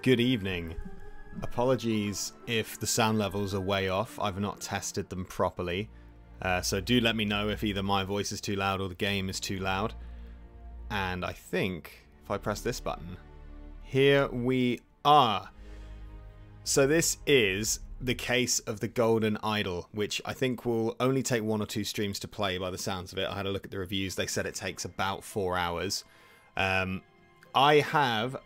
Good evening. Apologies if the sound levels are way off. I've not tested them properly. So do let me know if either my voice is too loud or the game is too loud. And I think if I press this button, here we are. So this is the case of the Golden Idol, which I think will only take 1 or 2 streams to play by the sounds of it. I had a look at the reviews. They said it takes about 4 hours. I have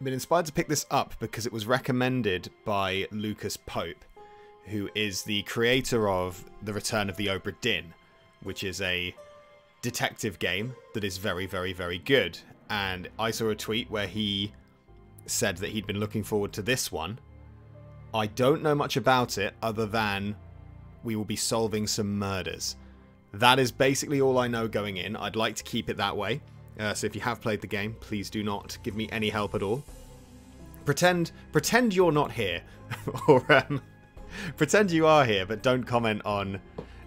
been inspired to pick this up because it was recommended by Lucas Pope, who is the creator of The Return of the Obra Dinn, which is a detective game that is very, very, very good. And I saw a tweet where he said that he'd been looking forward to this one. I don't know much about it other than we will be solving some murders. That is basically all I know going in. I'd like to keep it that way. So if you have played the game, please do not give me any help at all. Pretend you're not here. Or pretend you are here, but don't comment on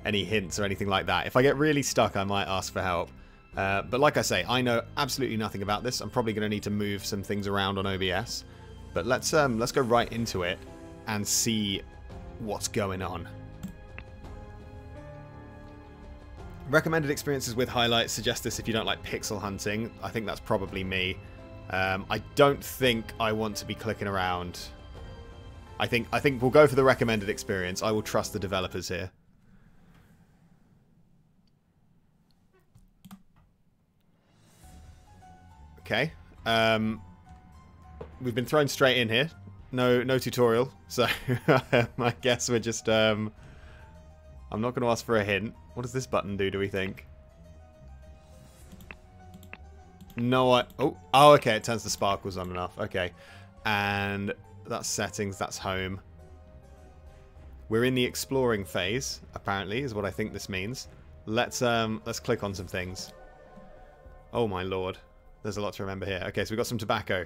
any hints or anything like that. If I get really stuck, I might ask for help. But like I say, I know absolutely nothing about this. I'm probably going to need to move some things around on OBS. But let's go right into it and see what's going on. Recommended experiences with highlights suggest this if you don't like pixel hunting. I think that's probably me. I don't think I want to be clicking around. I think we'll go for the recommended experience. I will trust the developers here. Okay. We've been thrown straight in here. No tutorial. So I guess we're just I'm not going to ask for a hint. What does this button do we think? No, oh, okay, it turns the sparkles on and off. Okay. And that's settings, that's home. We're in the exploring phase, apparently, is what I think this means. Let's click on some things. Oh my lord. There's a lot to remember here. Okay, so we've got some tobacco.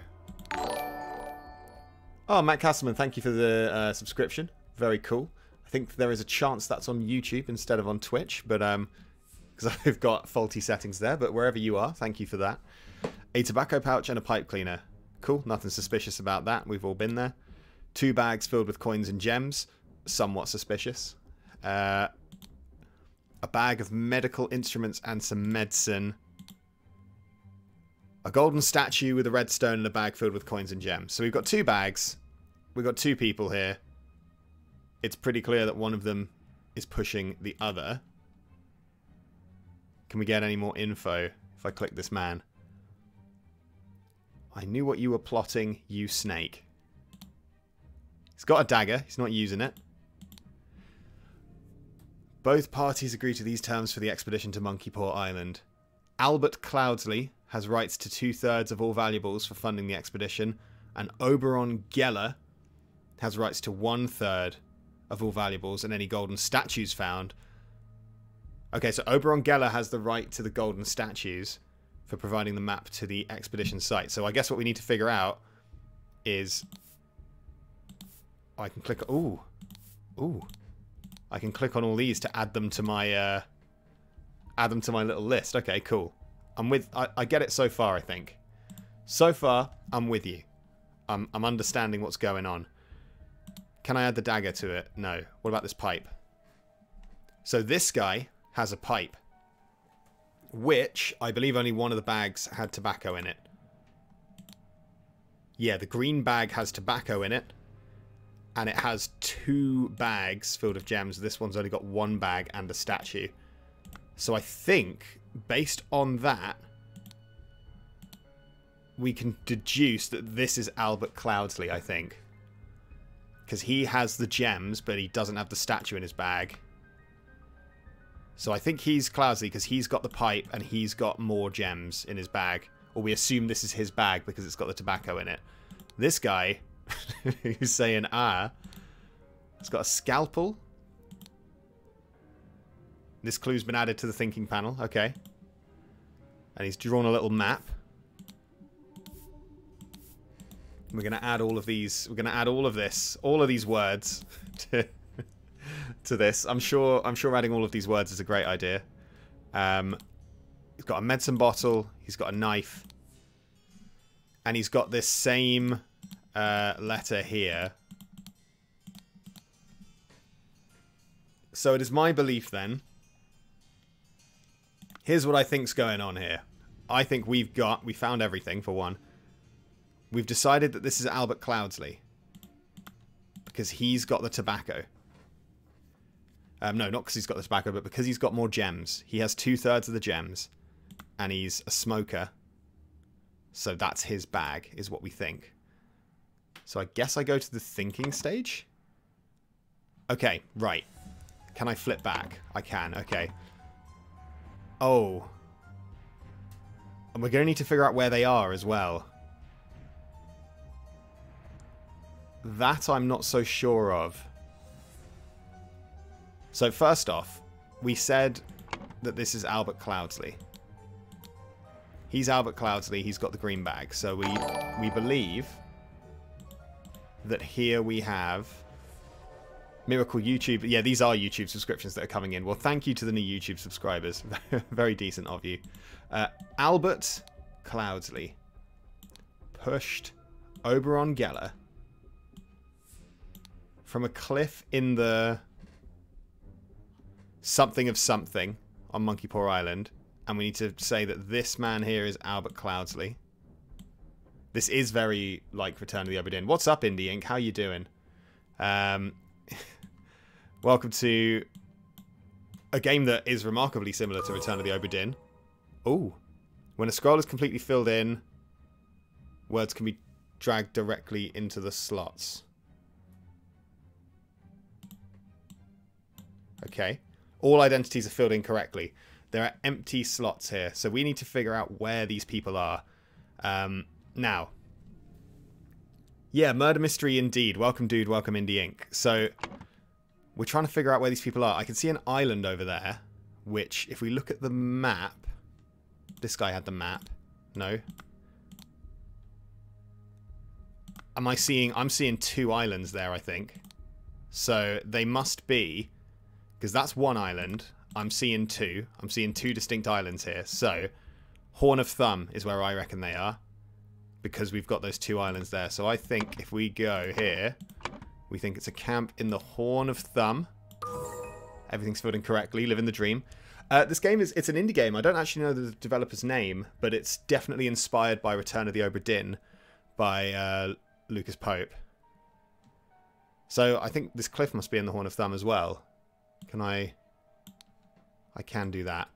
Oh, Matt Castleman, thank you for the subscription. Very cool. I think there is a chance that's on YouTube instead of on Twitch, but because I've got faulty settings there, but wherever you are, thank you for that. A tobacco pouch and a pipe cleaner. Cool, nothing suspicious about that. We've all been there. 2 bags filled with coins and gems. Somewhat suspicious. A bag of medical instruments and some medicine. A golden statue with a red stone and a bag filled with coins and gems. So we've got 2 bags. We've got 2 people here. It's pretty clear that one of them is pushing the other. Can we get any more info if I click this man? I knew what you were plotting, you snake. He's got a dagger. He's not using it. Both parties agree to these terms for the expedition to Monkey Paw Island. Albert Cloudsley has rights to 2/3 of all valuables for funding the expedition, and Oberon Geller has rights to 1/3 of all valuables and any golden statues found. Okay, so Oberon Geller has the right to the golden statues for providing the map to the expedition site. So I guess what we need to figure out is I can click. Ooh, I can click on all these to add them to my little list. Okay, cool. I get it so far. I think so far I'm with you. I'm understanding what's going on. Can I add the dagger to it? No. What about this pipe? So this guy has a pipe, which I believe only one of the bags had tobacco in it. Yeah, the green bag has tobacco in it, and it has 2 bags filled with gems. This one's only got 1 bag and a statue. So I think, based on that, we can deduce that this is Albert Cloudsley, I think. Because he has the gems, but he doesn't have the statue in his bag. So I think he's Cloudsley because he's got the pipe and he's got more gems in his bag. Or we assume this is his bag because it's got the tobacco in it. This guy, who's saying has got a scalpel. This clue's been added to the thinking panel. Okay. And he's drawn a little map. We're going to add all of these. We're going to add all of this. All of these words to this. I'm sure adding all of these words is a great idea. He's got a medicine bottle. He's got a knife. And he's got this same letter here. So it is my belief then. Here's what I think's going on here. I think we found everything for one. We've decided that this is Albert Cloudsley. Because he's got the tobacco. No, not because he's got the tobacco, but because he's got more gems. He has 2/3 of the gems. And he's a smoker. So that's his bag, is what we think. So I guess I go to the thinking stage? Okay, right. Can I flip back? I can, okay. Oh. And we're going to need to figure out where they are as well. That I'm not so sure of. So first off, we said that this is Albert Cloudsley. He's Albert Cloudsley, he's got the green bag. So we believe that here we have Miracle YouTube. Yeah, these are YouTube subscriptions that are coming in. Well, thank you to the new YouTube subscribers. Very decent of you. Albert Cloudsley pushed Oberon Geller from a cliff in the something of something on Monkey Paw Island. And we need to say that this man here is Albert Cloudsley. This is very like Return of the Obra Dinn. What's up, Indie Inc? How you doing? Welcome to a game that is remarkably similar to Return of the Obra Dinn. Ooh. When a scroll is completely filled in, words can be dragged directly into the slots. Okay. All identities are filled in correctly. There are empty slots here, so we need to figure out where these people are. Now. Yeah, murder mystery indeed. Welcome, dude. Welcome, Indie Inc. So, we're trying to figure out where these people are. I can see an island over there, which, if we look at the map... This guy had the map. No. I'm seeing 2 islands there, I think. So, they must be... Because that's one island. I'm seeing 2. I'm seeing 2 distinct islands here. So, Horn of Thumb is where I reckon they are. Because we've got those 2 islands there. So I think if we go here, we think it's a camp in the Horn of Thumb. Everything's filled in correctly. Living the dream. This game it's an indie game. I don't actually know the developer's name, but it's definitely inspired by Return of the Obra Dinn by Lucas Pope. So I think this cliff must be in the Horn of Thumb as well. Can I can do that.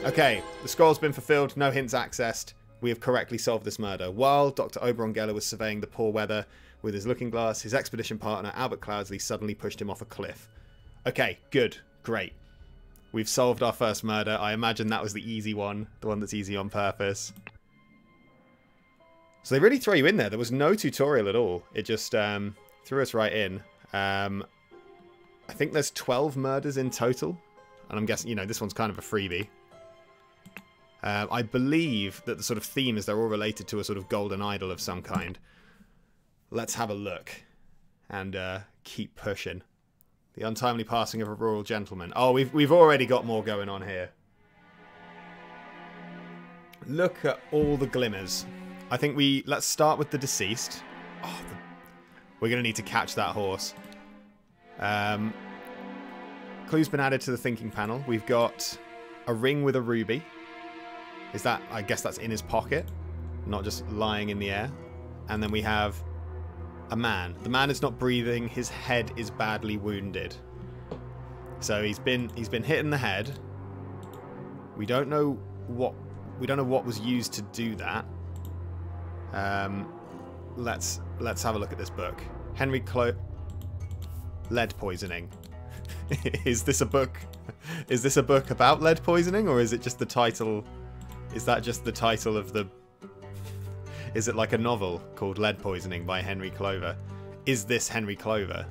Okay, the scroll's been fulfilled. No hints accessed. We have correctly solved this murder. While Dr. Oberon Geller was surveying the poor weather with his looking glass, his expedition partner, Albert Cloudsley, suddenly pushed him off a cliff. Okay, good. Great. We've solved our first murder. I imagine that was the easy one. The one that's easy on purpose. So they really throw you in there. There was no tutorial at all. It just threw us right in. I think there's 12 murders in total. And I'm guessing, you know, this one's kind of a freebie. I believe that the sort of theme is they're all related to a sort of golden idol of some kind. Let's have a look. And keep pushing. The untimely passing of a rural gentleman. Oh, we've already got more going on here. Look at all the glimmers. I think let's start with the deceased. Oh, we're going to need to catch that horse. Clue's been added to the thinking panel. We've got a ring with a ruby. Is that, I guess that's in his pocket, not just lying in the air. And then we have a man. The man is not breathing. His head is badly wounded. So he's been hit in the head. We don't know what was used to do that. Let's have a look at this book. Henry Lead poisoning. Is this a book? Is this a book about lead poisoning, or is it just the title? Is that just the title of the... Is it like a novel called Lead Poisoning by Henry Clover? Is this Henry Clover?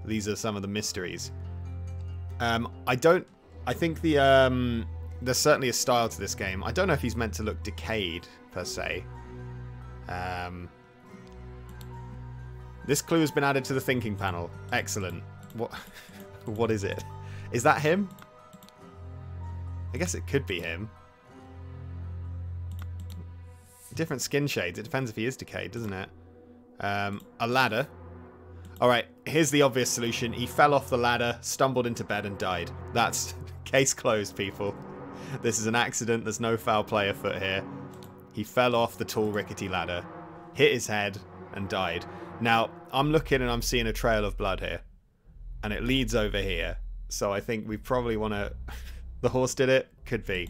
These are some of the mysteries. I think there's certainly a style to this game. I don't know if he's meant to look decayed, per se. This clue has been added to the thinking panel. Excellent. What is it? Is that him? I guess it could be him. different skin shades. It depends if he is decayed, doesn't it? A ladder. Alright, here's the obvious solution. He fell off the ladder, stumbled into bed and died. That's case closed, people. This is an accident. There's no foul play afoot here. He fell off the tall, rickety ladder, hit his head and died. Now, I'm looking and I'm seeing a trail of blood here. And it leads over here. So I think we probably want to... The horse did it? Could be.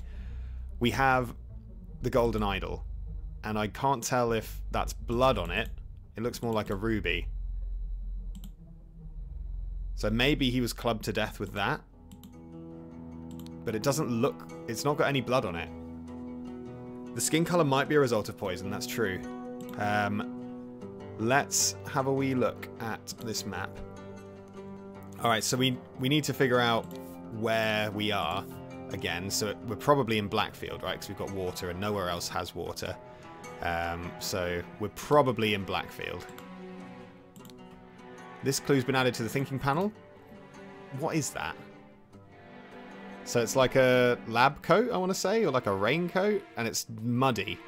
We have the golden idol. And I can't tell if that's blood on it. It looks more like a ruby. So maybe he was clubbed to death with that. But it doesn't look... It's not got any blood on it. The skin colour might be a result of poison, that's true. Let's have a wee look at this map. Alright, so we need to figure out where we are again. So we're probably in Blackfield, right? Because we've got water and nowhere else has water. So we're probably in Blackfield. This clue's been added to the thinking panel. What is that? So it's like a lab coat, I want to say, or like a raincoat, and it's muddy.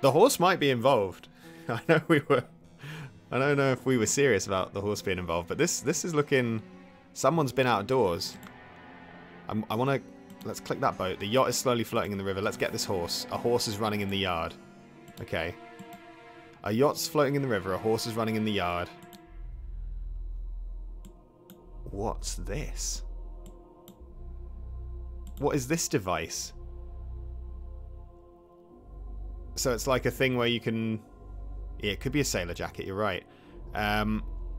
The horse might be involved. I know we were. I don't know if we were serious about the horse being involved, but this is looking. Someone's been outdoors. I want to. Let's click that boat. The yacht is slowly floating in the river. Let's get this horse. A horse is running in the yard. Okay. A yacht's floating in the river. A horse is running in the yard. What's this? What is this device? So it's like a thing where you can... Yeah, it could be a sailor jacket, you're right.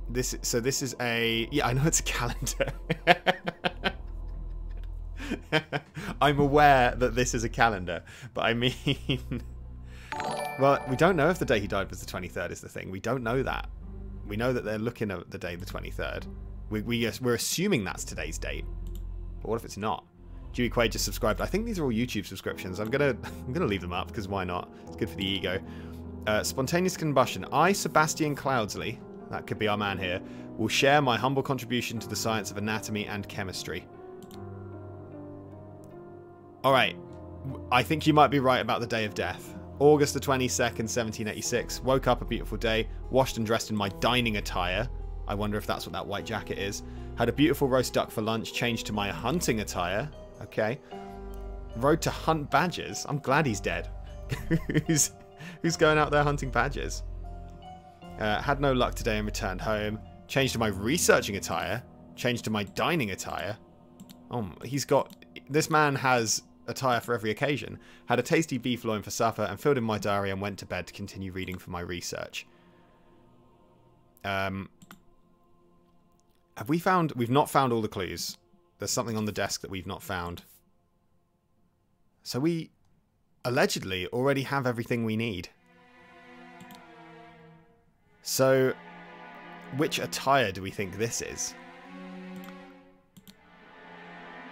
This is a... Yeah, I know it's a calendar. I'm aware that this is a calendar, but I mean... Well, we don't know if the day he died was the 23rd is the thing. We don't know that. We know that they're looking at the day the 23rd. We're assuming that's today's date. But what if it's not? Dewey Quaid just subscribed. I think these are all YouTube subscriptions. I'm gonna leave them up because why not? It's good for the ego. Spontaneous combustion. I, Sebastian Cloudsley, that could be our man here, will share my humble contribution to the science of anatomy and chemistry. Alright. I think you might be right about the day of death. August the 22nd, 1786. Woke up a beautiful day. Washed and dressed in my dining attire. I wonder if that's what that white jacket is. Had a beautiful roast duck for lunch. Changed to my hunting attire. Okay. Rode to hunt badgers. I'm glad he's dead. Who's going out there hunting badgers? Had no luck today and returned home. Changed to my researching attire. Changed to my dining attire. Oh, he's got... This man has attire for every occasion. Had a tasty beef loin for supper and filled in my diary and went to bed to continue reading for my research. Have we found... We've not found all the clues. There's something on the desk that we've not found. So we allegedly already have everything we need. So, which attire do we think this is?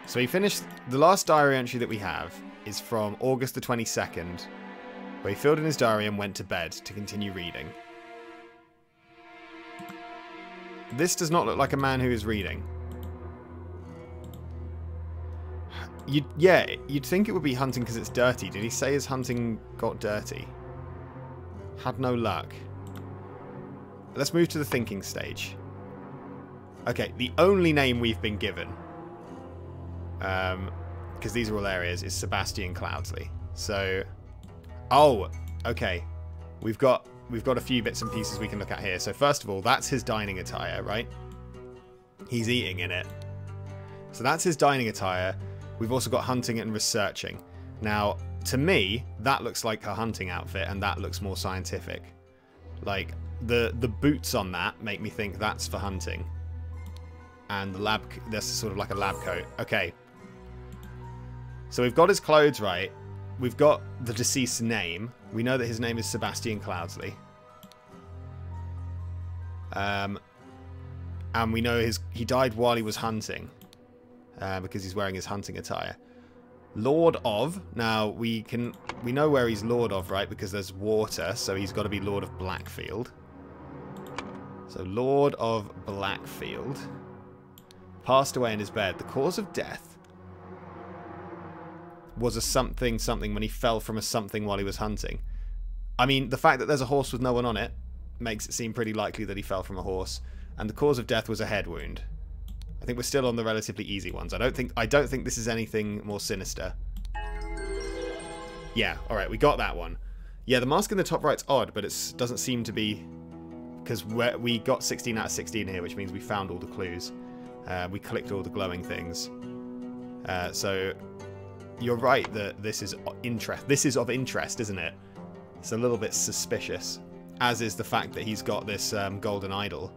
So he finished... The last diary entry that we have is from August the 22nd, where he filled in his diary and went to bed to continue reading. This does not look like a man who is reading. You'd think it would be hunting because it's dirty. Did he say his hunting got dirty? Had no luck. Let's move to the thinking stage. Okay, the only name we've been given, because these are all areas, is Sebastian Cloudsley. So, oh, okay. We've got a few bits and pieces we can look at here. So first of all, that's his dining attire, right? He's eating in it. So that's his dining attire. We've also got hunting and researching. Now, to me, that looks like a hunting outfit, and that looks more scientific. Like, the boots on that make me think that's for hunting. And the lab, that's sort of like a lab coat. Okay. So we've got his clothes right. We've got the deceased's name. We know that his name is Sebastian Cloudsley. And we know he died while he was hunting. Because he's wearing his hunting attire. Lord of. Now, we know where he's Lord of, right? Because there's water, so he's got to be Lord of Blackfield. So, Lord of Blackfield. Passed away in his bed. The cause of death. was a something when he fell from a something while he was hunting. I mean, the fact that there's a horse with no one on it makes it seem pretty likely that he fell from a horse. And the cause of death was a head wound. I think we're still on the relatively easy ones. I don't think this is anything more sinister. Yeah, alright, we got that one. Yeah, the mask in the top right's odd, but it doesn't seem to be... Because we got 16 out of 16 here, which means we found all the clues. We clicked all the glowing things. So, you're right that this is of interest, isn't it? It's a little bit suspicious. As is the fact that he's got this golden idol.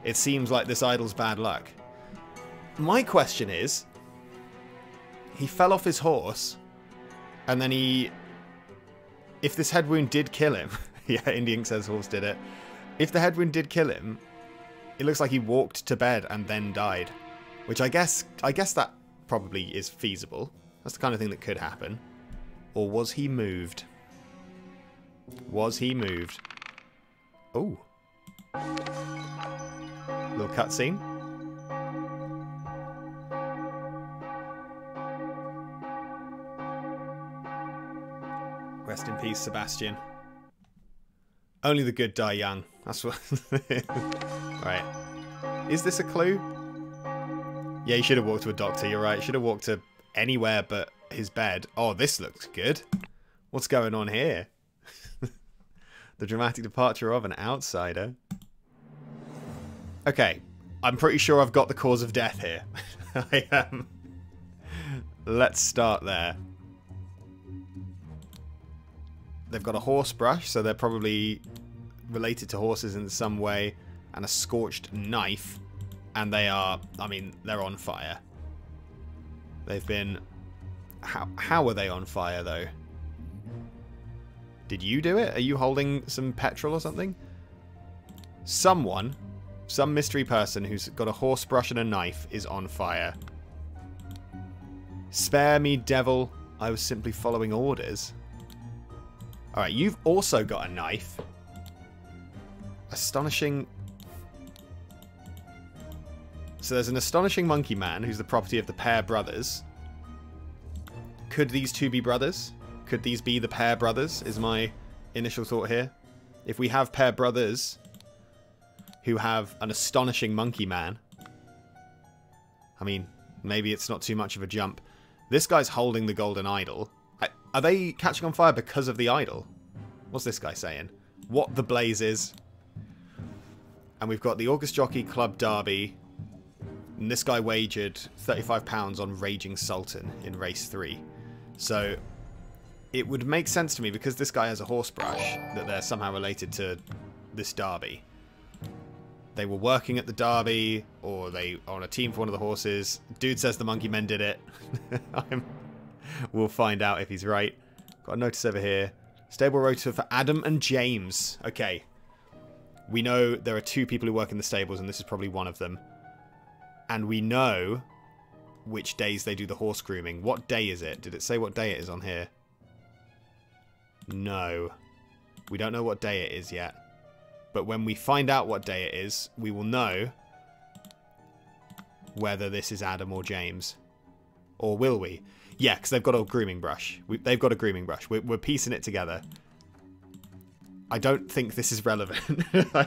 It seems like this idol's bad luck. My question is... He fell off his horse... And then if this head wound did kill him... yeah, Indian says horse did it. If the head wound did kill him, it looks like he walked to bed and then died. Which I guess that probably is feasible. That's the kind of thing that could happen. Or was he moved? Was he moved? Oh. Little cutscene. Rest in peace, Sebastian. Only the good die young. That's what... Right. Is this a clue? Yeah, he should have walked to a doctor. You're right. He should have walked to anywhere but his bed. Oh, this looks good. What's going on here? The dramatic departure of an outsider. Okay. I'm pretty sure I've got the cause of death here. I am. Let's start there. They've got a horse brush, so they're probably related to horses in some way, and a scorched knife, and they are, I mean, they're on fire. They've been... How are they on fire, though? Did you do it? Are you holding some petrol or something? Someone, some mystery person who's got a horse brush and a knife is on fire. Spare me, devil. I was simply following orders. Alright, you've also got a knife. Astonishing... So there's an astonishing monkey man who's the property of the pair brothers. Could these two be brothers? Could these be the pair brothers, is my initial thought here. If we have pair brothers who have an astonishing monkey man, I mean, maybe it's not too much of a jump. This guy's holding the golden idol. Are they catching on fire because of the idol? What's this guy saying? What the blaze is. And we've got the August Jockey Club Derby. And this guy wagered £35 on Raging Sultan in race 3. So it would make sense to me, because this guy has a horse brush, that they're somehow related to this derby. They were working at the derby, or they are on a team for one of the horses. Dude says the monkey men did it. We'll find out if he's right. Got a notice over here. Stable rotor for Adam and James. Okay. We know there are 2 people who work in the stables, and this is probably one of them. And we know which days they do the horse grooming. What day is it? Did it say what day it is on here? No. We don't know what day it is yet. But when we find out what day it is, we will know whether this is Adam or James. Or will we? Yeah, because they've got a grooming brush. They've got a grooming brush. We're piecing it together. I don't think this is relevant. I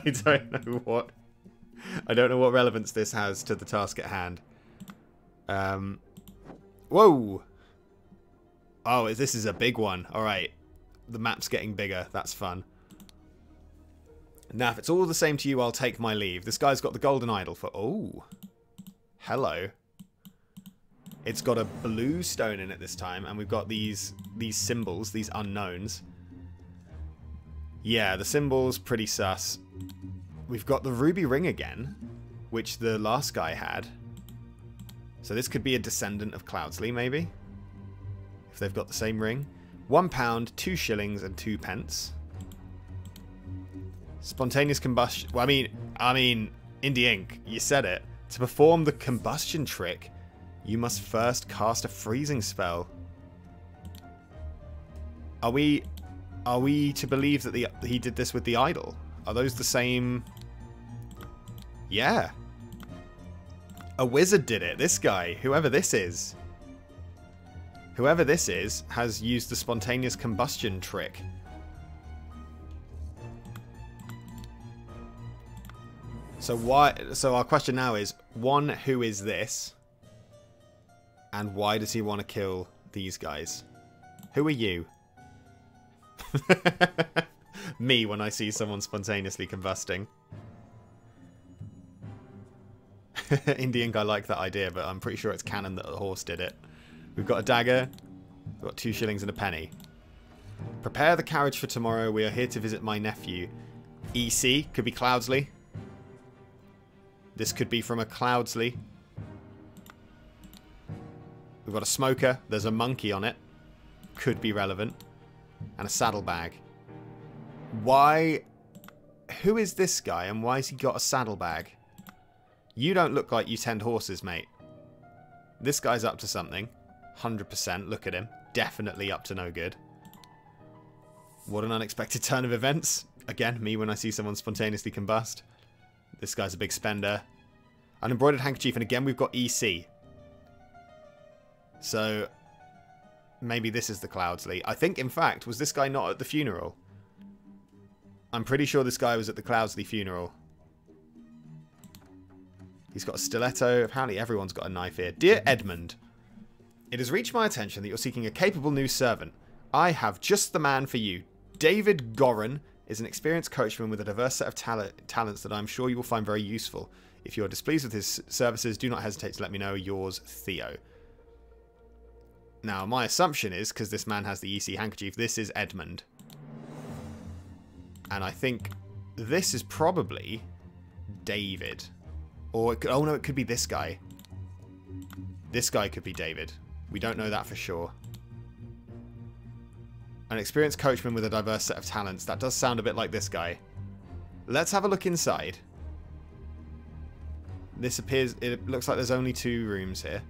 don't know what relevance this has to the task at hand. Whoa! Oh, this is a big one. Alright. The map's getting bigger. That's fun. Now, if it's all the same to you, I'll take my leave. This guy's got the golden idol for... Oh. Hello. It's got a blue stone in it this time, and we've got these symbols, these unknowns. Yeah, the symbol's pretty sus. We've got the ruby ring again, which the last guy had. So this could be a descendant of Cloudsley, maybe? If they've got the same ring. £1, 2 shillings, and 2 pence. Spontaneous combustion. Well, I mean, Indie Ink, you said it. To perform the combustion trick, you must first cast a freezing spell. Are we to believe that he did this with the idol? Are those the same? Yeah. A wizard did it. This guy, whoever this is. Whoever this is has used the spontaneous combustion trick. So why? So our question now is, one, who is this? And why does he want to kill these guys? Who are you? Me when I see someone spontaneously combusting. Indian guy liked that idea, but I'm pretty sure it's canon that the horse did it. We've got a dagger. We've got 2 shillings and a penny. Prepare the carriage for tomorrow. We are here to visit my nephew. EC. Could be Cloudsley. This could be from a Cloudsley. We've got a smoker. There's a monkey on it. Could be relevant. And a saddlebag. Why? Who is this guy and why has he got a saddlebag? You don't look like you tend horses, mate. This guy's up to something. 100%. Look at him. Definitely up to no good. What an unexpected turn of events. Again, me when I see someone spontaneously combust. This guy's a big spender. An embroidered handkerchief. And again, we've got EC. So, maybe this is the Cloudsley. I think, in fact, was this guy not at the funeral? I'm pretty sure this guy was at the Cloudsley funeral. He's got a stiletto. Apparently everyone's got a knife here. Dear Edmund, it has reached my attention that you're seeking a capable new servant. I have just the man for you. David Goran is an experienced coachman with a diverse set of talents that I'm sure you will find very useful. If you are displeased with his services, do not hesitate to let me know. Yours, Theo. Now, my assumption is, because this man has the EC handkerchief, this is Edmund. And I think this is probably David. Or, it could, oh no, it could be this guy. This guy could be David. We don't know that for sure. An experienced coachman with a diverse set of talents. That does sound a bit like this guy. Let's have a look inside. This appears... It looks like there's only 2 rooms here.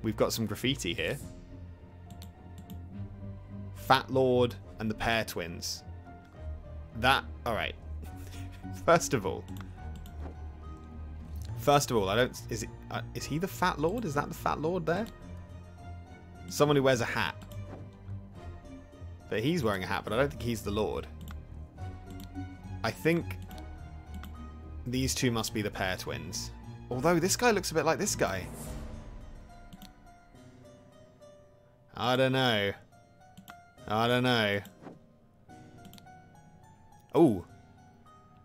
We've got some graffiti here. Fat Lord and the Pear Twins. That... Alright. First of all, I don't... Is he the Fat Lord? Is that the Fat Lord there? Someone who wears a hat. But he's wearing a hat, but I don't think he's the Lord. I think these 2 must be the Pear Twins. Although this guy looks a bit like this guy. I don't know. I don't know. Oh.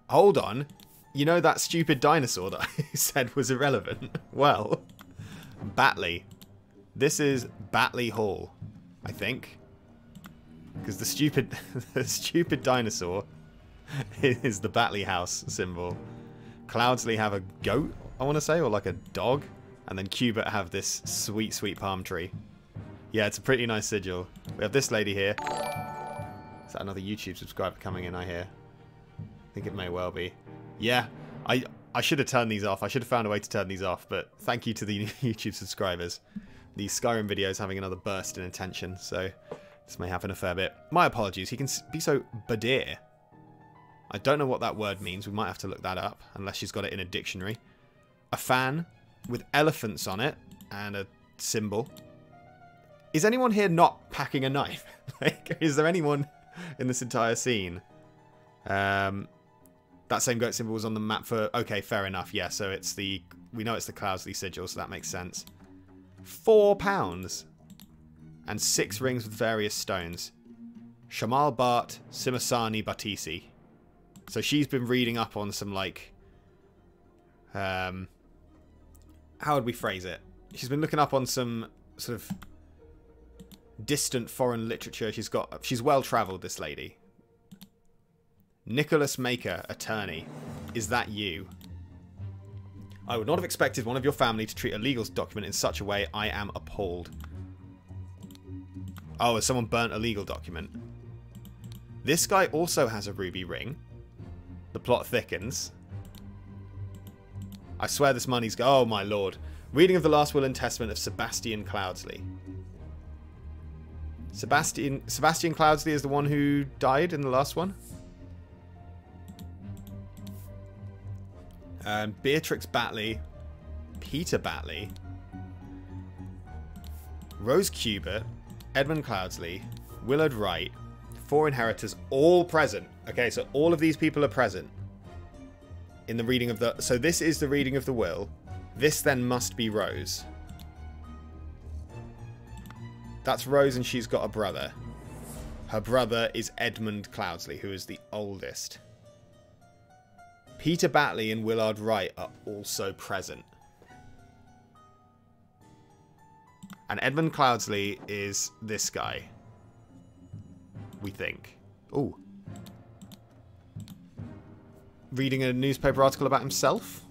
Hold on. You know that stupid dinosaur that I said was irrelevant? Well, Batley. This is Batley Hall, I think. Because the stupid dinosaur is the Batley House symbol. Cloudsley have a goat, I want to say, or like a dog. And then Cubit have this sweet, sweet palm tree. Yeah, it's a pretty nice sigil. We have this lady here. Is that another YouTube subscriber coming in, I hear? I think it may well be. Yeah, I should have turned these off. I should have found a way to turn these off, but thank you to the YouTube subscribers. The Skyrim video is having another burst in attention, so this may happen a fair bit. My apologies. He can be so badir. I don't know what that word means. We might have to look that up, unless she's got it in a dictionary. A fan with elephants on it and a symbol. Is anyone here not packing a knife? Like, is there anyone in this entire scene? That same goat symbol was on the map for... Okay, fair enough. Yeah, so it's the... We know it's the Cloudsley sigil, so that makes sense. £4. And 6 rings with various stones. Shamal Bart, Simasani Batisi. So she's been reading up on some, like... how would we phrase it? She's been looking up on some sort of distant foreign literature. She's well travelled, this lady. Nicholas Maker, attorney. Is that you? I would not have expected one of your family to treat a legal document in such a way. I am appalled. Oh, has someone burnt a legal document? This guy also has a ruby ring. The plot thickens. I swear this money's... Oh, my lord. Reading of the last will and testament of Sebastian Cloudsley. Sebastian Cloudsley is the one who died in the last one? Beatrix Batley, Peter Batley, Rose Cubert, Edmund Cloudsley, Willard Wright, 4 inheritors, all present. Okay, so all of these people are present in the reading of the... So this is the reading of the will. This then must be Rose. That's Rose, and she's got a brother. Her brother is Edmund Cloudsley, who is the oldest. Peter Batley and Willard Wright are also present. And Edmund Cloudsley is this guy. We think. Ooh. Reading a newspaper article about himself?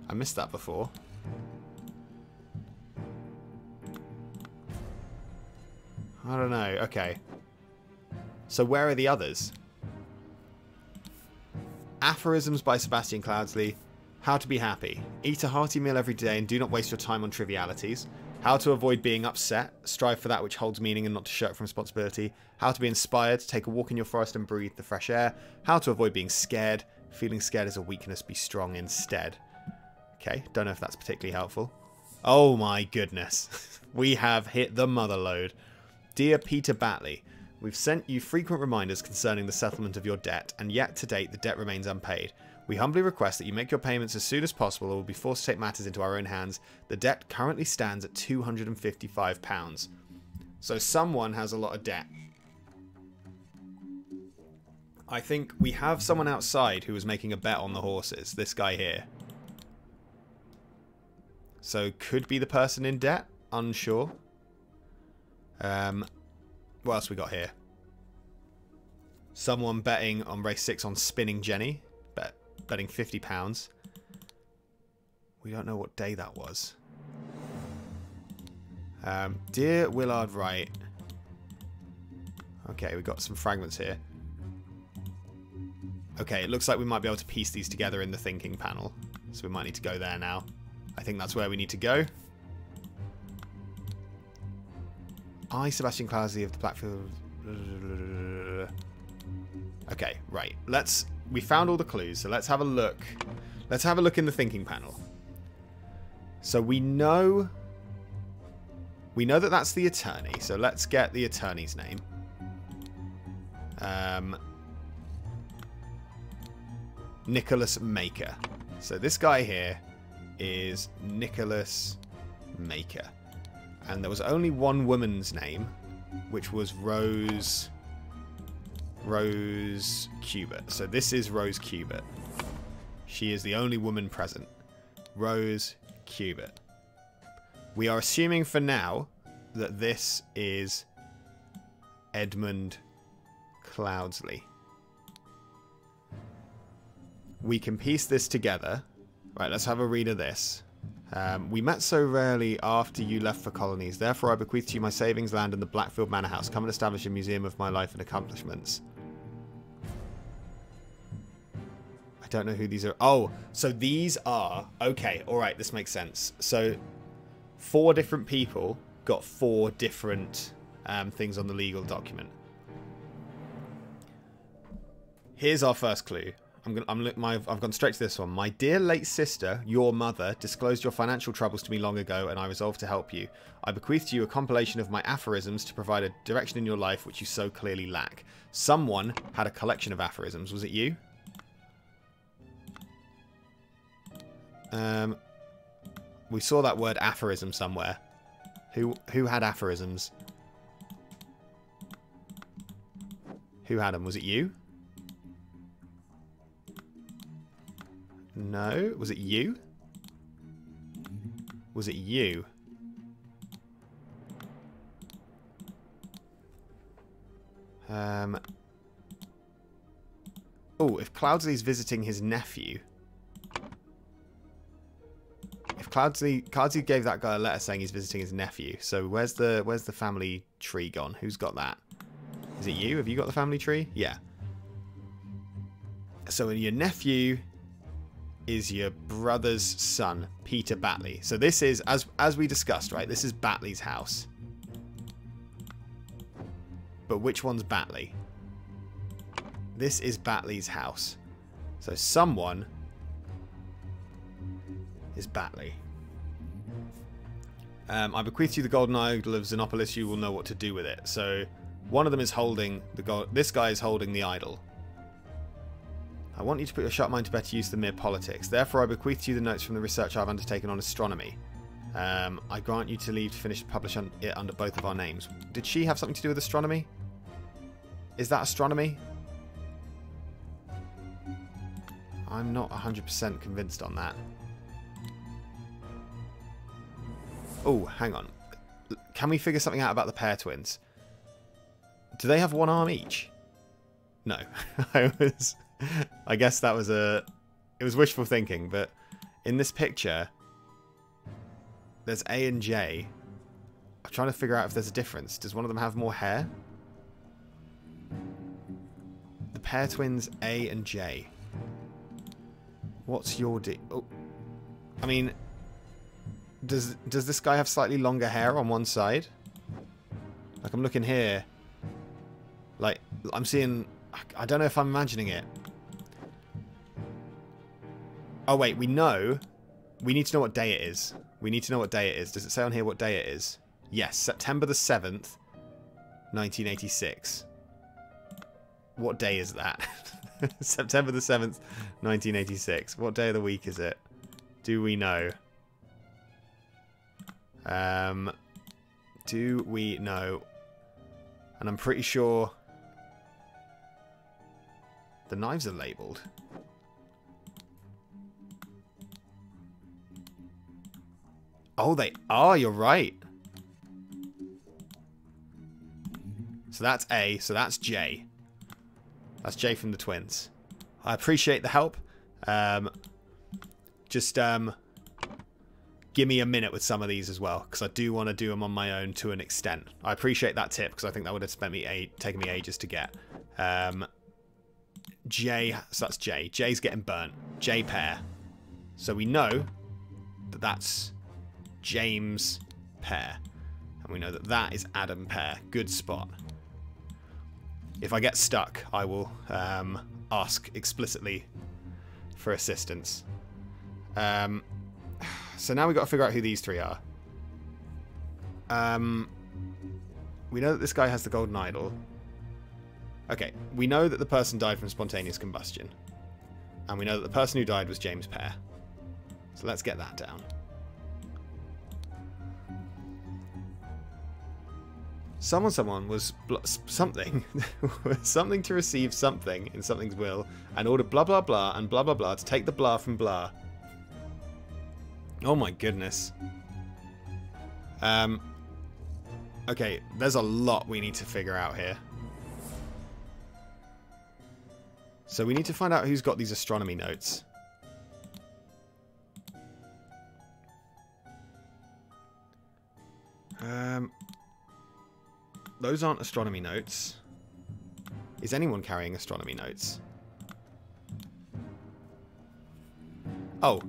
I missed that before. I don't know. Okay. So where are the others? Aphorisms by Sebastian Cloudsley. How to be happy. Eat a hearty meal every day and do not waste your time on trivialities. How to avoid being upset. Strive for that which holds meaning and not to shirk from responsibility. How to be inspired. Take a walk in your forest and breathe the fresh air. How to avoid being scared. Feeling scared is a weakness. Be strong instead. Okay, don't know if that's particularly helpful. Oh my goodness. We have hit the mother lode. Dear Peter Batley, we've sent you frequent reminders concerning the settlement of your debt, and yet to date the debt remains unpaid. We humbly request that you make your payments as soon as possible or will be forced to take matters into our own hands. The debt currently stands at £255. So someone has a lot of debt. I think we have someone outside who was making a bet on the horses. This guy here. So could be the person in debt. Unsure. What else we got here? Someone betting on race 6 on Spinning Jenny. Betting £50. We don't know what day that was. Dear Willard Wright. Okay, we got some fragments here. Okay, it looks like we might be able to piece these together in the thinking panel. So we might need to go there now. I think that's where we need to go. I, Sebastian Cloudsley of the Blackfield... Okay, right. We found all the clues, so let's have a look. Let's have a look in the thinking panel. So we know that that's the attorney. So let's get the attorney's name. Nicholas Maker. So this guy here is Nicholas Maker. And there was only one woman's name, which was Rose Cubert. So this is Rose Cubert. She is the only woman present. Rose Cubert. We are assuming for now that this is Edmund Cloudsley. We can piece this together. Right, let's have a read of this. We met so rarely after you left for colonies. Therefore, I bequeath to you my savings, land, and the Blackfield Manor House. Come and establish a museum of my life and accomplishments. I don't know who these are. Oh, so these are... Okay, alright, this makes sense. So, 4 different people got 4 different things on the legal document. Here's our first clue. I've gone straight to this one. My dear late sister, your mother, disclosed your financial troubles to me long ago, and I resolved to help you. I bequeath to you a compilation of my aphorisms to provide a direction in your life which you so clearly lack. Someone had a collection of aphorisms. Was it you? We saw that word aphorism somewhere. Who had aphorisms? Who had them? Was it you? No. Was it you? Was it you? Oh, if Cloudsley's visiting his nephew. If Cloudsley gave that guy a letter saying he's visiting his nephew. So where's the family tree gone? Who's got that? Is it you? Have you got the family tree? Yeah. So your nephew is your brother's son, Peter Batley. So this is, as we discussed, right? This is Batley's house. But which one's Batley? This is Batley's house. So someone is Batley. I bequeath you the golden idol of Xenopolis. You will know what to do with it. So one of them is holding the gold. This guy is holding the idol. I want you to put your sharp mind to better use than mere politics. Therefore, I bequeath to you the notes from the research I've undertaken on astronomy. I grant you to leave to finish publish it under both of our names. Did she have something to do with astronomy? Is that astronomy? I'm not 100% convinced on that. Oh, hang on. Can we figure something out about the pair twins? Do they have one arm each? No. I guess that was it was wishful thinking, but in this picture, there's A and J. I'm trying to figure out if there's a difference. Does one of them have more hair? The pair twins A and J. What's your deal? Oh, I mean, does this guy have slightly longer hair on one side? Like, I'm looking here. Like, I'm seeing... I don't know if I'm imagining it. Oh, wait, we know. We need to know what day it is. We need to know what day it is. Does it say on here what day it is? Yes, September the 7th, 1986. What day is that? September the 7th, 1986. What day of the week is it? Do we know? Do we know? And I'm pretty sure the knives are labelled. Oh, they are. You're right. So that's A. So that's J. That's J from the twins. I appreciate the help. Just give me a minute with some of these as well, because I do want to do them on my own to an extent. I appreciate that tip, because I think that would have taken me ages to get. J. So that's J. J's getting burnt. J pair. So we know that that's James pair. And we know that that is Adam pair. Good spot. If I get stuck, I will ask explicitly for assistance. So now we've got to figure out who these three are. We know that this guy has the golden idol. Okay, we know that the person died from spontaneous combustion. And we know that the person who died was James Pear. So let's get that down. Someone was something. Something to receive something in something's will and order blah blah blah and blah blah blah to take the blah from blah. Oh my goodness. Okay, there's a lot we need to figure out here. So we need to find out who's got these astronomy notes. Those aren't astronomy notes. Is anyone carrying astronomy notes? Oh.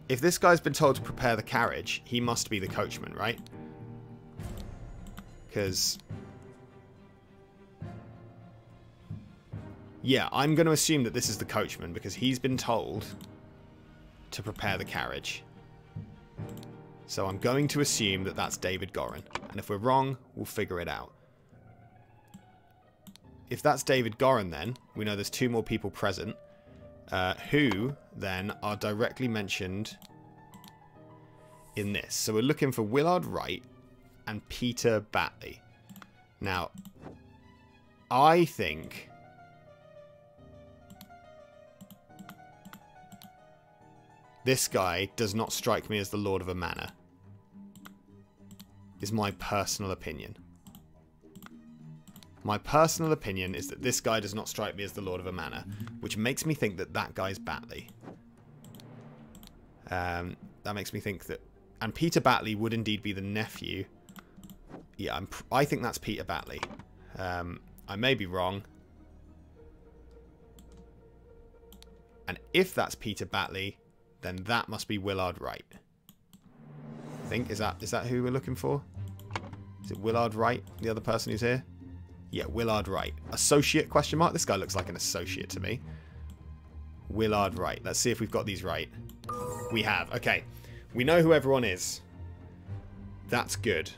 If this guy's been told to prepare the carriage, he must be the coachman, right? Because... yeah, I'm going to assume that this is the coachman because he's been told to prepare the carriage. So I'm going to assume that that's David Gorin. And if we're wrong, we'll figure it out. If that's David Gorin, then, we know there's two more people present who, then, are directly mentioned in this. So we're looking for Willard Wright and Peter Batley. Now, I think... this guy does not strike me as the Lord of a Manor. Is my personal opinion. My personal opinion is that this guy does not strike me as the Lord of a Manor, which makes me think that that guy's Batley. That makes me think that... and Peter Batley would indeed be the nephew. Yeah, I think that's Peter Batley. I may be wrong. And if that's Peter Batley... then that must be Willard Wright. I think, is that who we're looking for? Is it Willard Wright, the other person who's here? Yeah, Willard Wright. Associate, question mark? This guy looks like an associate to me. Willard Wright. Let's see if we've got these right. We have. Okay. We know who everyone is. That's good.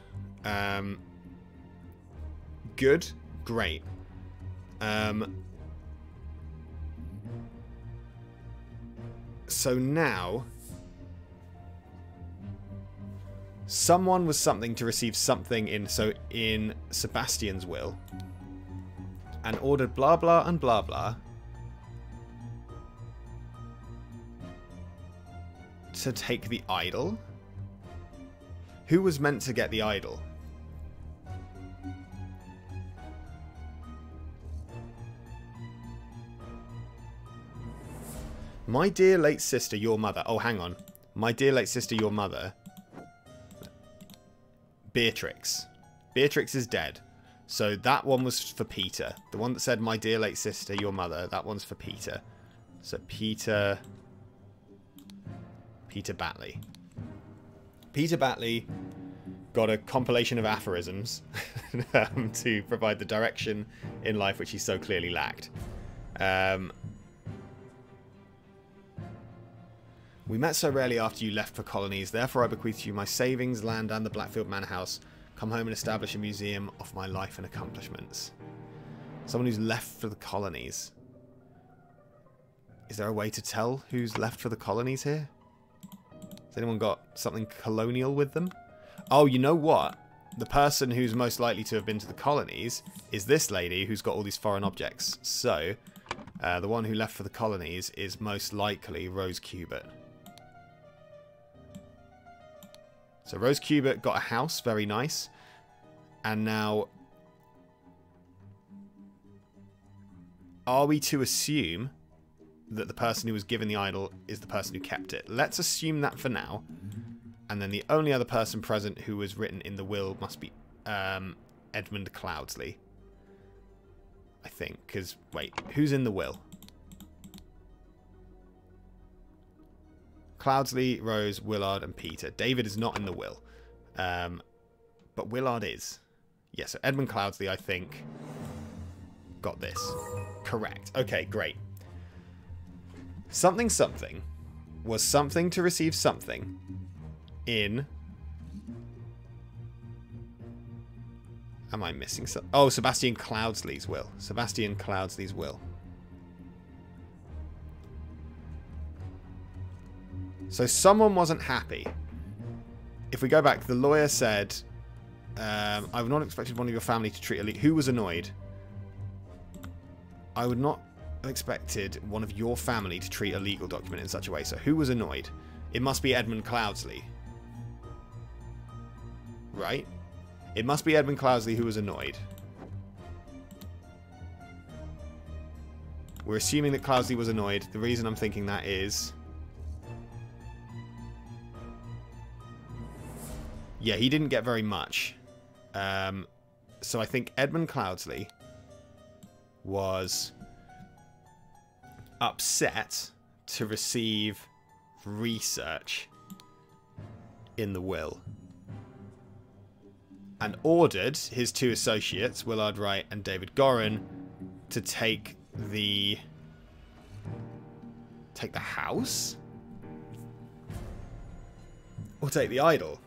Good. Great. So now... Someone was something to receive something in Sebastian's will. And ordered blah blah and blah blah. To take the idol? Who was meant to get the idol? My dear late sister, your mother. Oh, hang on. My dear late sister, your mother. Beatrix. Beatrix is dead. So that one was for Peter. The one that said, my dear late sister, your mother. That one's for Peter. So Peter Batley. Peter Batley got a compilation of aphorisms to provide the direction in life which he so clearly lacked. We met so rarely after you left for colonies, therefore I bequeath you my savings, land, and the Blackfield Manor House. Come home and establish a museum of my life and accomplishments. Someone who's left for the colonies. Is there a way to tell who's left for the colonies here? Has anyone got something colonial with them? Oh, you know what? The person who's most likely to have been to the colonies is this lady who's got all these foreign objects. So, the one who left for the colonies is most likely Rose Cubert. So Rose Cubert got a house, very nice. And now, are we to assume that the person who was given the idol is the person who kept it? Let's assume that for now. And then the only other person present who was written in the will must be Edmund Cloudsley. I think, because, wait, who's in the will? Cloudsley, Rose, Willard, and Peter. David is not in the will. But Willard is. Yeah, so Edmund Cloudsley, I think, got this. Correct. Okay, great. Something something was something to receive something in... Am I missing something? Oh, Sebastian Cloudsley's will. Sebastian Cloudsley's will. So someone wasn't happy. If we go back, the lawyer said, I would not have expected one of your family to treat a legal... Who was annoyed? I would not have expected one of your family to treat a legal document in such a way. So who was annoyed? It must be Edmund Cloudsley. Right? It must be Edmund Cloudsley who was annoyed. We're assuming that Cloudsley was annoyed. The reason I'm thinking that is... Yeah, he didn't get very much. So I think Edmund Cloudsley was upset to receive research in the will. And ordered his two associates, Willard Wright and David Gorin, to take the house? Or take the idol?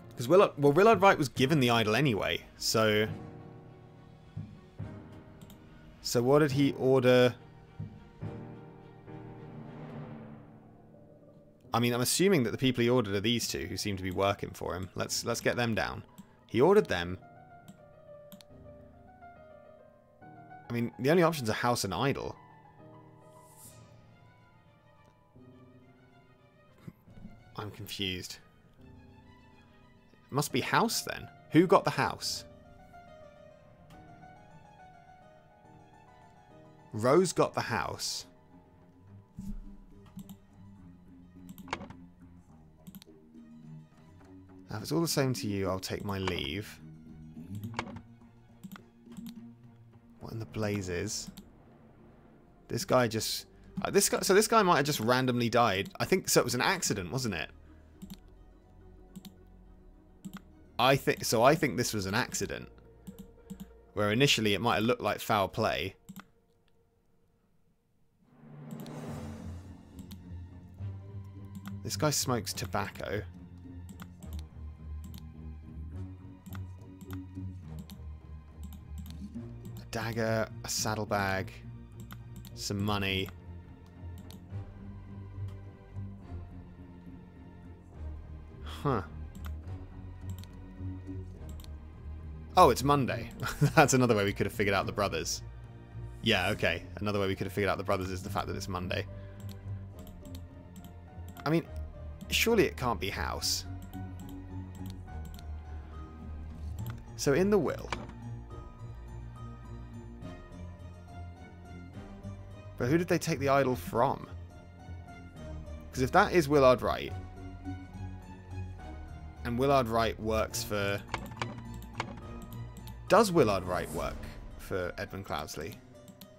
Because Willard Wright was given the idol anyway, so what did he order? I mean, I'm assuming that the people he ordered are these two who seem to be working for him. Let's get them down. He ordered them. I mean, the only options are house and idol. I'm confused. It must be house then. Who got the house? Rose got the house. Now, if it's all the same to you, I'll take my leave. What in the blazes? This guy just... So this guy might have just randomly died. I think so. It was an accident, wasn't it? I think this was an accident. Where initially it might have looked like foul play. This guy smokes tobacco. dagger, a saddlebag, some money. Huh. Oh, it's Monday. That's another way we could have figured out the brothers. Yeah, okay. Another way we could have figured out the brothers is the fact that it's Monday. I mean, surely it can't be house. So in the will. But who did they take the idol from? Because if that is Willard Wright, and Willard Wright works for... Does Willard Wright work for Edmund Cloudsley?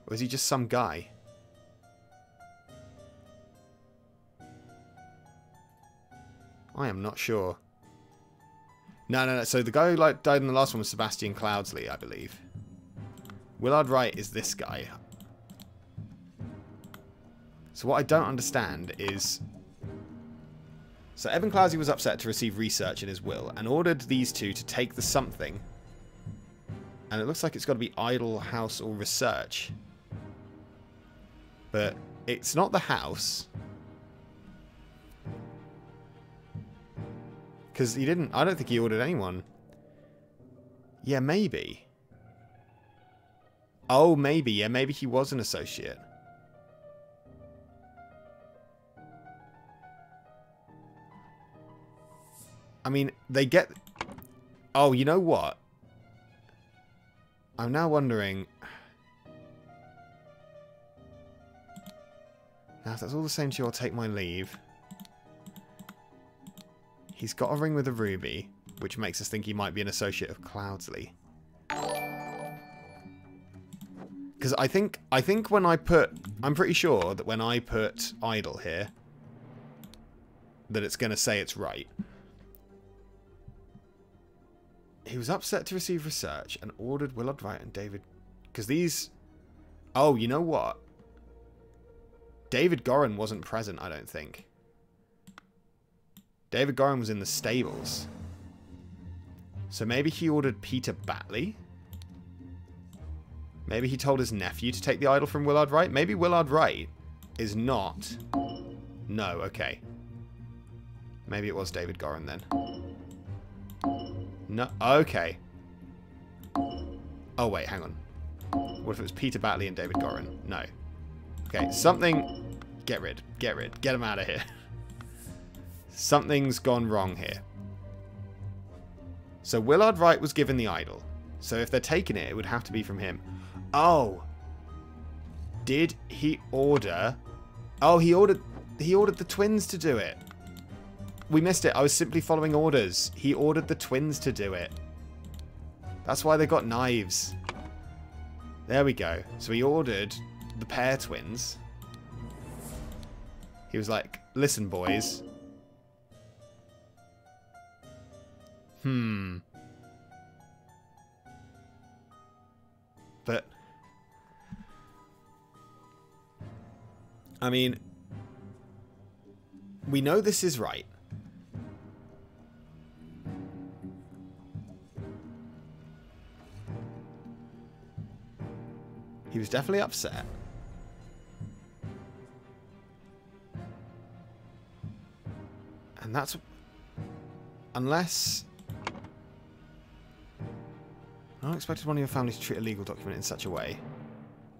Or is he just some guy? I am not sure. No. So the guy who died in the last one was Sebastian Cloudsley, I believe. Willard Wright is this guy. So what I don't understand is... So Edmund Cloudsley was upset to receive research in his will and ordered these two to take the something. And it looks like it's got to be idle, house, or research. But it's not the house. Because he didn't... I don't think he ordered anyone. Yeah, maybe. Oh, maybe. Yeah, maybe he was an associate. I mean, they get... Oh, you know what? I'm now wondering... Now, if that's all the same to you, I'll take my leave. He's got a ring with a ruby, which makes us think he might be an associate of Cloudsley. Because I think when I put... I'm pretty sure that when I put idle here, that it's going to say it's right. He was upset to receive research and ordered Willard Wright and David... Because these... Oh, you know what? David Gorin wasn't present, I don't think. David Gorin was in the stables. So maybe he ordered Peter Batley? Maybe he told his nephew to take the idol from Willard Wright? Maybe Willard Wright is not... No, okay. Maybe it was David Gorin then. No, okay. Oh wait, hang on. What if it was Peter Batley and David Gorin? No. Okay, something... Get rid. Get him out of here. Something's gone wrong here. So Willard Wright was given the idol. So if they're taking it, it would have to be from him. Oh. Did he order... Oh, he ordered the twins to do it. We missed it. I was simply following orders. He ordered the twins to do it. That's why they got knives. There we go. So he ordered the pair twins. He was like, listen, boys. But... I mean... We know this is right. He was definitely upset. And that's... Unless... I don't expect one of your family to treat a legal document in such a way.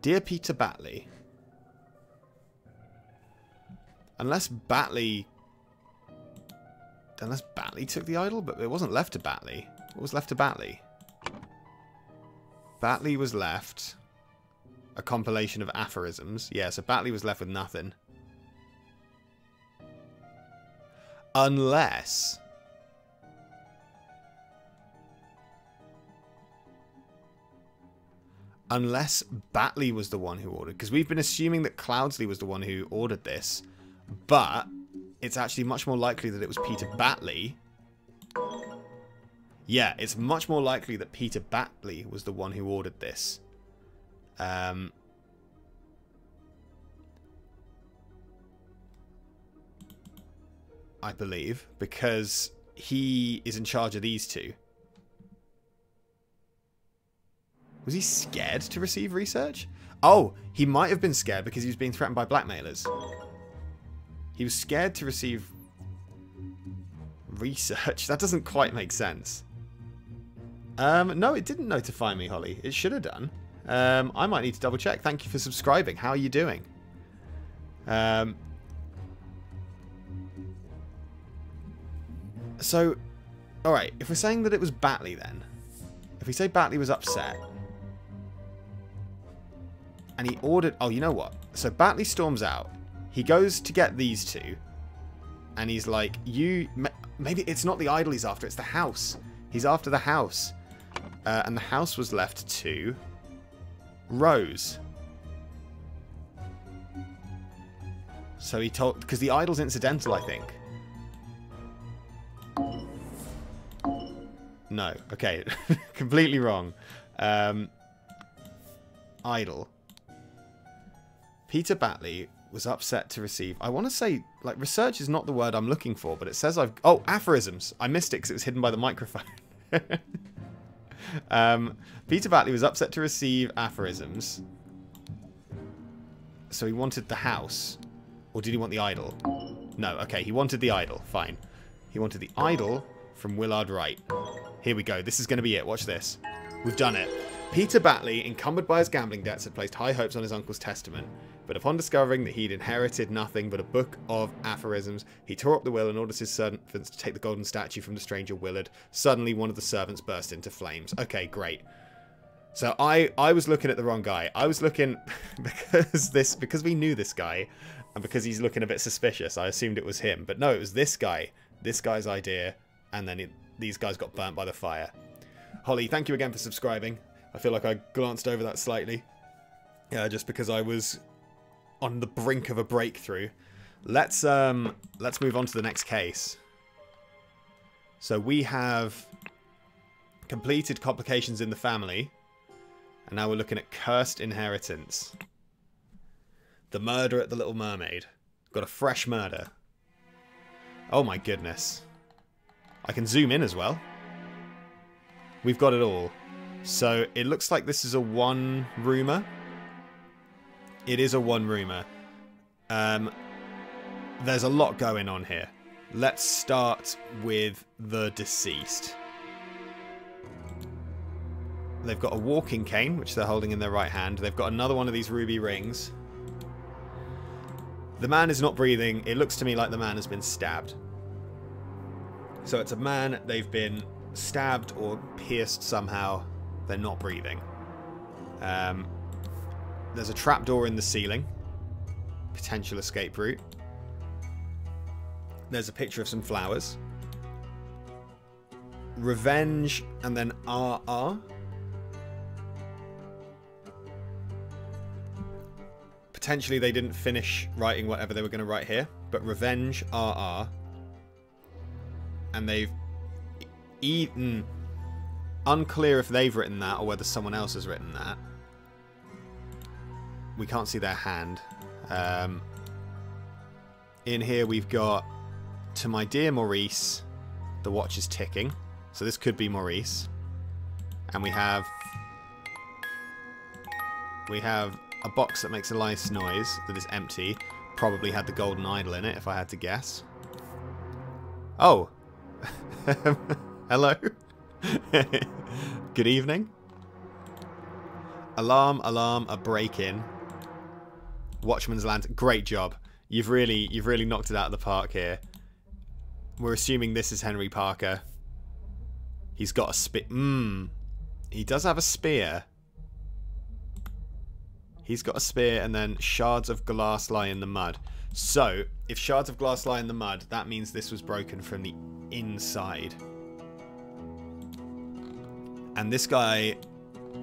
Dear Peter Batley. Unless Batley took the idol, but it wasn't left to Batley. What was left to Batley? Batley was left a compilation of aphorisms. Yeah, so Batley was left with nothing. Unless... Batley was the one who ordered. Because we've been assuming that Cloudsley was the one who ordered this. But it's actually much more likely that it was Peter Batley. Yeah, it's much more likely that Peter Batley was the one who ordered this. I believe. Because he is in charge of these two. Was he scared to receive research? Oh, he might have been scared because he was being threatened by blackmailers. He was scared to receive research. That doesn't quite make sense. No, it didn't notify me, Holly. It should have done. I might need to double check. Thank you for subscribing. How are you doing? So, alright, if we're saying that it was Batley then, if we say Batley was upset, and he ordered... Oh, you know what? So Batley storms out. He goes to get these two, and he's like, maybe it's not the idol he's after, it's the house. He's after the house. And the house was left to Rose. So he told... Because the idol's incidental, I think. No. Okay. Completely wrong. Idol. Peter Batley was upset to receive... I want to say... Like, research is not the word I'm looking for, but it says I've... Oh, aphorisms. I missed it because it was hidden by the microphone. Peter Batley was upset to receive aphorisms. So he wanted the house. Or did he want the idol? No, okay, he wanted the idol. Fine. He wanted the idol from Willard Wright. Here we go. This is going to be it. Watch this. We've done it. Peter Batley, encumbered by his gambling debts, had placed high hopes on his uncle's testament. But upon discovering that he'd inherited nothing but a book of aphorisms, he tore up the will and ordered his servants to take the golden statue from the stranger Willard. Suddenly, one of the servants burst into flames. Okay, great. So I was looking at the wrong guy. I was looking because we knew this guy, and because he's looking a bit suspicious, I assumed it was him. But no, it was this guy. This guy's idea, and then these guys got burnt by the fire. Holly, thank you again for subscribing. I feel like I glanced over that slightly, just because I was on the brink of a breakthrough. Let's move on to the next case. So we have completed complications in the family, and now we're looking at cursed inheritance. The murder at the Little Mermaid. Got a fresh murder. Oh my goodness. I can zoom in as well. We've got it all. So it looks like this is a one-roomer. It is a one-roomer. There's a lot going on here. Let's start with the deceased. They've got a walking cane, which they're holding in their right hand. They've got another one of these ruby rings. The man is not breathing. It looks to me like the man has been stabbed. So it's a man. They've been stabbed or pierced somehow. They're not breathing. There's a trapdoor in the ceiling. Potential escape route. There's a picture of some flowers. Revenge and then RR. Potentially they didn't finish writing whatever they were going to write here. But Revenge RR. And they've eaten... Unclear if they've written that or whether someone else has written that. We can't see their hand. In here we've got, to my dear Maurice, the watch is ticking. So this could be Maurice. And we have a box that makes a nice noise that is empty. Probably had the golden idol in it, if I had to guess. Oh. Hello. Good evening. Alarm, alarm, a break-in. Watchman's Lantern. Great job. You've really knocked it out of the park here. We're assuming this is Henry Parker. He's got a spear. He does have a spear. He's got a spear, and then shards of glass lie in the mud. So, if shards of glass lie in the mud, that means this was broken from the inside. And this guy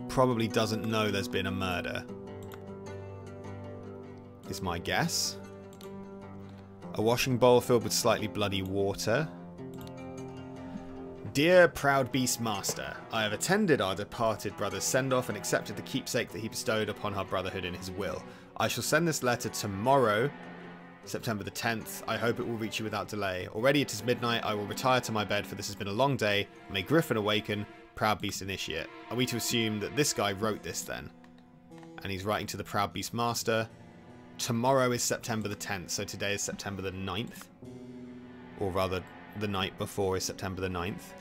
probably doesn't know there's been a murder. Is my guess. A washing bowl filled with slightly bloody water. Dear proud beast master, I have attended our departed brother's send-off and accepted the keepsake that he bestowed upon our brotherhood in his will. I shall send this letter tomorrow, September the 10th. I hope it will reach you without delay. Already it is midnight. I will retire to my bed, for this has been a long day. May Griffin awaken. Proud Beast Initiate. Are we to assume that this guy wrote this then? And he's writing to the Proud Beast Master. Tomorrow is September the 10th, so today is September the 9th. Or rather, the night before is September the 9th.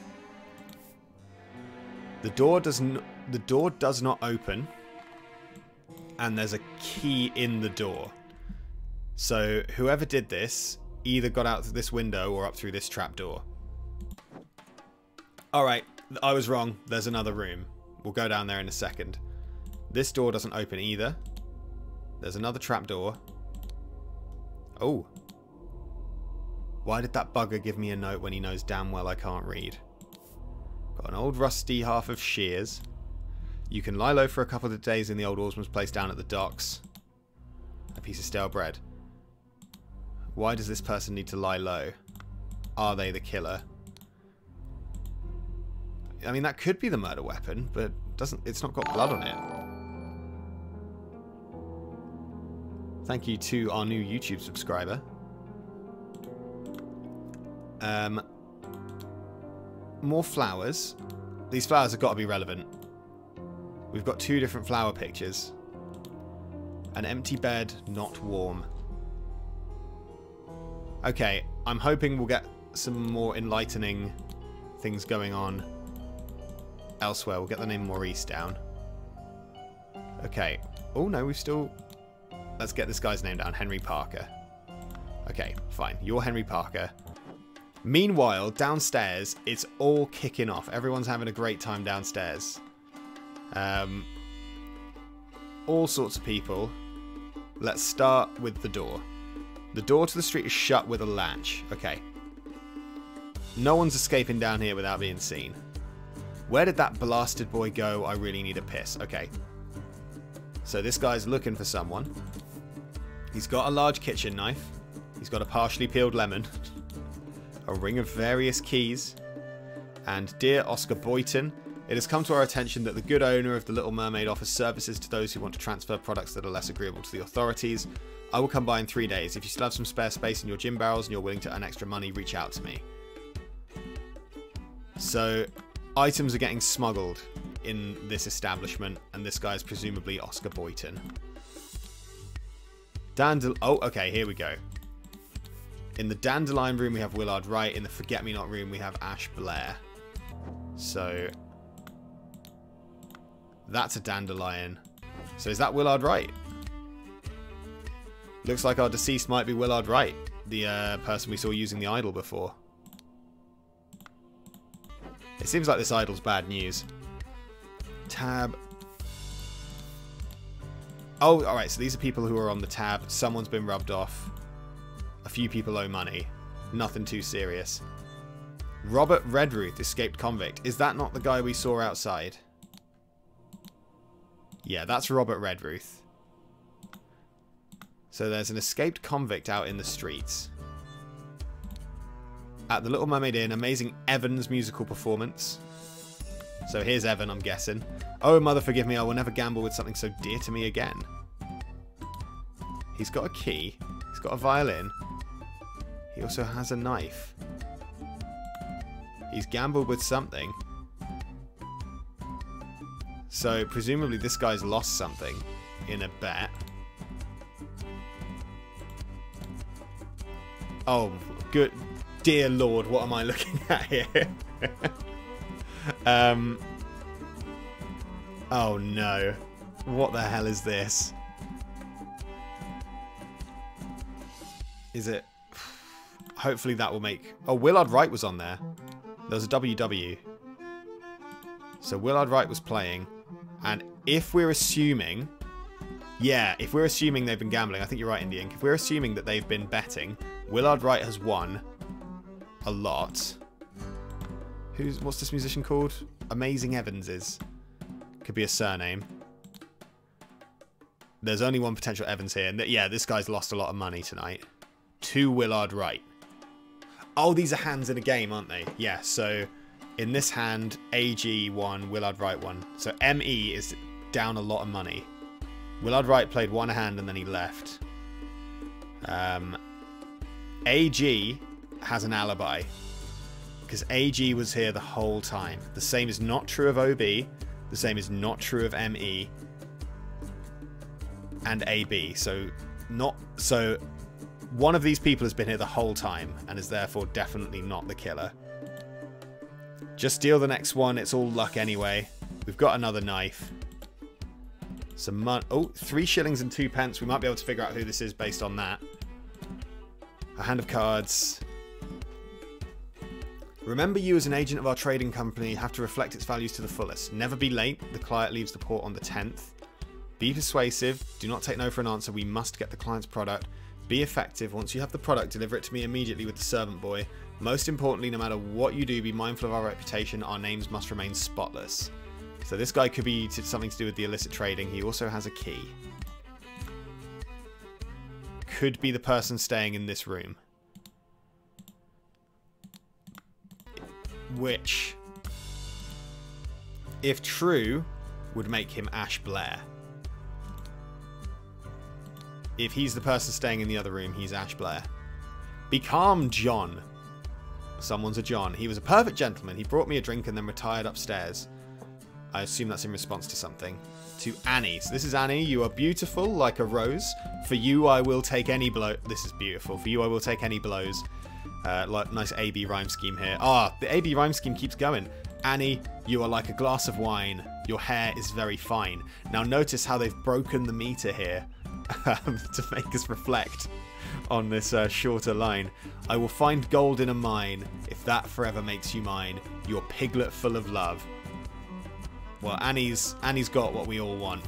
The door does not open. And there's a key in the door. So whoever did this either got out through this window or up through this trapdoor. Alright, I was wrong. There's another room. We'll go down there in a second. This door doesn't open either. There's another trapdoor. Oh. Why did that bugger give me a note when he knows damn well I can't read? Got an old rusty half of shears. You can lie low for a couple of days in the old oarsman's place down at the docks. A piece of stale bread. Why does this person need to lie low? Are they the killer? I mean, that could be the murder weapon, but it's not got blood on it. Thank you to our new YouTube subscriber. More flowers. These flowers have got to be relevant. We've got 2 different flower pictures. An empty bed, not warm. Okay, I'm hoping we'll get some more enlightening things going on elsewhere. We'll get the name Maurice down. Okay. Oh no, we've still... Let's get this guy's name down. Henry Parker. Okay, fine. You're Henry Parker. Meanwhile, downstairs, it's all kicking off. Everyone's having a great time downstairs. All sorts of people. Let's start with the door. The door to the street is shut with a latch. Okay. No one's escaping down here without being seen. Where did that blasted boy go? I really need a piss. Okay. So this guy's looking for someone. He's got a large kitchen knife. He's got a partially peeled lemon. A ring of various keys. And dear Oscar Boyton, it has come to our attention that the good owner of the Little Mermaid offers services to those who want to transfer products that are less agreeable to the authorities. I will come by in 3 days. If you still have some spare space in your gin barrels and you're willing to earn extra money, reach out to me. So, items are getting smuggled in this establishment, and this guy is presumably Oscar Boyton. Oh, okay, here we go. In the Dandelion room, we have Willard Wright. In the Forget-Me-Not room, we have Ash Blair. So... that's a Dandelion. So is that Willard Wright? Looks like our deceased might be Willard Wright, the person we saw using the idol before. It seems like this idol's bad news. Tab. Oh, alright, so these are people who are on the tab. Someone's been rubbed off. A few people owe money. Nothing too serious. Robert Redruth, escaped convict. Is that not the guy we saw outside? Yeah, that's Robert Redruth. So there's an escaped convict out in the streets. At the Little Mermaid Inn, amazing Evan's musical performance. So here's Evan, I'm guessing. Oh, mother, forgive me, I will never gamble with something so dear to me again. He's got a key. He's got a violin. He also has a knife. He's gambled with something. So, presumably this guy's lost something in a bet. Oh, good. Dear Lord, what am I looking at here? Oh no. What the hell is this? Is it... Hopefully that will make... Oh, Willard Wright was on there. There was a WW. So Willard Wright was playing. And if we're assuming... Yeah, if we're assuming they've been gambling, I think you're right, Indie Ink. If we're assuming that they've been betting, Willard Wright has won a lot. What's this musician called? Amazing Evanses. Could be a surname. There's only one potential Evans here. And yeah, this guy's lost a lot of money tonight. To Willard Wright. Oh, these are hands in a game, aren't they? Yeah, so in this hand, AG won, Willard Wright won. So ME is down a lot of money. Willard Wright played one hand and then he left. AG has an alibi. Because AG was here the whole time. The same is not true of OB. The same is not true of ME. And AB. So one of these people has been here the whole time and is therefore definitely not the killer. Just deal the next one. It's all luck anyway. We've got another knife. Some money. Oh, 3 shillings and 2 pence. We might be able to figure out who this is based on that. A hand of cards. Remember, you as an agent of our trading company have to reflect its values to the fullest. Never be late. The client leaves the port on the 10th. Be persuasive. Do not take no for an answer. We must get the client's product. Be effective. Once you have the product, deliver it to me immediately with the servant boy. Most importantly, no matter what you do, be mindful of our reputation. Our names must remain spotless. So this guy could be something to do with the illicit trading. He also has a key. Could be the person staying in this room. Which, if true, would make him Ash Blair. If he's the person staying in the other room, he's Ash Blair. Be calm, John. Someone's a John. He was a perfect gentleman. He brought me a drink and then retired upstairs. I assume that's in response to something. To Annie. So this is Annie. You are beautiful like a rose. For you, I will take any blow. This is beautiful. For you, I will take any blows. Like nice AB rhyme scheme here. Ah, the AB rhyme scheme keeps going. Annie, you are like a glass of wine. Your hair is very fine. Now notice how they've broken the meter here to make us reflect on this shorter line. I will find gold in a mine if that forever makes you mine. Your piglet full of love. Well, Annie's got what we all want.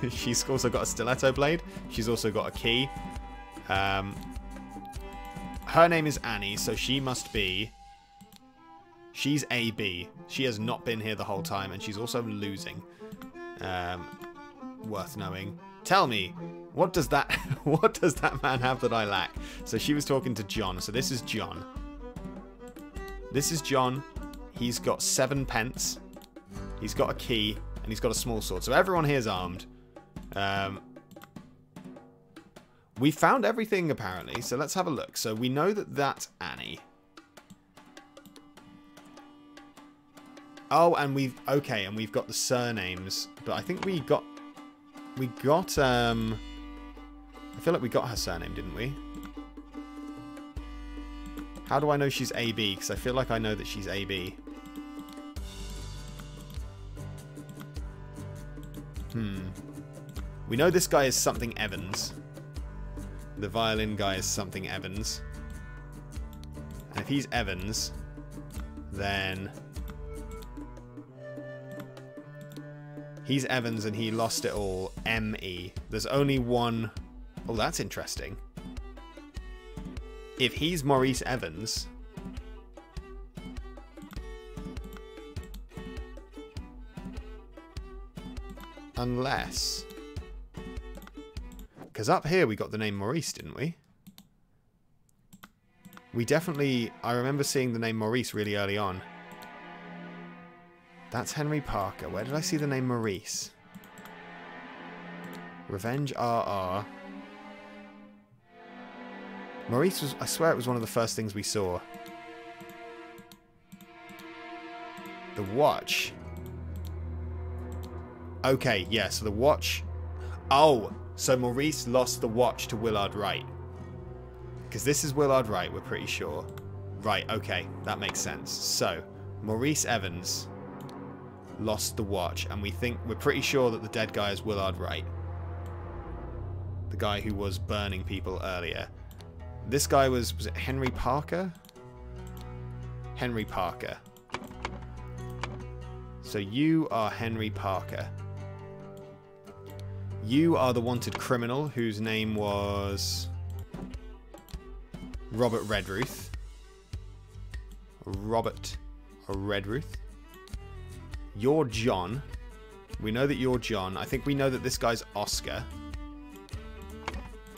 She's also got a stiletto blade. She's also got a key. Her name is Annie, so she must be... She's AB. She has not been here the whole time, and she's also losing. Worth knowing. Tell me, what does that man have that I lack? So she was talking to John. So this is John. This is John. He's got 7 pence. He's got a key, and he's got a small sword. So everyone here is armed. We found everything, apparently. So let's have a look. So we know that that's Annie. Oh, and we've... Okay, and we've got the surnames. But I think we got... I feel like we got her surname, didn't we? How do I know she's AB? Because I feel like I know that she's AB. We know this guy is something Evans. The violin guy is something Evans. And if he's Evans, then... He's Evans and he lost it all. M.E. There's only one... Oh, that's interesting. If he's Maurice Evans... Unless... Because up here we got the name Maurice, didn't we? We definitely... I remember seeing the name Maurice really early on. That's Henry Parker. Where did I see the name Maurice? Revenge RR. Maurice was... I swear it was one of the first things we saw. The watch. Okay, yeah, so the watch... Oh, so Maurice lost the watch to Willard Wright. Because this is Willard Wright, we're pretty sure. Right, okay, that makes sense. So, Maurice Evans lost the watch, and we're pretty sure that the dead guy is Willard Wright. The guy who was burning people earlier. This guy was it Henry Parker? Henry Parker. So you are Henry Parker. You are the wanted criminal whose name was Robert Redruth. Robert Redruth. You're John. We know that you're John. I think we know that this guy's Oscar.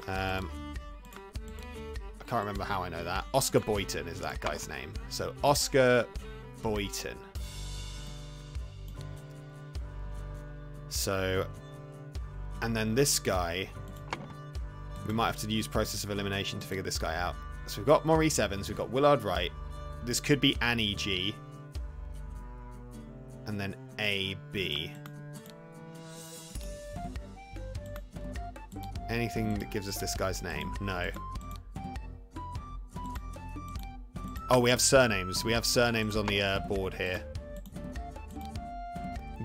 I can't remember how I know that. Oscar Boyton is that guy's name. So Oscar Boyton. So, and then this guy, we might have to use process of elimination to figure this guy out. So we've got Maurice Evans, we've got Willard Wright, this could be Annie G. And then AB. Anything that gives us this guy's name? No. Oh, we have surnames. We have surnames on the board here.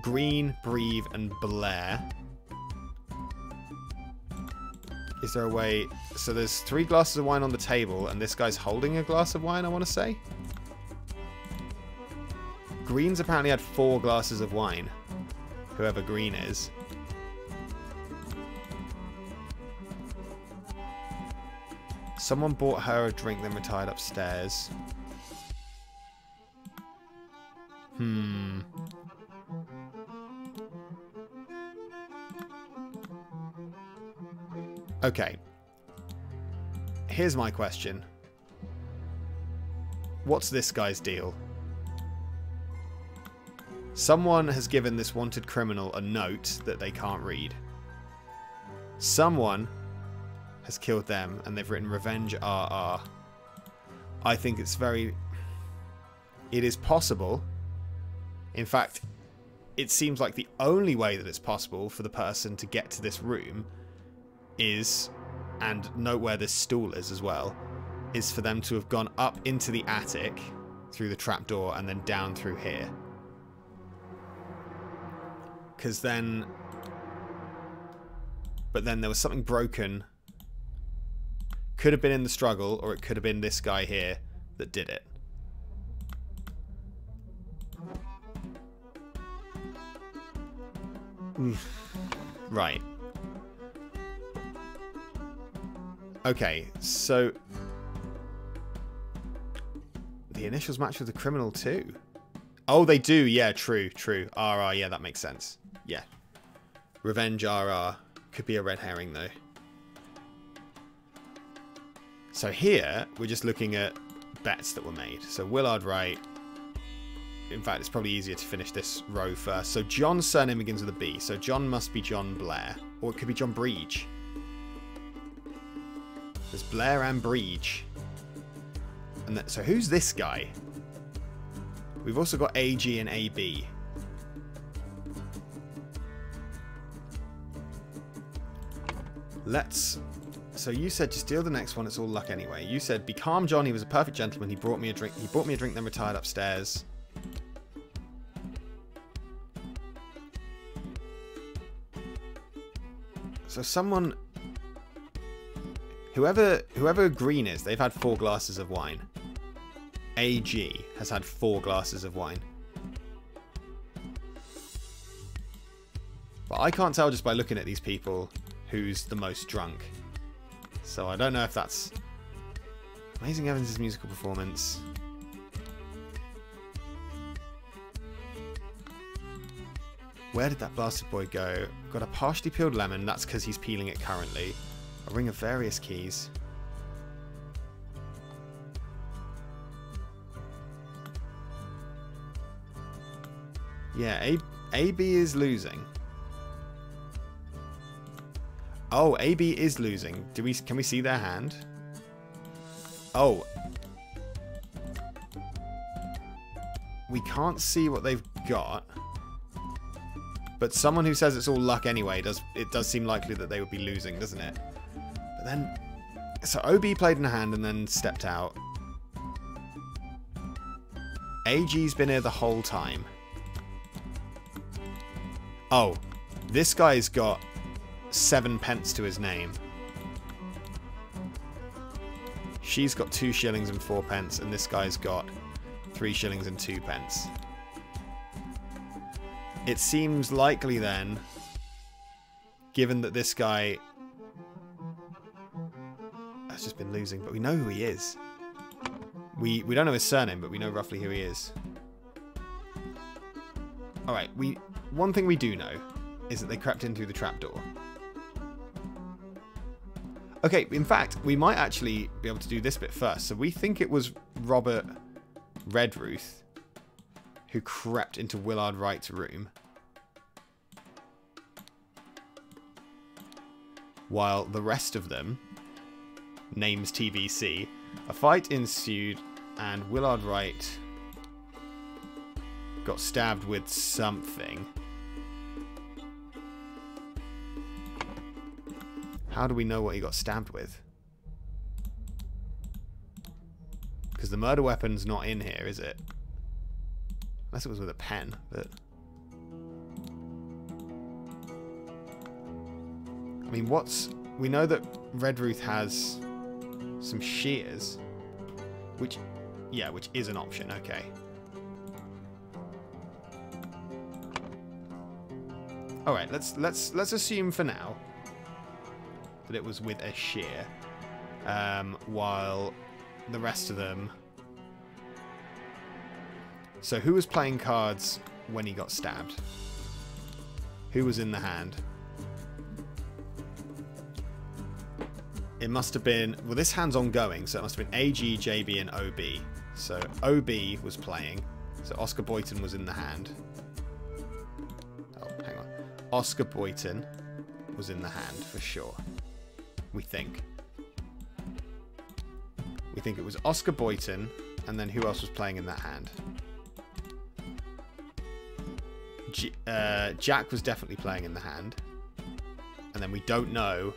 Green, Breve, and Blair. Is there a way... So there's 3 glasses of wine on the table, and this guy's holding a glass of wine, I want to say? Green's apparently had 4 glasses of wine. Whoever Green is. Someone bought her a drink, then retired upstairs. Okay. Here's my question. What's this guy's deal? Someone has given this wanted criminal a note that they can't read. Someone has killed them and they've written Revenge RR. I think it's very... It is possible. In fact, it seems like the only way that it's possible for the person to get to this room is, and note where this stool is as well, is for them to have gone up into the attic through the trapdoor and then down through here. Because then... But then there was something broken. Could have been in the struggle, or it could have been this guy here that did it. Right. Okay, so... The initials match with the criminal too. Oh, they do. Yeah, true, true. RR, yeah, that makes sense. Yeah. Revenge RR. Could be a red herring, though. So here, we're just looking at bets that were made. So Willard Wright. In fact, it's probably easier to finish this row first. So John's surname begins with a B. So John must be John Blair. Or it could be John Breach. There's Blair and Breach. And so who's this guy? We've also got AG and AB. Let's... So you said just deal the next one, it's all luck anyway. You said, be calm, John, he was a perfect gentleman. He brought me a drink, then retired upstairs. So someone... Whoever Green is, they've had 4 glasses of wine. AG has had 4 glasses of wine. But I can't tell just by looking at these people who's the most drunk. So I don't know if that's... Amazing Evans' musical performance. Where did that blasted boy go? Got a partially peeled lemon, that's because he's peeling it currently. A ring of various keys. Yeah, AB is losing. Oh, AB is losing. Can we see their hand? Oh. We can't see what they've got. But someone who says it's all luck anyway, it does seem likely that they would be losing, doesn't it? But then... So OB played in a hand and then stepped out. AG's been here the whole time. Oh. This guy's got 7 pence to his name. She's got 2 shillings and 4 pence, and this guy's got 3 shillings and 2 pence. It seems likely then, given that this guy has just been losing, but we know who he is. We don't know his surname, but we know roughly who he is. Alright, one thing we do know is that they crept in through the trapdoor. Okay, in fact, we might actually be able to do this bit first. So we think it was Robert Redruth who crept into Willard Wright's room. While the rest of them, names TBC, a fight ensued And Willard Wright got stabbed with something. How do we know what he got stabbed with? Because the murder weapon's not in here, is it? Unless it was with a pen, but... I mean, what's... We know that Redruth has some shears, which... Yeah, which is an option, okay. Alright, let's assume for now that it was with a shear, while the rest of them... So who was playing cards when he got stabbed? Who was in the hand? It must have been... Well, this hand's ongoing, so it must have been AG, JB, and OB. So OB was playing. So Oscar Boyton was in the hand. Oh, hang on. Oscar Boyton was in the hand, for sure. We think. We think it was Oscar Boyton, and then who else was playing in that hand? Jack was definitely playing in the hand. And then we don't know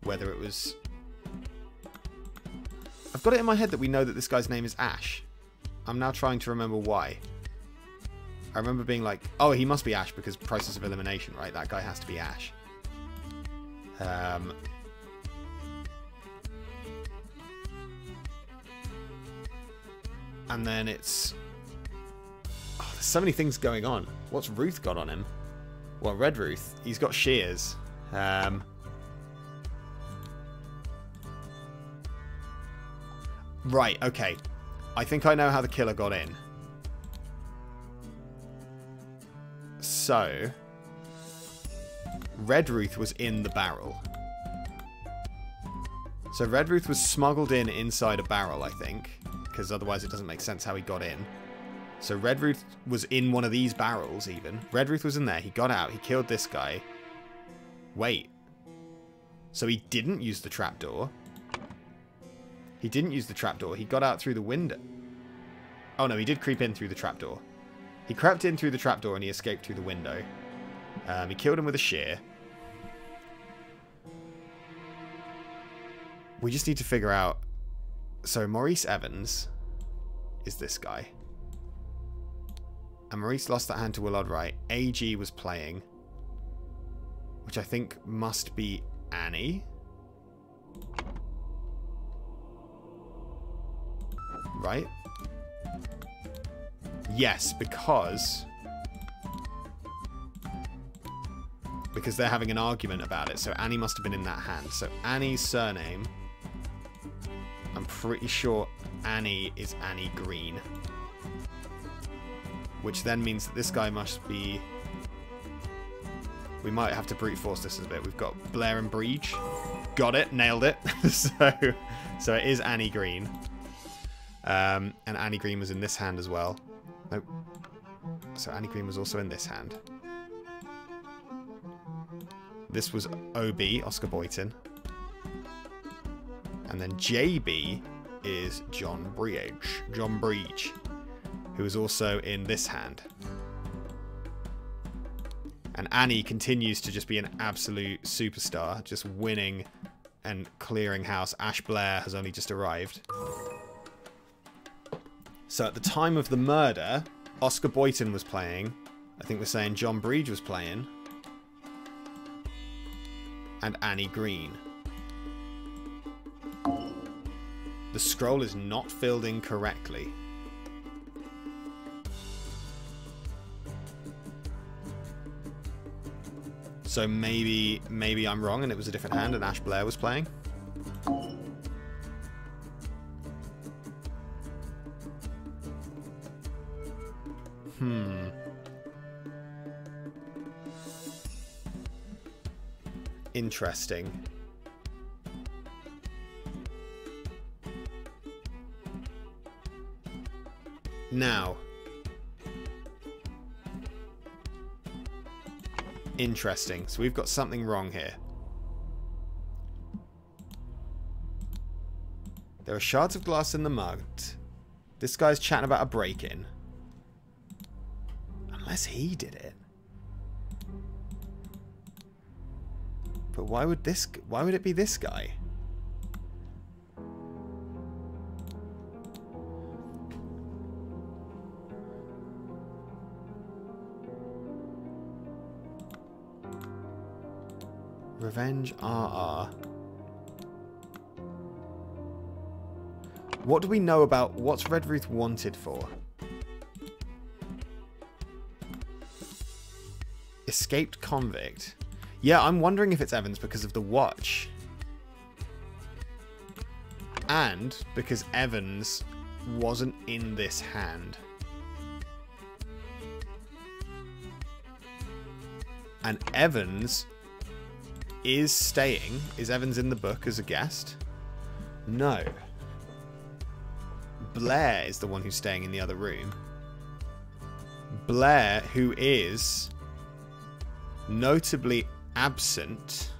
whether it was... I've got it in my head that we know that this guy's name is Ash. I'm now trying to remember why. I remember being like, oh, he must be Ash because process of elimination, right? That guy has to be Ash. And then it's... Oh, there's so many things going on. What's Ruth got on him? Well, Red Ruth. He's got shears. Right, okay. I think I know how the killer got in. So... Red Ruth was in the barrel. So Red Ruth was smuggled in inside a barrel, I think. Because otherwise it doesn't make sense how he got in. So Red Ruth was in one of these barrels, even. Red Ruth was in there. He got out. He killed this guy. Wait. So he didn't use the trapdoor. He didn't use the trapdoor. He got out through the window. Oh, no. He did creep in through the trapdoor. He crept in through the trapdoor and he escaped through the window. He killed him with a shear. We just need to figure out... So Maurice Evans is this guy. And Maurice lost that hand to Willard Wright. AG was playing. Which I think must be Annie. Right? Yes, because they're having an argument about it. So Annie must have been in that hand. So Annie's surname... I'm pretty sure Annie is Annie Green. Which then means that this guy must be... We might have to brute force this a bit. We've got Blair and Breach. Got it. Nailed it. So it is Annie Green. And Annie Green was in this hand as well. Nope. So Annie Green was also in this hand. This was OB, Oscar Boyton. And then JB is John Breach, who is also in this hand. And Annie continues to just be an absolute superstar, just winning and clearing house. Ash Blair has only just arrived. So at the time of the murder, Oscar Boyton was playing. I think we're saying John Breach was playing. And Annie Green. The scroll is not filled in correctly. So maybe I'm wrong and it was a different hand and Ash Blair was playing. Interesting. Now. Interesting. So we've got something wrong here. There are shards of glass in the mud. This guy's chatting about a break-in. Unless he did it. But why would it be this guy? Revenge RR. What do we know about what's Red Ruth wanted for? Escaped convict. Yeah, I'm wondering if it's Evans because of the watch. And because Evans wasn't in this hand. And Evans is staying. Is Evans in the book as a guest? No. Blair is the one who's staying in the other room. Blair, who is notably absent.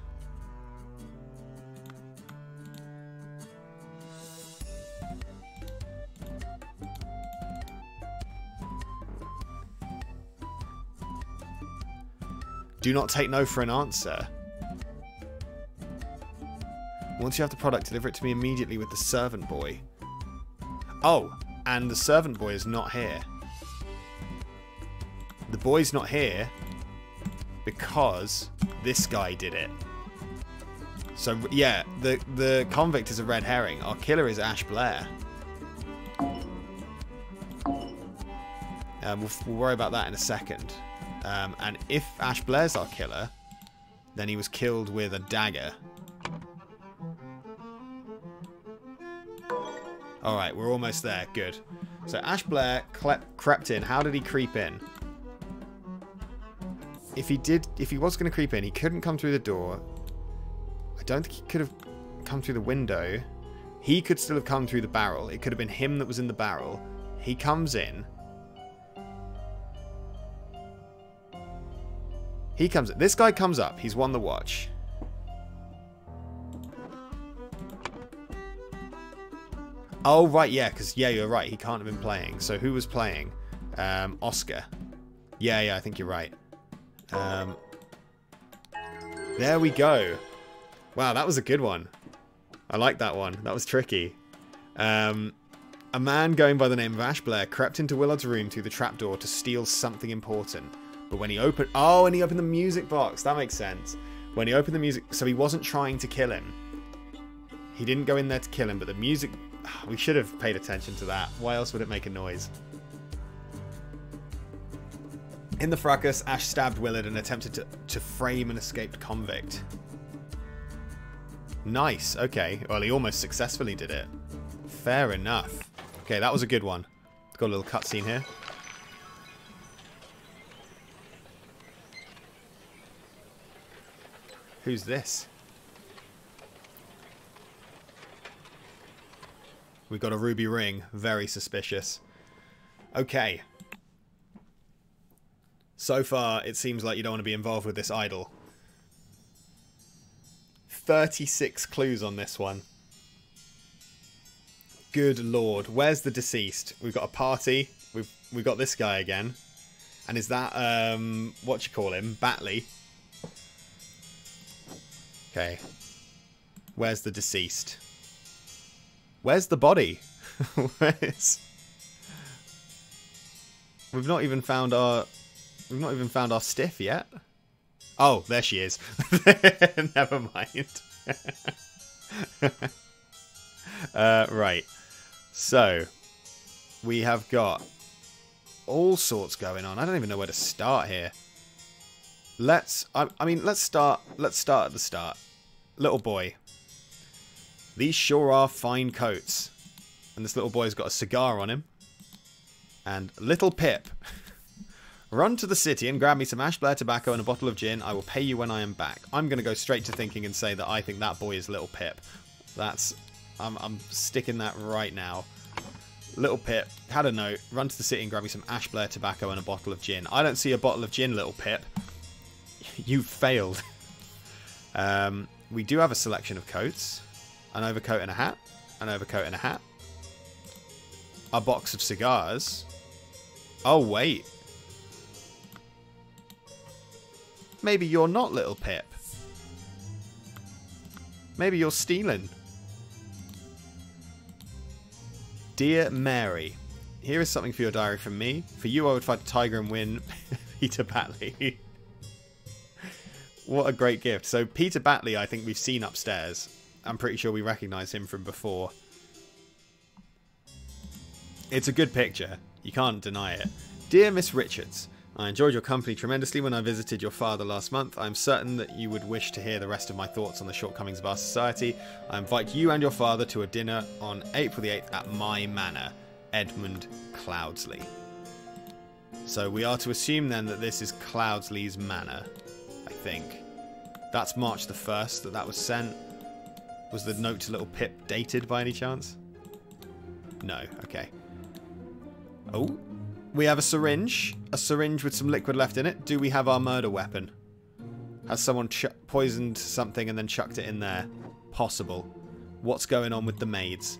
Do not take no for an answer. Once you have the product, deliver it to me immediately with the servant boy. Oh, and the servant boy is not here. The boy's not here because this guy did it. So, yeah, the convict is a red herring. Our killer is Ash Blair. We'll worry about that in a second. And if Ash Blair's our killer, then he was killed with a dagger. Alright, we're almost there. Good. So Ash Blair crept in. How did he creep in? If he was going to creep in, he couldn't come through the door. I don't think he could have come through the window. He could still have come through the barrel. It could have been him that was in the barrel. He comes in. He comes in. This guy comes up. He's won the watch. Oh, right, yeah, because, yeah, you're right. He can't have been playing. So who was playing? Oscar. Yeah, I think you're right. There we go. Wow, that was a good one. I like that one. That was tricky. A man going by the name of Ash Blair crept into Willard's room through the trapdoor to steal something important. But when he opened... Oh, and he opened the music box. That makes sense. When he opened the music... So he wasn't trying to kill him. He didn't go in there to kill him, but the music... We should have paid attention to that. Why else would it make a noise? In the fracas, Ash stabbed Willard and attempted to frame an escaped convict. Nice. Okay. Well, he almost successfully did it. Fair enough. Okay, that was a good one. Got a little cutscene here. Who's this? We got a ruby ring. Very suspicious. Okay. So far, it seems like you don't want to be involved with this idol. 36 clues on this one. Good lord. Where's the deceased? We've got a party. We've got this guy again. And is that, what you call him? Batley. Okay. Where's the deceased? Where's the body? Where's... We've not even found our stiff yet. Oh, there she is. Never mind. Right. So, we have got all sorts going on. I don't even know where to start here. I mean, let's start at the start. Little boy. These sure are fine coats. And this little boy's got a cigar on him. And Little Pip. Run to the city and grab me some Ash Blair tobacco and a bottle of gin. I will pay you when I am back. I'm going to go straight to thinking and say that I think that boy is Little Pip. That's... I'm sticking that right now. Little Pip had a note. Run to the city and grab me some Ash Blair tobacco and a bottle of gin. I don't see a bottle of gin, Little Pip. You failed. We do have a selection of coats. An overcoat and a hat. An overcoat and a hat. a box of cigars. Oh, wait. Maybe you're not Little Pip. Maybe you're stealing. Dear Mary, here is something for your diary from me. For you, I would fight a tiger and win. Peter Batley. What a great gift. So Peter Batley, I think we've seen upstairs. I'm pretty sure we recognise him from before. It's a good picture. You can't deny it. Dear Miss Richards, I enjoyed your company tremendously when I visited your father last month. I am certain that you would wish to hear the rest of my thoughts on the shortcomings of our society. I invite you and your father to a dinner on April the 8th at my manor, Edmund Cloudsley. So we are to assume then that this is Cloudsley's manor, I think. That's March the 1st that was sent. Was the note to Little Pip dated by any chance? No, okay. Oh, we have a syringe with some liquid left in it. Do we have our murder weapon? Has someone poisoned something and then chucked it in there? Possible. What's going on with the maids?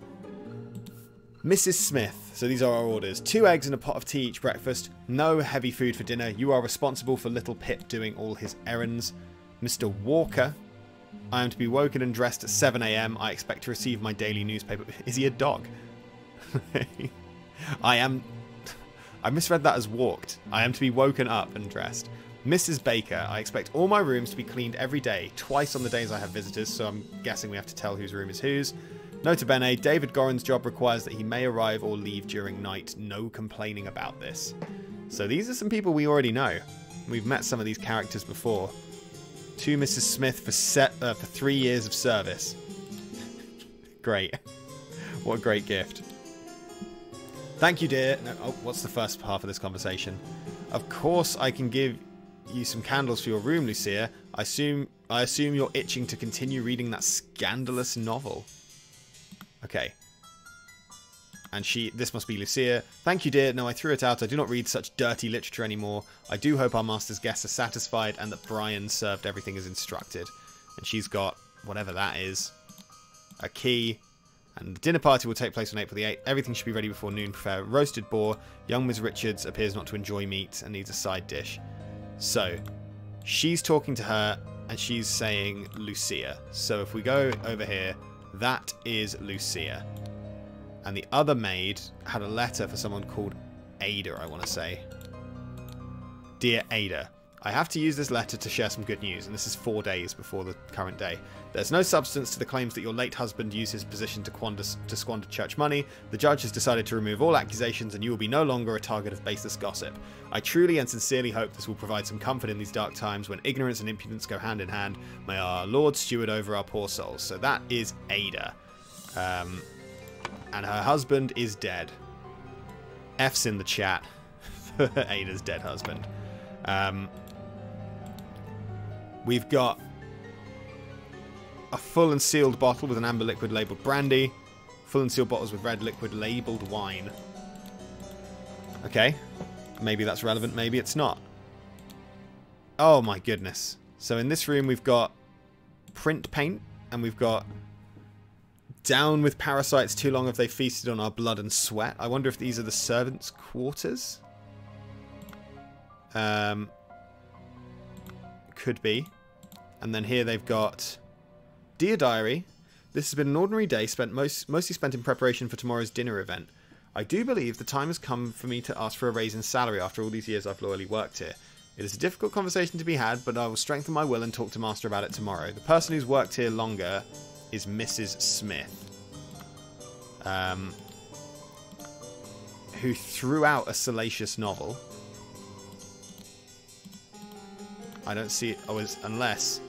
Mrs. Smith. So these are our orders. 2 eggs and a pot of tea each breakfast. No heavy food for dinner. You are responsible for Little Pip doing all his errands. Mr. Walker. I am to be woken and dressed at 7 AM. I expect to receive my daily newspaper. Is he a dog? I misread that as walked. I am to be woken up and dressed. Mrs. Baker, I expect all my rooms to be cleaned every day, twice on the days I have visitors, so I'm guessing we have to tell whose room is whose. Nota bene, David Goran's job requires that he may arrive or leave during night. No complaining about this. So these are some people we already know. We've met some of these characters before. To Mrs. Smith for 3 years of service. Great. What a great gift. Thank you, dear. No, oh, what's the first half of this conversation? Of course I can give you some candles for your room, Lucia. I assume you're itching to continue reading that scandalous novel. Okay. And this must be Lucia. Thank you, dear. No, I threw it out. I do not read such dirty literature anymore. I do hope our master's guests are satisfied and that Brian served everything as instructed. And she's got whatever that is. A key. And the dinner party will take place on April the 8th. Everything should be ready before noon. Prepare roasted boar. Young Miss Richards appears not to enjoy meat and needs a side dish. So, she's talking to her and she's saying Lucia. So if we go over here, that is Lucia. And the other maid had a letter for someone called Ada, I want to say. Dear Ada, I have to use this letter to share some good news, and this is 4 days before the current day. There's no substance to the claims that your late husband used his position to squander church money. The judge has decided to remove all accusations, and you will be no longer a target of baseless gossip. I truly and sincerely hope this will provide some comfort in these dark times when ignorance and impudence go hand in hand. May our Lord steward over our poor souls. So that is Ada. And her husband is dead. F's in the chat for Ada's dead husband. We've got a full and sealed bottle with an amber liquid labelled brandy. Full and sealed bottles with red liquid labelled wine. Okay. Maybe that's relevant, maybe it's not. Oh my goodness. So in this room we've got print paint. And we've got down with parasites too long have they feasted on our blood and sweat. I wonder if these are the servants' quarters. Could be. And then here they've got Dear Diary, this has been an ordinary day mostly spent in preparation for tomorrow's dinner event. I do believe the time has come for me to ask for a raise in salary after all these years I've loyally worked here. It is a difficult conversation to be had, but I will strengthen my will and talk to Master about it tomorrow. The person who's worked here longer is Mrs. Smith, who threw out a salacious novel. I don't see it unless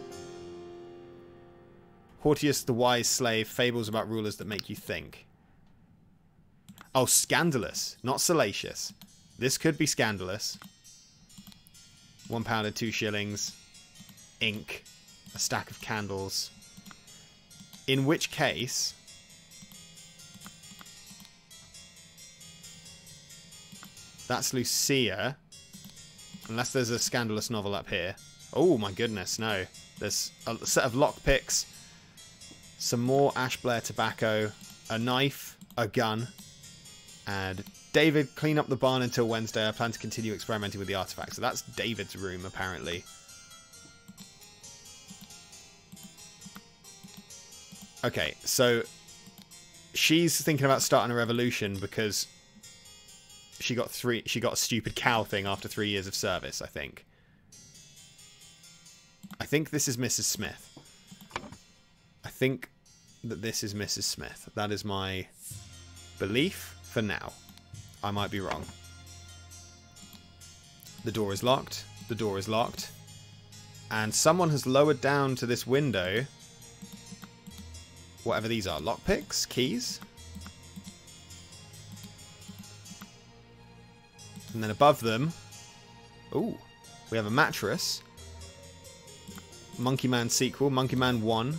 Hortius the Wise Slave, fables about rulers that make you think. Oh, scandalous, not salacious. This could be scandalous. £1 and 2 shillings. Ink. A stack of candles. In which case, that's Lucia. Unless there's a scandalous novel up here. Oh my goodness, no. There's a set of lockpicks, some more Ash Blair tobacco, a knife, a gun, And David, clean up the barn until Wednesday. I plan to continue experimenting with the artifact. So that's David's room, apparently. Okay, so she's thinking about starting a revolution because she got a stupid cow thing after 3 years of service, I think. I think this is Mrs. Smith. I think that this is Mrs. Smith. That is my belief for now. I might be wrong. The door is locked. The door is locked. And someone has lowered down to this window whatever these are. Lockpicks? Keys? And then above them... Ooh. We have a mattress. Monkey Man sequel. Monkey Man 1.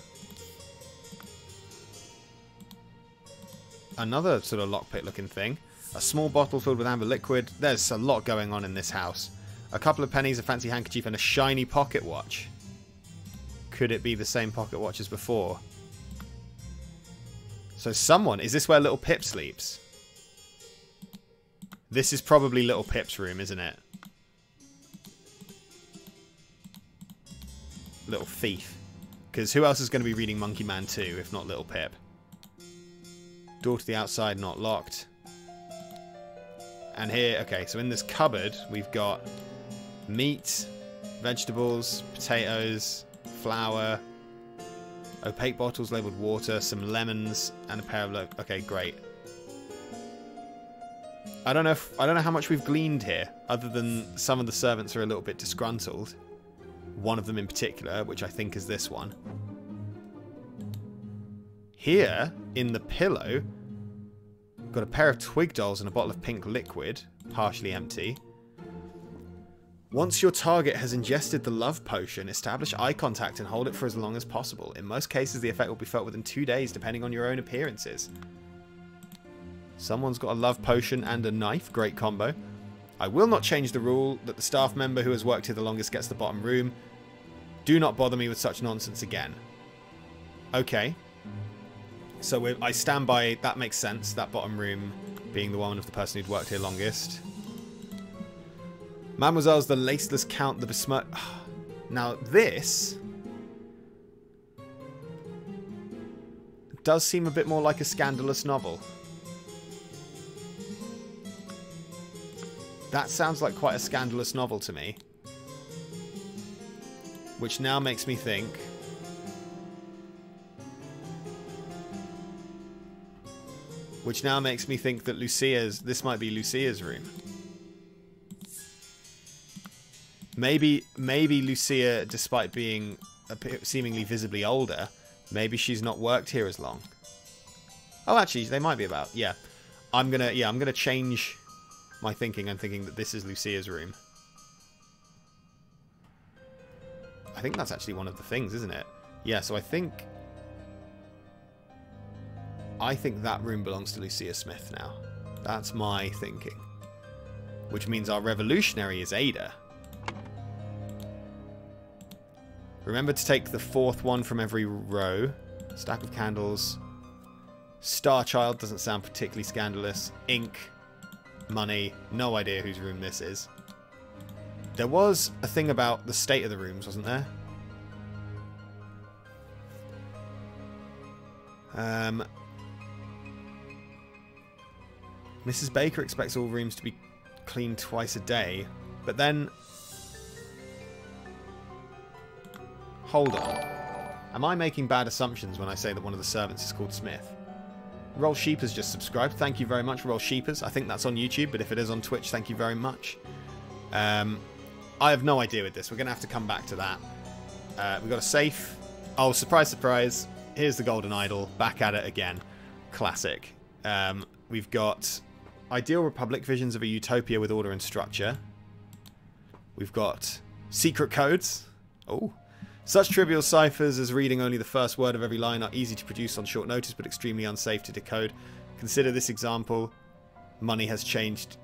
Another sort of lockpick looking thing. A small bottle filled with amber liquid. There's a lot going on in this house. A couple of pennies, a fancy handkerchief, and a shiny pocket watch. Could it be the same pocket watch as before? So someone... Is this where Little Pip sleeps? This is probably Little Pip's room, isn't it? Little thief. Because who else is going to be reading Monkey Man 2 if not Little Pip? Door to the outside not locked. And here, okay, so in this cupboard we've got meat, vegetables, potatoes, flour, opaque bottles labelled water, some lemons, and a pair of okay, great. I don't know how much we've gleaned here, other than some of the servants are a little bit disgruntled. One of them in particular, which I think is this one. Here, in the pillow, got a pair of twig dolls and a bottle of pink liquid, partially empty. Once your target has ingested the love potion, establish eye contact and hold it for as long as possible. In most cases, the effect will be felt within 2 days, depending on your own appearances. Someone's got a love potion and a knife. Great combo. I will not change the rule that the staff member who has worked here the longest gets the bottom room. Do not bother me with such nonsense again. Okay. So I stand by, that makes sense, that bottom room being the one of the person who'd worked here longest. Mademoiselle's the laceless count, the besmirched... Now this does seem a bit more like a scandalous novel. That sounds like quite a scandalous novel to me. Which now makes me think... that this might be Lucia's room. Maybe Lucia, despite being seemingly visibly older, maybe she's not worked here as long. Oh, actually, they might be about. Yeah. I'm gonna change my thinking. I'm thinking that this is Lucia's room. I think that's actually one of the things, isn't it? Yeah, so I think that room belongs to Lucia Smith now. That's my thinking. Which means our revolutionary is Ada. Remember to take the 4th one from every row. Stack of candles. Star Child doesn't sound particularly scandalous. Ink. Money. No idea whose room this is. There was a thing about the state of the rooms, wasn't there? Mrs. Baker expects all rooms to be cleaned twice a day, but then... Hold on. Am I making bad assumptions when I say that one of the servants is called Smith? Roll Sheep has just subscribed. Thank you very much, Roll Sheepers. I think that's on YouTube, but if it is on Twitch, thank you very much. I have no idea with this. We're going to have to come back to that. We've got a safe. Oh, surprise, surprise. Here's the Golden Idol. Back at it again. Classic. We've got Ideal Republic, visions of a utopia with order and structure. We've got secret codes. Oh. Such trivial ciphers as reading only the first word of every line are easy to produce on short notice, but extremely unsafe to decode. Consider this example. Money has changed.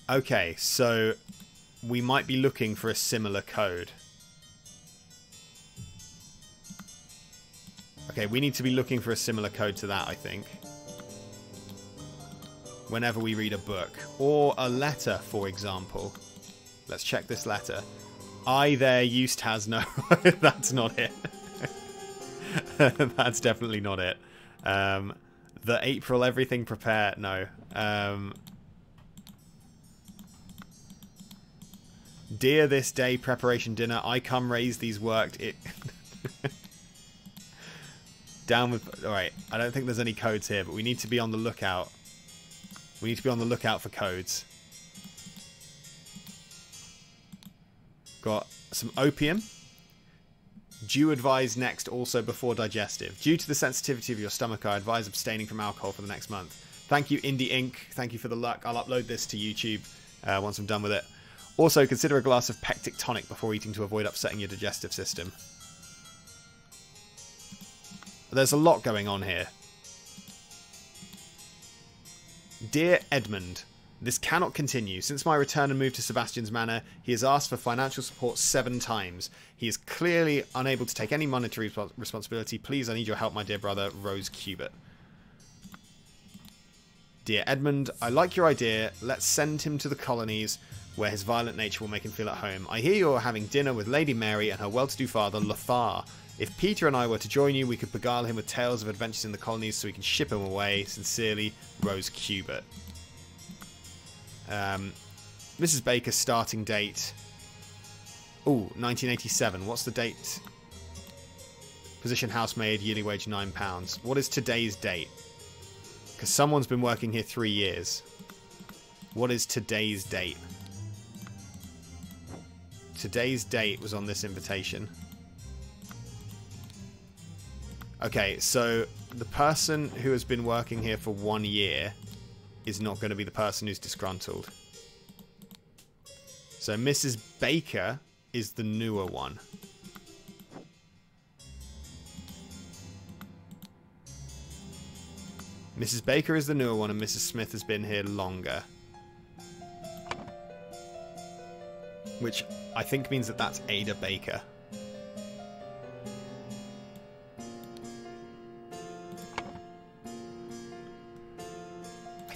Okay, so we might be looking for a similar code. Okay, we need to be looking for a similar code to that, I think. Whenever we read a book. Or a letter, for example. Let's check this letter. I there used has no... That's not it. That's definitely not it. The April everything prepare... No. Dear this day preparation dinner. I come raise these worked. It... Down with... Alright, I don't think there's any codes here, but we need to be on the lookout. We need to be on the lookout for codes. Got some opium. Due advise next also before digestive. Due to the sensitivity of your stomach, I advise abstaining from alcohol for the next month. Thank you, Indie Inc. Thank you for the luck. I'll upload this to YouTube once I'm done with it. Also, consider a glass of pectic tonic before eating to avoid upsetting your digestive system. There's a lot going on here. Dear Edmund, this cannot continue. Since my return and move to Sebastian's Manor, he has asked for financial support 7 times. He is clearly unable to take any monetary responsibility. Please, I need your help, my dear brother, Rose Cubit. Dear Edmund, I like your idea. Let's send him to the colonies, where his violent nature will make him feel at home. I hear you are having dinner with Lady Mary and her well-to-do father, Lothar. If Peter and I were to join you, we could beguile him with tales of adventures in the colonies so we can ship him away. Sincerely, Rose Cubit. Mrs. Baker's starting date. Ooh, 1987. What's the date? Position housemaid, yearly wage £9. What is today's date? Because someone's been working here 3 years. What is today's date? Today's date was on this invitation. Okay, so the person who has been working here for 1 year is not going to be the person who's disgruntled. So Mrs. Baker is the newer one. Mrs. Baker is the newer one and Mrs. Smith has been here longer. Which I think means that that's Ada Baker.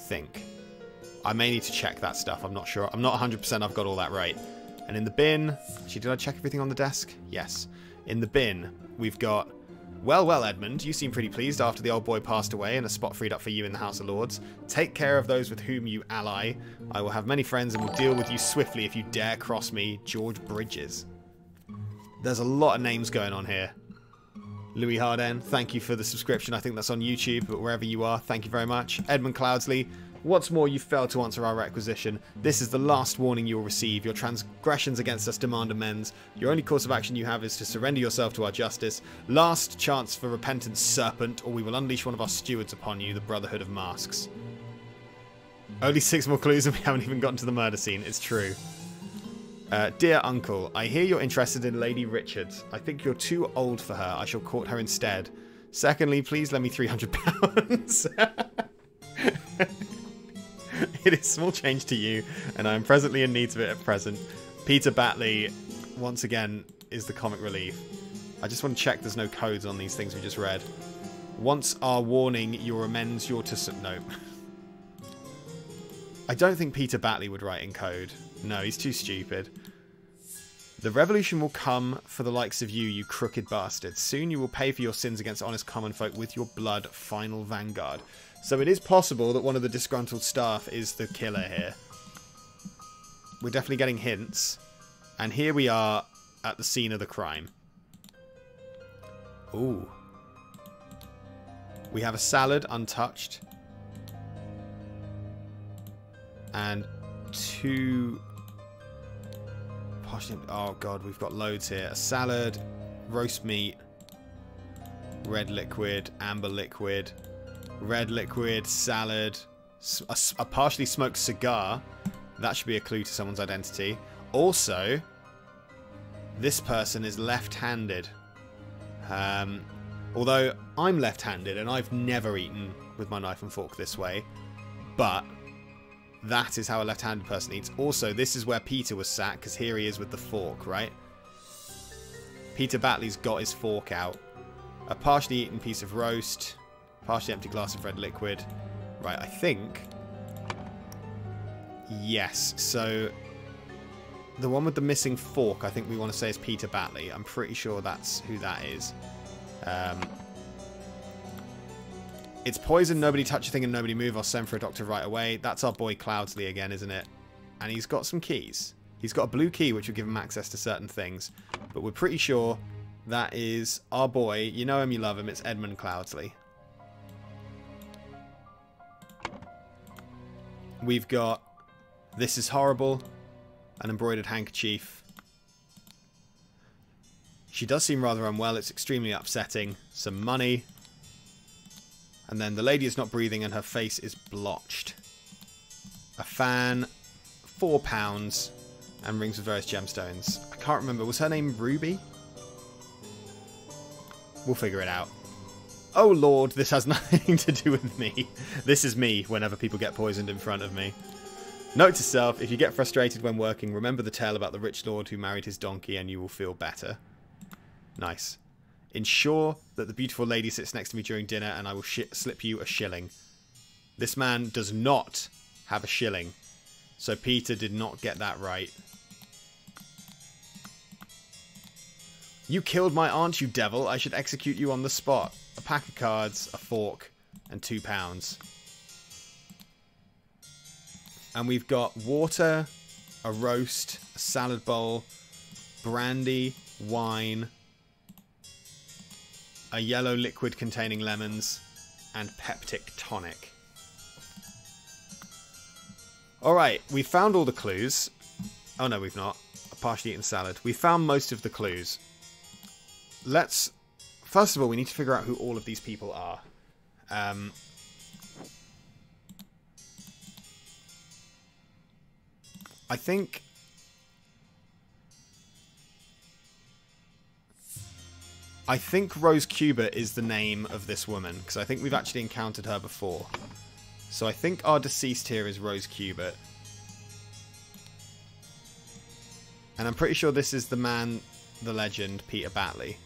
Think. I may need to check that stuff. I'm not sure. I'm not 100% I've got all that right. And in the bin... Actually, did I check everything on the desk? Yes. In the bin, we've got... Well, well, Edmund, you seem pretty pleased after the old boy passed away and a spot freed up for you in the House of Lords. Take care of those with whom you ally. I will have many friends and will deal with you swiftly if you dare cross me. George Bridges. There's a lot of names going on here. Louis Harden, thank you for the subscription. I think that's on YouTube, but wherever you are, thank you very much. Edmund Cloudsley, what's more, you failed to answer our requisition. This is the last warning you will receive. Your transgressions against us demand amends. Your only course of action you have is to surrender yourself to our justice. Last chance for repentance, serpent, or we will unleash one of our stewards upon you, the Brotherhood of Masks. Only 6 more clues and we haven't even gotten to the murder scene. It's true. Dear Uncle, I hear you're interested in Lady Richards. I think you're too old for her. I shall court her instead. Secondly, please lend me £300. It is small change to you, and I am presently in need of it at present. Peter Batley, once again, is the comic relief. I just want to check there's no codes on these things we just read. Once our warning, your amends, your to... No. I don't think Peter Batley would write in code. No, he's too stupid. The revolution will come for the likes of you, you crooked bastards. Soon you will pay for your sins against honest common folk with your blood, final vanguard. So it is possible that one of the disgruntled staff is the killer here. We're definitely getting hints. And here we are at the scene of the crime. Ooh. We have a salad, untouched. And 2... Oh god, we've got loads here. A salad, roast meat, red liquid, amber liquid, red liquid, salad, a partially smoked cigar. That should be a clue to someone's identity. Also, this person is left-handed. Although I'm left-handed and I've never eaten with my knife and fork this way. But that is how a left-handed person eats. Also, this is where Peter was sat, because here he is with the fork, right? Peter Batley's got his fork out. A partially eaten piece of roast. Partially empty glass of red liquid. Right, I think... Yes, so... The one with the missing fork, I think we want to say is Peter Batley. I'm pretty sure that's who that is. It's poison, nobody touch a thing and nobody move. I'll send for a doctor right away. That's our boy Cloudsley again, isn't it? And he's got some keys. He's got a blue key which will give him access to certain things. But we're pretty sure that is our boy. You know him, you love him. It's Edmund Cloudsley. We've got This Is Horrible, an embroidered handkerchief. She does seem rather unwell. It's extremely upsetting. Some money. And then the lady is not breathing and her face is blotched. A fan, £4, and rings with various gemstones. I can't remember. Was her name Ruby? We'll figure it out. Oh lord, this has nothing to do with me. This is me whenever people get poisoned in front of me. Note to self, if you get frustrated when working, remember the tale about the rich lord who married his donkey and you will feel better. Nice. Ensure that the beautiful lady sits next to me during dinner and I will slip you a shilling. This man does not have a shilling. So Peter did not get that right. You killed my aunt, you devil. I should execute you on the spot. A pack of cards, a fork, and £2. And we've got water, a roast, a salad bowl, brandy, wine, a yellow liquid containing lemons, and peptic tonic. Alright, we found all the clues. Oh no, we've not. A partially eaten salad. We found most of the clues. Let's... First of all, we need to figure out who all of these people are. I think... Rose Cuba is the name of this woman, because I think we've actually encountered her before. So I think our deceased here is Rose Cuba. And I'm pretty sure this is the man, the legend, Peter Batley.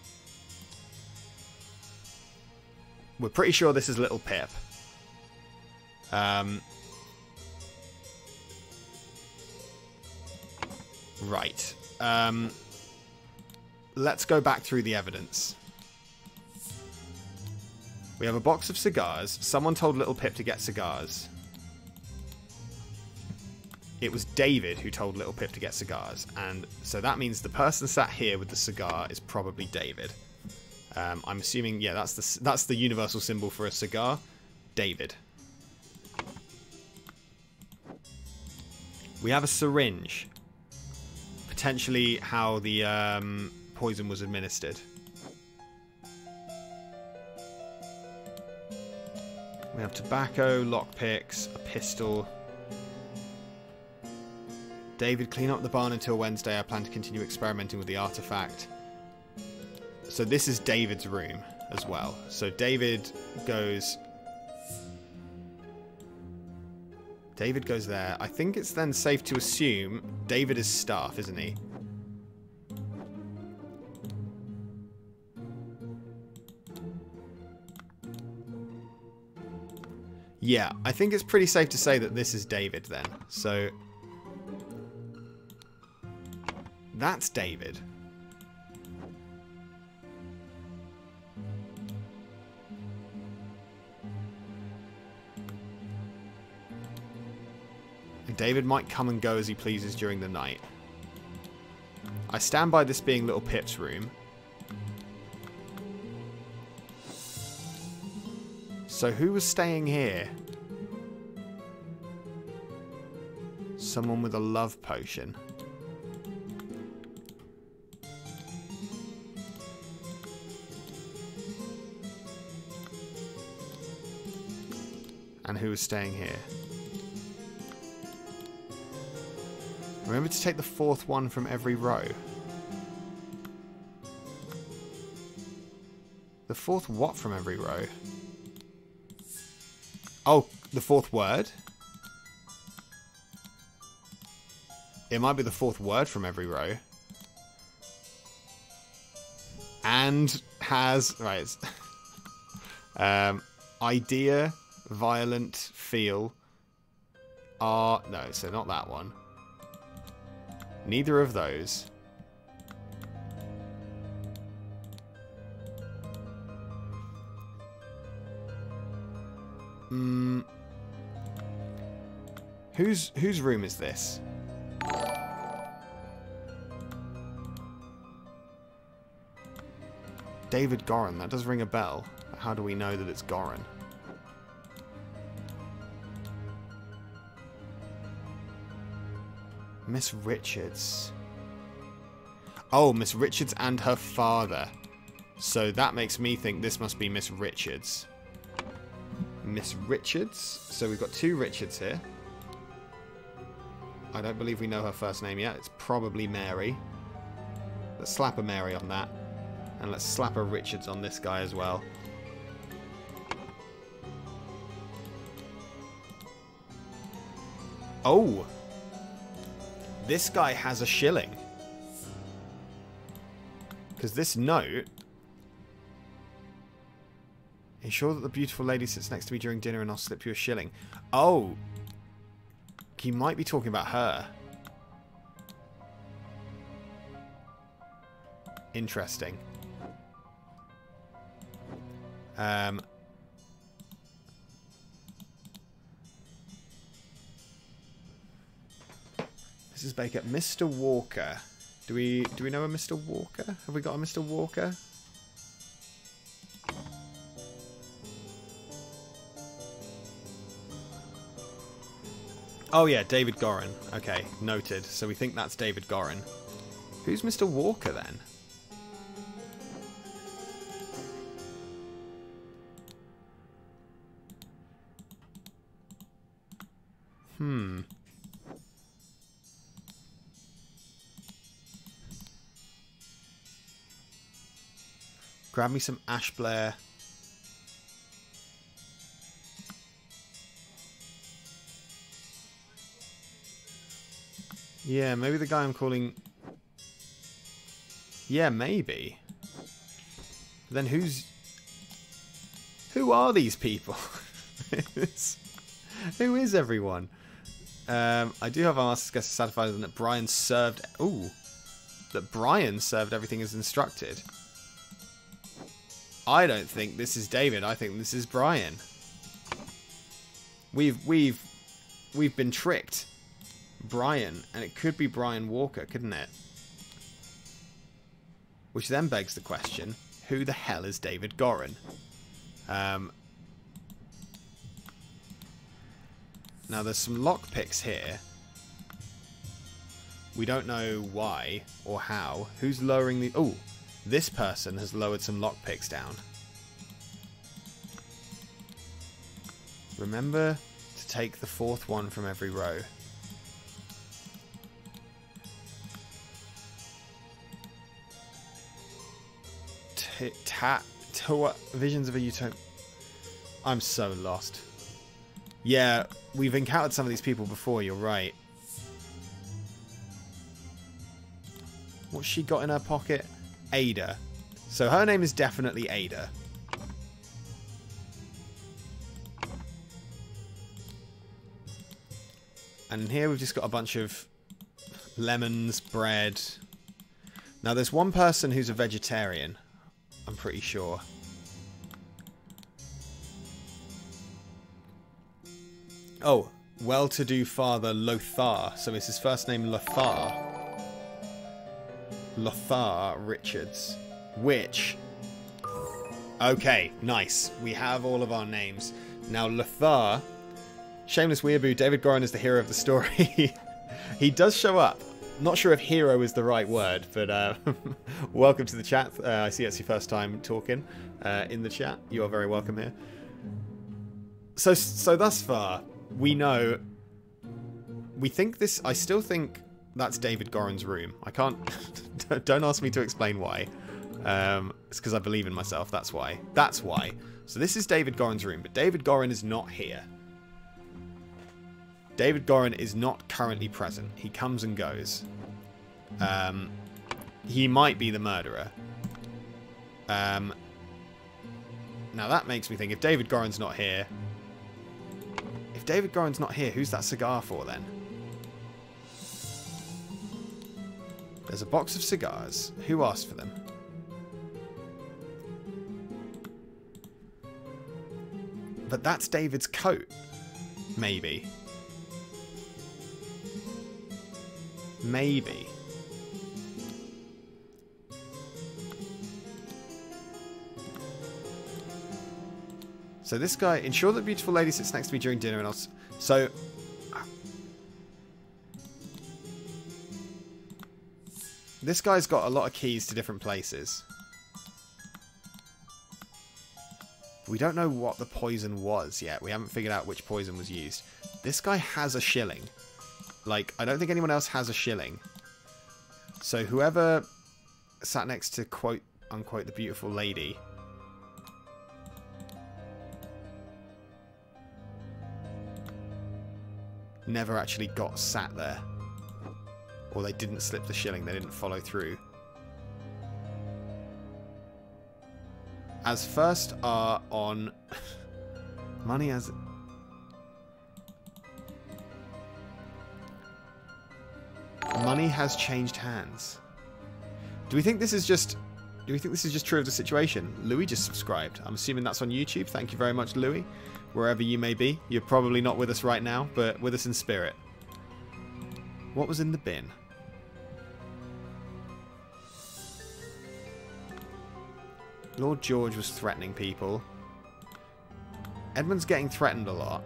We're pretty sure this is Little Pip. Right. Let's go back through the evidence. We have a box of cigars. Someone told Little Pip to get cigars. It was David who told Little Pip to get cigars. And so that means the person sat here with the cigar is probably David. I'm assuming, yeah, that's the universal symbol for a cigar. David. We have a syringe. Potentially how the poison was administered. We have tobacco, lockpicks, a pistol. David, clean up the barn until Wednesday. I plan to continue experimenting with the artifact. So this is David's room as well. So David goes there. I think it's then safe to assume David is staff, isn't he? Yeah, I think it's pretty safe to say that this is David then. So that's David. David might come and go as he pleases during the night. I stand by this being Little Pip's room. So who was staying here? Someone with a love potion. And who was staying here? Remember to take the fourth one from every row. The fourth what from every row? Oh, the fourth word? It might be the fourth word from every row. And has... Right. Idea, violent, feel are... No, so not that one. Neither of those. Whose room is this? David Gorin. That does ring a bell. But how do we know that it's Gorin? Miss Richards. Oh, Miss Richards and her father. So that makes me think this must be Miss Richards. Miss Richards. So we've got two Richards here. I don't believe we know her first name yet. It's probably Mary. Let's slap a Mary on that. And let's slap a Richards on this guy as well. Oh! This guy has a shilling. Because this note... Ensure that the beautiful lady sits next to me during dinner and I'll slip you a shilling. Oh! He might be talking about her. Interesting. Mrs. Baker. Mr. Walker. Do we know a Mr. Walker? Have we got a Mr. Walker? Oh yeah, David Gorin. Okay, noted. So we think that's David Gorin. Who's Mr. Walker then? Grab me some Ash Blair. Yeah, maybe the guy I'm calling... Yeah, maybe. But then who are these people? Who is everyone? I do have asked guests to satisfy them that Brian served... Ooh. That Brian served everything as instructed. I don't think this is David. I think this is Brian. We've been tricked. Brian, and it could be Brian Walker, couldn't it? Which then begs the question, who the hell is David Gorin? Now there's some lockpicks here. We don't know why or how. Who's lowering the... Oh, this person has lowered some lockpicks down. Remember to take the fourth one from every row. Visions of a Utopia. I'm so lost. Yeah, we've encountered some of these people before, you're right. What's she got in her pocket? Ada. So her name is definitely Ada. And here we've just got a bunch of lemons, bread. Now there's one person who's a vegetarian. I'm pretty sure. Oh, well-to-do father Lothar. So is his first name Lothar? Lothar Richards. Which... Okay, nice. We have all of our names. Now Lothar... Shameless weeaboo, David Gorin is the hero of the story. He does show up. Not sure if hero is the right word, but welcome to the chat. I see it's your first time talking in the chat. You are very welcome here. So thus far, we know... We think this... I still think that's David Gorin's room. I can't... Don't ask me to explain why. It's because I believe in myself, that's why. That's why. So this is David Gorin's room, but David Gorin is not here. David Gorin is not currently present. He comes and goes. He might be the murderer. Now that makes me think, if David Goran's not here... If David Goran's not here, who's that cigar for then? There's a box of cigars. Who asked for them? But that's David's coat. Maybe. Maybe. So this guy, ensure that the beautiful lady sits next to me during dinner and I'll... So... This guy's got a lot of keys to different places. We don't know what the poison was yet. We haven't figured out which poison was used. This guy has a shilling. Like, I don't think anyone else has a shilling. So whoever sat next to quote, unquote, the beautiful lady... never actually got sat there. Or they didn't slip the shilling, they didn't follow through. As first are on... money as... Money has changed hands. Do we think this is just... Do we think this is just true of the situation? Louis just subscribed. I'm assuming that's on YouTube. Thank you very much, Louis. Wherever you may be. You're probably not with us right now, but with us in spirit. What was in the bin? Lord George was threatening people. Edmund's getting threatened a lot.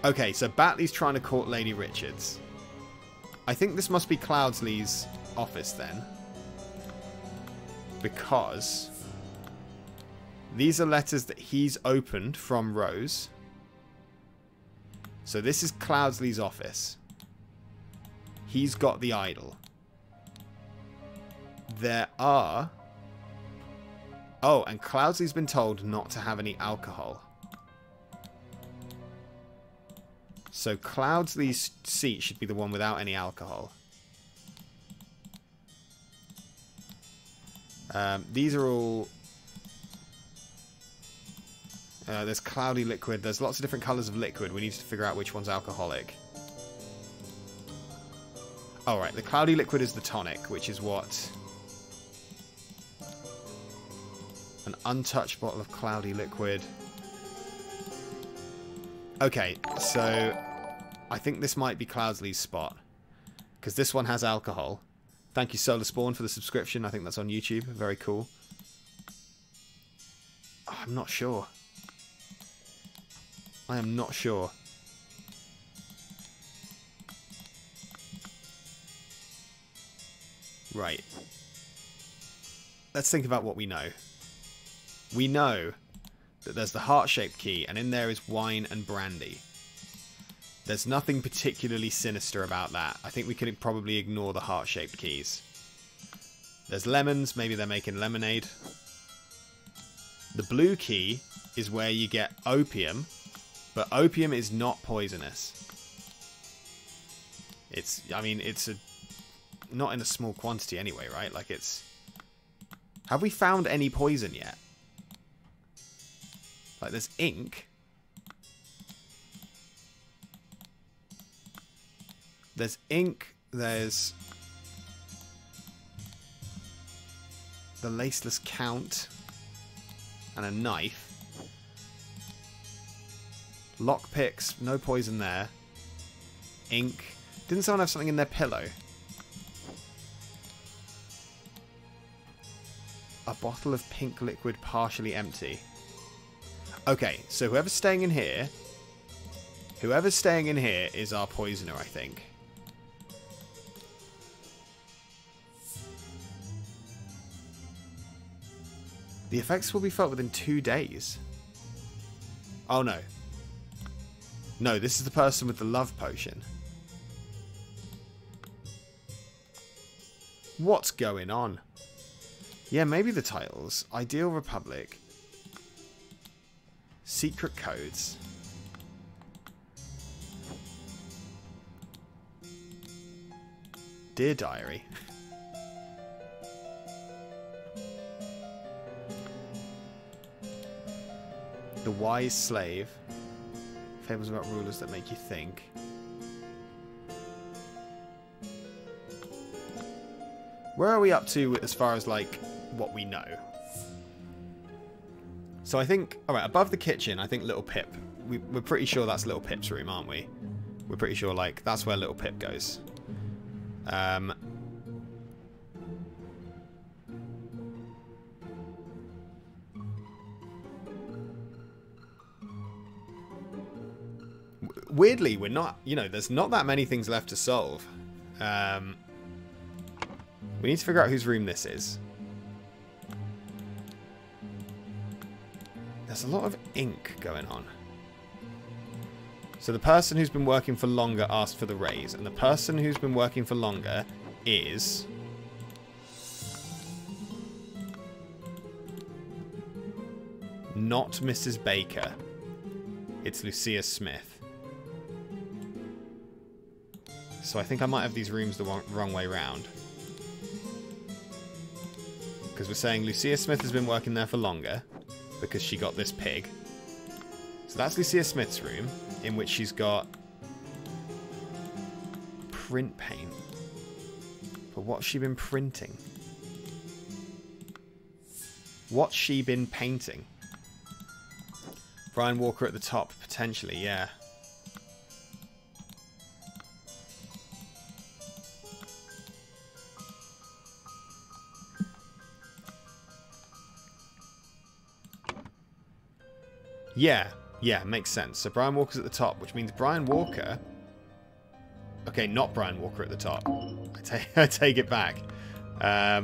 Okay, so Batley's trying to court Lady Richards. I think this must be Cloudsley's office then. Because these are letters that he's opened from Rose. So this is Cloudsley's office. He's got the idol. There are... Oh, and Cloudsley's been told not to have any alcohol. So Cloudsley's seat should be the one without any alcohol. These are all... there's cloudy liquid. There's lots of different colours of liquid. We need to figure out which one's alcoholic. Alright, the cloudy liquid is the tonic, which is what... An untouched bottle of cloudy liquid. Okay, so... I think this might be Cloudsley's spot. Because this one has alcohol. Thank you, Solar Spawn, for the subscription. I think that's on YouTube. Very cool. Oh, I'm not sure. I am not sure. Right. Let's think about what we know. We know that there's the heart-shaped key, and in there is wine and brandy. There's nothing particularly sinister about that. I think we can probably ignore the heart-shaped keys. There's lemons. Maybe they're making lemonade. The blue key is where you get opium, but opium is not poisonous. It's, I mean, it's a... Not in a small quantity anyway, right? Like, it's... Have we found any poison yet? Like, there's ink. There's ink. There's... the laceless count. And a knife. Lockpicks. No poison there. Ink. Didn't someone have something in their pillow? A bottle of pink liquid partially empty. Okay, so whoever's staying in here... Whoever's staying in here is our poisoner, I think. The effects will be felt within 2 days. Oh, no. No, this is the person with the love potion. What's going on? Yeah, maybe the titles. Ideal Republic. Secret codes. Dear Diary. The Wise Slave. Fables about rulers that make you think. Where are we up to as far as, like, what we know? So I think... Alright, above the kitchen, I think Little Pip. We're pretty sure that's Little Pip's room, aren't we? We're pretty sure, like, that's where Little Pip goes. Weirdly, we're not... You know, there's not that many things left to solve. We need to figure out whose room this is. There's a lot of ink going on. So the person who's been working for longer asked for the raise. And the person who's been working for longer is... not Mrs. Baker. It's Lucia Smith. So I think I might have these rooms the wrong way round. Because we're saying Lucia Smith has been working there for longer. Because she got this pig. So that's Lucia Smith's room. In which she's got... print paint. But what's she been printing? What's she been painting? Brian Walker at the top, potentially, yeah. Yeah, makes sense. So Brian Walker's at the top, which means Brian Walker... Okay, not Brian Walker at the top. I take it back. I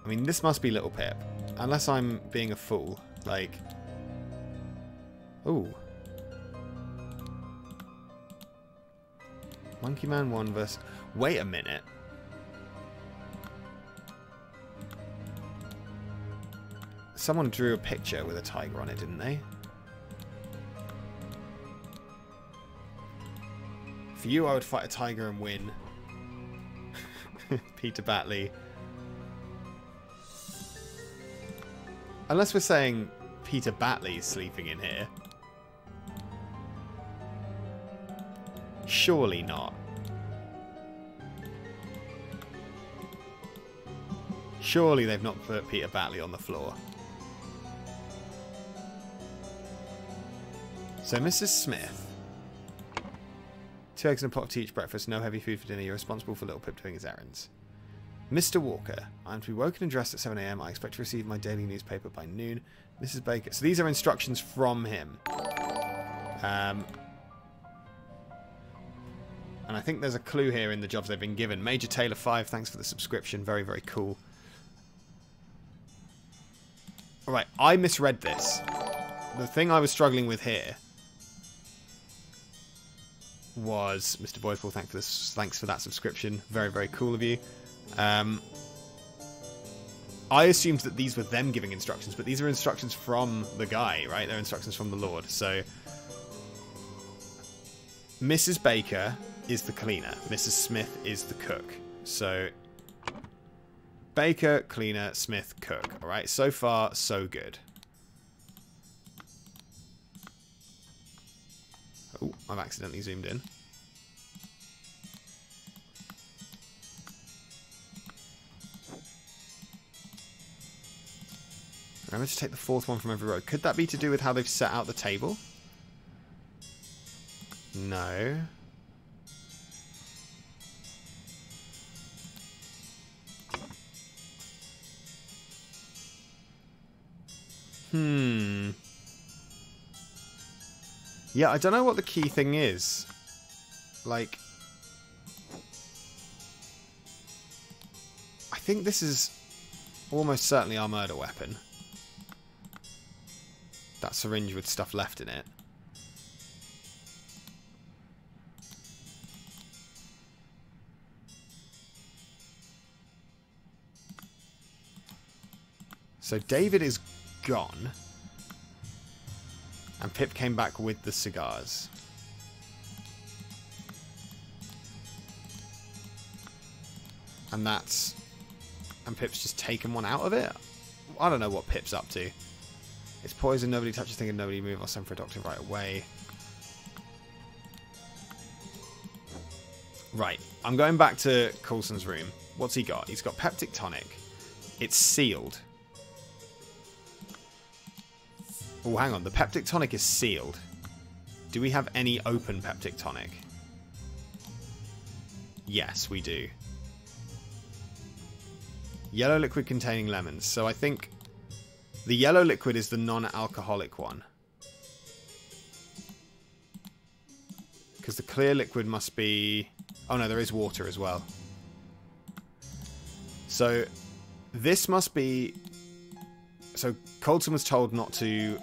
mean, this must be Little Pip. Unless I'm being a fool. Like... Ooh. Monkey Man 1 versus... Wait a minute. Someone drew a picture with a tiger on it, didn't they? For you, I would fight a tiger and win. Peter Batley. Unless we're saying Peter Batley's sleeping in here. Surely not. Surely they've not put Peter Batley on the floor. So Mrs. Smith. 2 eggs and a pot of tea each breakfast, no heavy food for dinner. You're responsible for Little Pip doing his errands. Mr. Walker. I am to be woken and dressed at 7 AM. I expect to receive my daily newspaper by noon. Mrs. Baker. So these are instructions from him. And I think there's a clue here in the jobs they've been given. Major Taylor 5, thanks for the subscription. Very, very cool. Alright, I misread this. The thing I was struggling with here was Mr. Boydful, thanks for that subscription. Very, very cool of you. I assumed that these were them giving instructions, but these are instructions from the guy, right? They're instructions from the Lord. So Mrs. Baker is the cleaner. Mrs. Smith is the cook. So Baker, cleaner, Smith, cook. All right, so far, so good. Oh, I've accidentally zoomed in. Remember to take the 4th one from every row. Could that be to do with how they've set out the table? No. Yeah, I don't know what the key thing is. Like... I think this is almost certainly our murder weapon. That syringe with stuff left in it. So David is gone. And Pip came back with the cigars. And Pip's just taken one out of it? I don't know what Pip's up to. It's poison, nobody touches thing and nobody move. I'll send for a doctor right away. Right, I'm going back to Coulson's room. What's he got? He's got peptic tonic. It's sealed. Oh, hang on. The peptic tonic is sealed. Do we have any open peptic tonic? Yes, we do. Yellow liquid containing lemons. So I think the yellow liquid is the non-alcoholic one. Because the clear liquid must be... Oh no, there is water as well. So this must be... So Coulson was told not to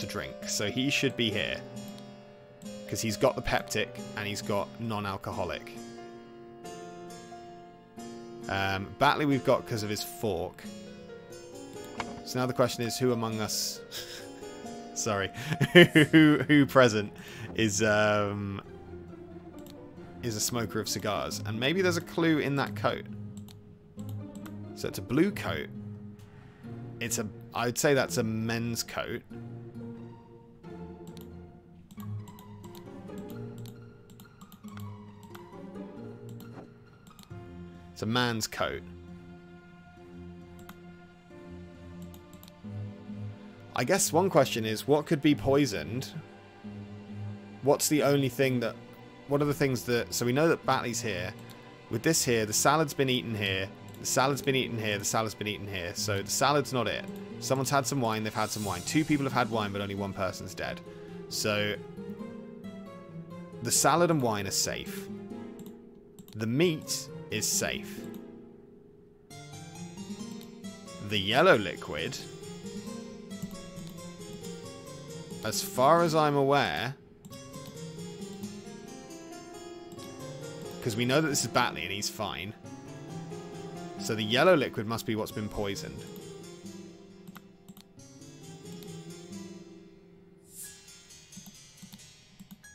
drink. So he should be here. Because he's got the peptic and he's got non-alcoholic. Batley we've got because of his fork. So now the question is, who among us... Sorry. who present is a smoker of cigars? And maybe there's a clue in that coat. So it's a blue coat. I would say that's a men's coat. It's a man's coat. I guess one question is, what could be poisoned? What's the only thing that... What are the things that... So we know that Batley's here. With this here, the salad's been eaten here. The salad's been eaten here. The salad's been eaten here. So the salad's not it. Someone's had some wine. They've had some wine. 2 people have had wine, but only 1 person's dead. So the salad and wine are safe. The meat is safe. The yellow liquid, as far as I'm aware, because we know that this is Batley and he's fine, so the yellow liquid must be what's been poisoned.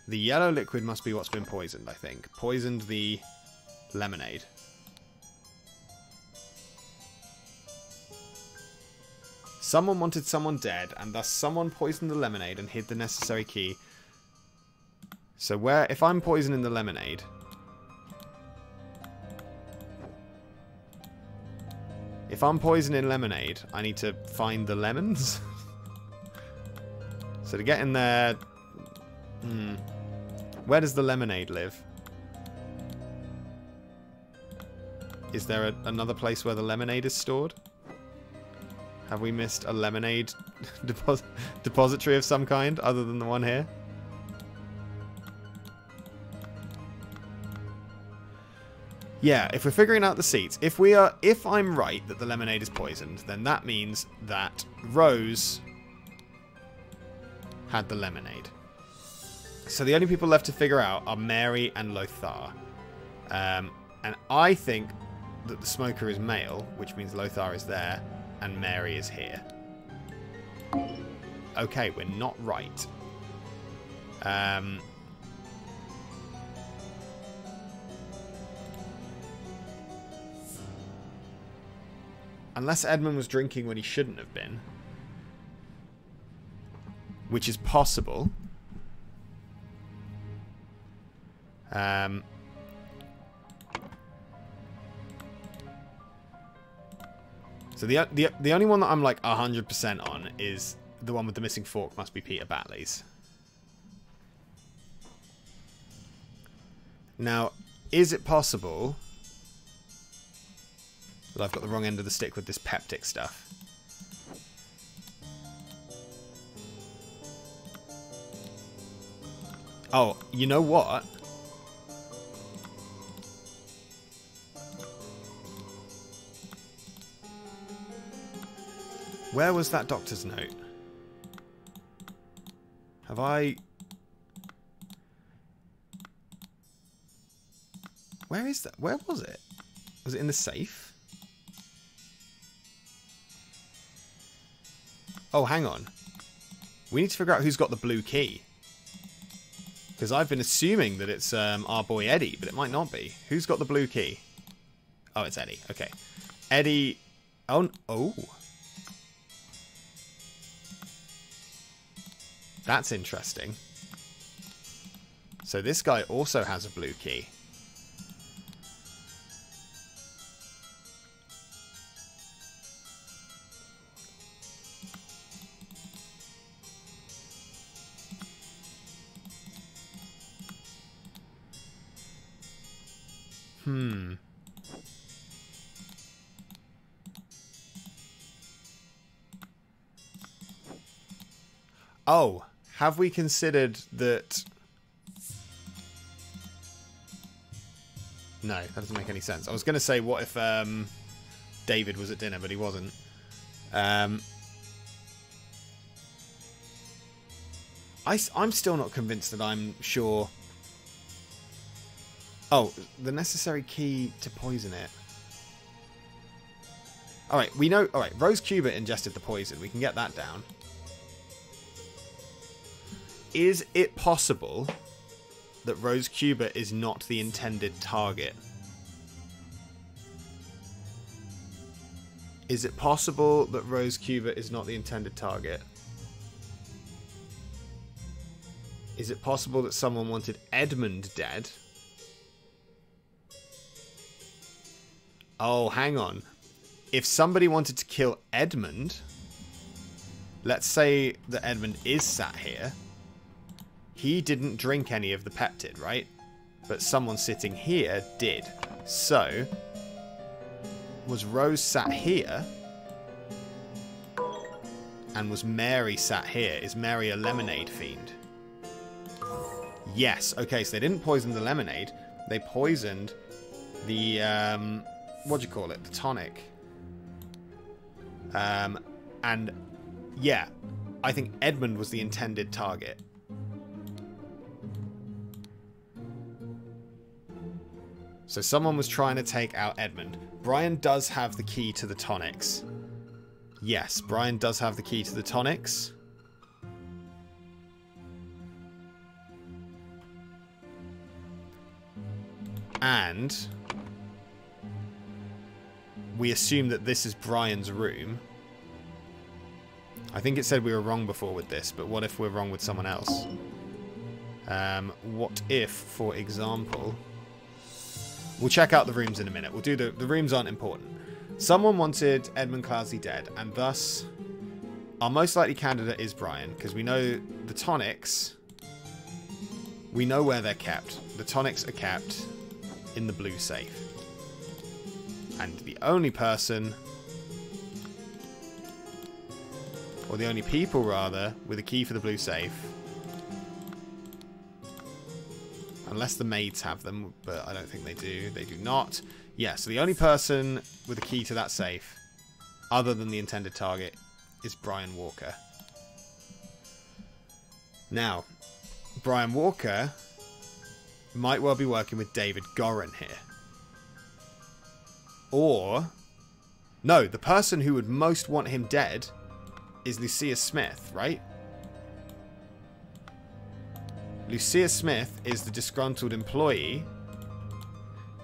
The yellow liquid must be what's been poisoned, I think. Poisoned the lemonade. Someone wanted someone dead, and thus someone poisoned the lemonade and hid the necessary key. So where... If I'm poisoning the lemonade... If I'm poisoning lemonade, I need to find the lemons? So to get in there... Where does the lemonade live? Is there another place where the lemonade is stored? Have we missed a lemonade depository of some kind other than the one here? Yeah, if we're figuring out the seats, if I'm right that the lemonade is poisoned, then that means that Rose had the lemonade. So the only people left to figure out are Mary and Lothar. And I think that the smoker is male, which means Lothar is there. And Mary is here. Okay, we're not right. Unless Edmund was drinking when he shouldn't have been. Which is possible. So the only one that I'm like 100% on is the one with the missing fork must be Peter Batley's. Now, is it possible that I've got the wrong end of the stick with this peptic stuff? Oh, you know what? Where was that doctor's note? Have I... Where is that? Where was it? Was it in the safe? Oh, hang on. We need to figure out who's got the blue key. Because I've been assuming that it's our boy Eddie, but it might not be. Who's got the blue key? Oh, it's Eddie. Okay. Eddie... Oh. That's interesting. So this guy also has a blue key. Oh, have we considered that... No, that doesn't make any sense. I was going to say, what if David was at dinner, but he wasn't. I'm still not convinced that I'm sure... Oh, the necessary key to poison it. Alright, we know... Alright, Rose Cuba ingested the poison. We can get that down. Is it possible that Rose Cuba is not the intended target? Is it possible that Rose Cuba is not the intended target? Is it possible that someone wanted Edmund dead? Oh, hang on. If somebody wanted to kill Edmund, let's say that Edmund is sat here. He didn't drink any of the peptid, right? But someone sitting here did. So, was Rose sat here? And was Mary sat here? Is Mary a lemonade fiend? Yes. Okay, so they didn't poison the lemonade. They poisoned the, what do you call it? The tonic. And, yeah. I think Edmund was the intended target. So someone was trying to take out Edmund. Brian does have the key to the tonics. Yes, Brian does have the key to the tonics. And we assume that this is Brian's room. I think it said we were wrong before with this, but what if we're wrong with someone else? What if, for example... We'll check out the rooms in a minute. We'll do the rooms aren't important. Someone wanted Edmund Cloudsley dead, and thus our most likely candidate is Brian, because we know the tonics. We know where they're kept. The tonics are kept in the blue safe. And the only person, or the only people rather, with a key for the blue safe, unless the maids have them, but I don't think they do. They do not. Yeah, so the only person with a key to that safe, other than the intended target, is Brian Walker. Now, Brian Walker might well be working with David Gorin here. Or... No, the person who would most want him dead is Lucia Smith, right? Lucia Smith is the disgruntled employee.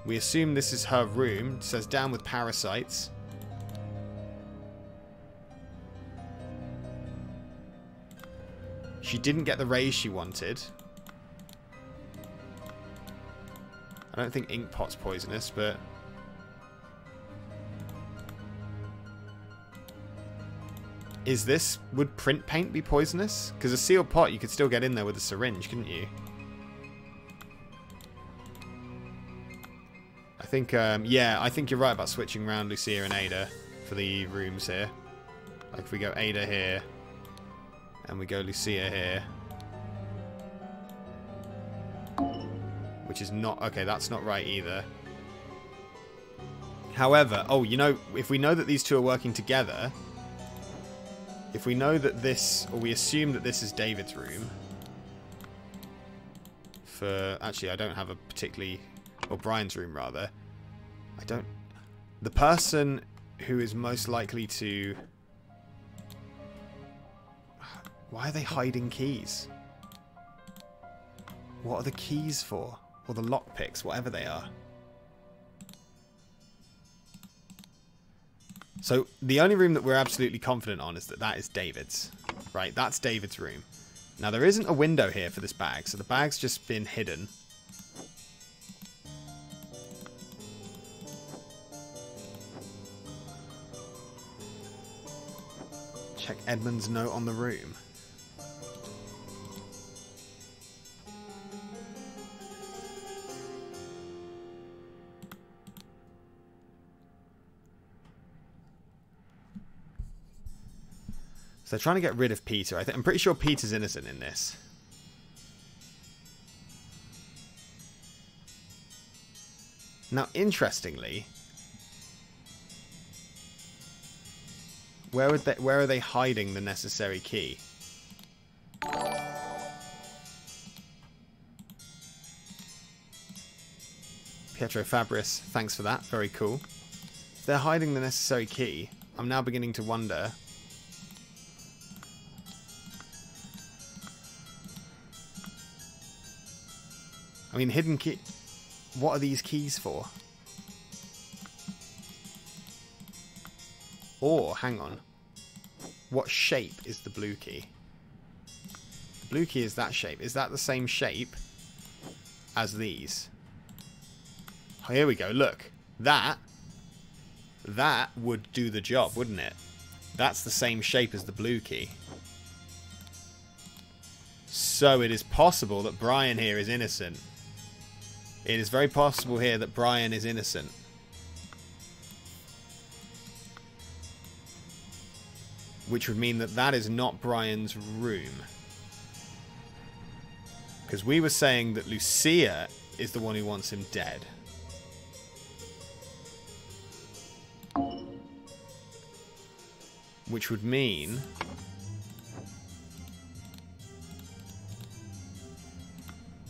We assume this is her room. It says down with parasites. She didn't get the raise she wanted. I don't think ink pot's poisonous, but... Is this... Would print paint be poisonous? Because a sealed pot, you could still get in there with a syringe, couldn't you? I think, yeah, I think you're right about switching around Lucia and Ada for the rooms here. Like, if we go Ada here, and we go Lucia here. Which is not... Okay, that's not right either. However... Oh, you know, if we know that these two are working together... If we know that this, or we assume that this is David's room, for, actually I don't have a particularly, or Brian's room rather, I don't, the person who is most likely to, why are they hiding keys? What are the keys for? Or the lockpicks, whatever they are. So the only room that we're absolutely confident on is that that is David's. Right, that's David's room. Now there isn't a window here for this bag, so the bag's just been hidden. Check Edmund's note on the room. So they're trying to get rid of Peter. I'm pretty sure Peter's innocent in this. Now, interestingly, where are they hiding the necessary key? Pietro Fabris, thanks for that. Very cool. If they're hiding the necessary key, I'm now beginning to wonder. I mean, hidden key. What are these keys for? Or, hang on. What shape is the blue key? The blue key is that shape. Is that the same shape as these? Oh, here we go. Look. That would do the job, wouldn't it? That's the same shape as the blue key. So it is possible that Brian here is innocent. It is very possible here that Brian is innocent. Which would mean that that is not Brian's room. Because we were saying that Lucia is the one who wants him dead. Which would mean...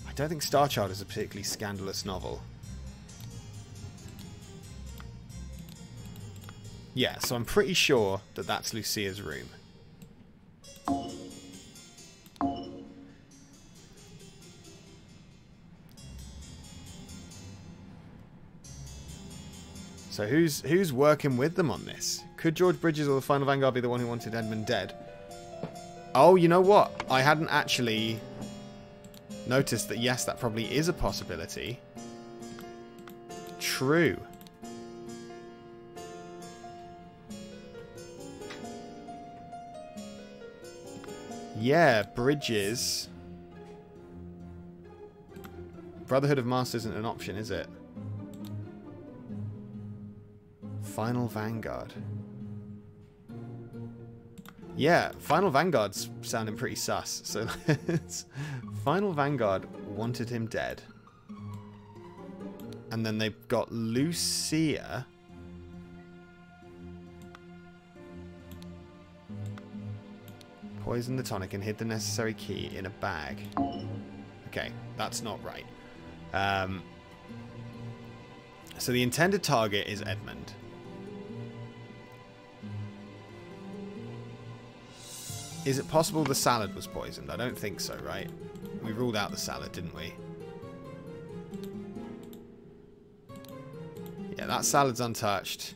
I don't think Star Child is a particularly scandalous novel. Yeah, so I'm pretty sure that that's Lucia's room. So who's working with them on this? Could George Bridges or the Final Vanguard be the one who wanted Edmund dead? Oh, you know what? I hadn't actually noticed that, yes, that probably is a possibility. True. Yeah, Bridges. Brotherhood of Masters isn't an option, is it? Final Vanguard. Yeah, Final Vanguard's sounding pretty sus. So Final Vanguard wanted him dead. And then they've got Lucia. Poisoned the tonic and hid the necessary key in a bag. Okay, that's not right. So the intended target is Edmund. Is it possible the salad was poisoned? I don't think so, right? We ruled out the salad, didn't we? Yeah, that salad's untouched.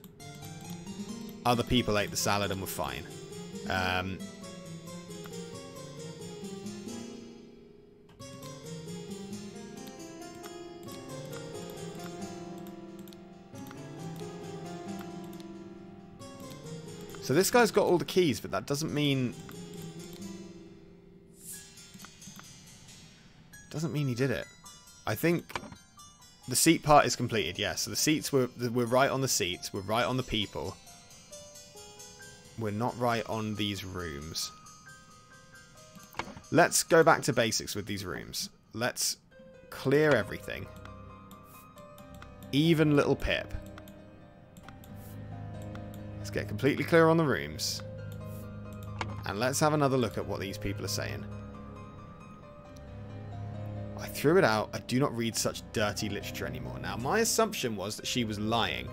Other people ate the salad and were fine. So this guy's got all the keys, but that doesn't mean... Doesn't mean he did it. I think the seat part is completed, yes. So the seats, we're right on the seats. We're right on the people. We're not right on these rooms. Let's go back to basics with these rooms. Let's clear everything. Even little Pip. Let's get completely clear on the rooms. And let's have another look at what these people are saying. I threw it out. I do not read such dirty literature anymore. Now, my assumption was that she was lying.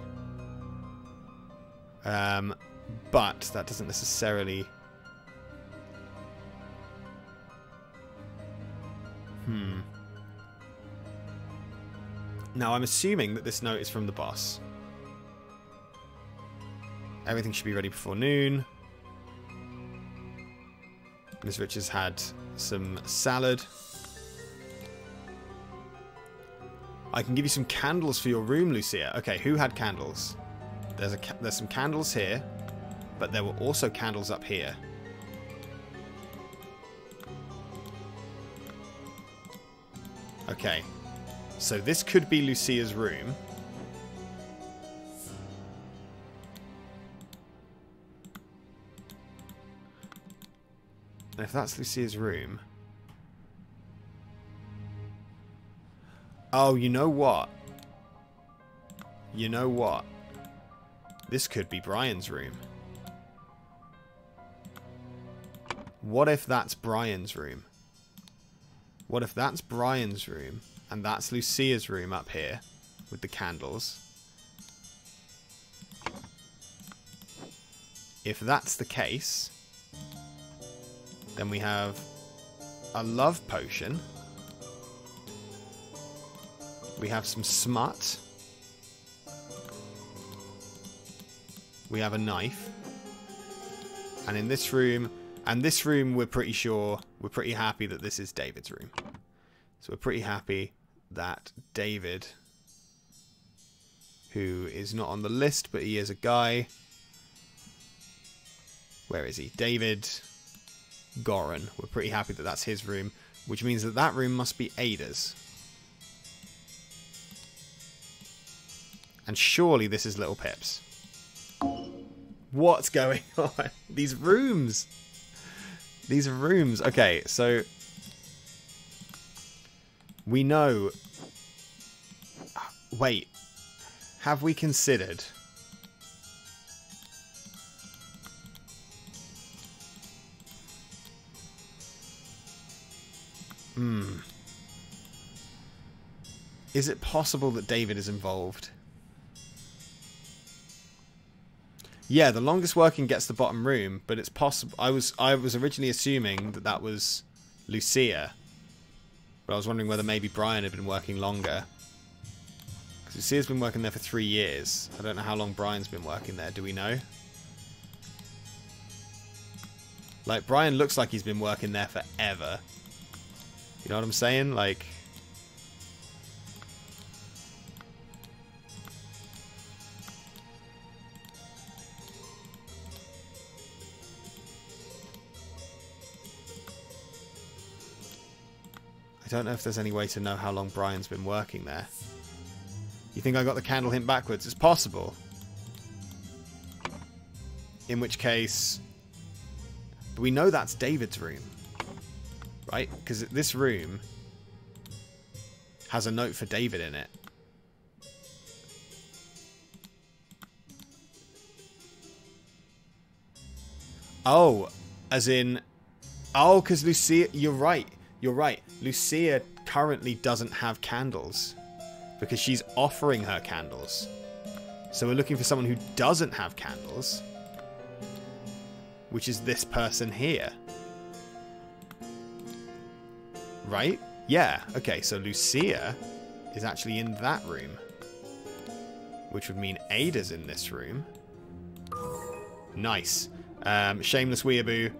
But that doesn't necessarily... Now, I'm assuming that this note is from the boss. Everything should be ready before noon. Ms. Richards had some salad. I can give you some candles for your room, Lucia. Okay, who had candles? There's some candles here, but there were also candles up here. Okay, so this could be Lucia's room. And if that's Lucia's room... Oh, you know what? You know what? This could be Brian's room. What if that's Brian's room? What if that's Brian's room and that's Lucia's room up here with the candles? If that's the case, then we have a love potion. We have some smut. We have a knife. And in this room, we're pretty sure, we're pretty happy that this is David's room. So we're pretty happy that David, who is not on the list, but he is a guy. Where is he? David Goran. We're pretty happy that that's his room, which means that that room must be Ada's. And surely this is Little Pip's. What's going on? These rooms. These rooms. Okay, so we know... Wait. Have we considered... Is it possible that David is involved? Yeah, the longest working gets the bottom room, but it's possible. I was originally assuming that that was Lucia, but I was wondering whether maybe Brian had been working longer. Because Lucia's been working there for 3 years. I don't know how long Brian's been working there. Do we know? Like, Brian looks like he's been working there forever. You know what I'm saying? Like... I don't know if there's any way to know how long Brian's been working there. You think I got the candle hint backwards? It's possible. In which case... But we know that's David's room. Right? Because this room has a note for David in it. Oh, as in... Oh, because Lucia... You're right. You're right. Lucia currently doesn't have candles because she's offering her candles. So we're looking for someone who doesn't have candles, which is this person here. Right? Yeah. Okay, so Lucia is actually in that room, which would mean Ada's in this room. Nice. Shameless weeaboo.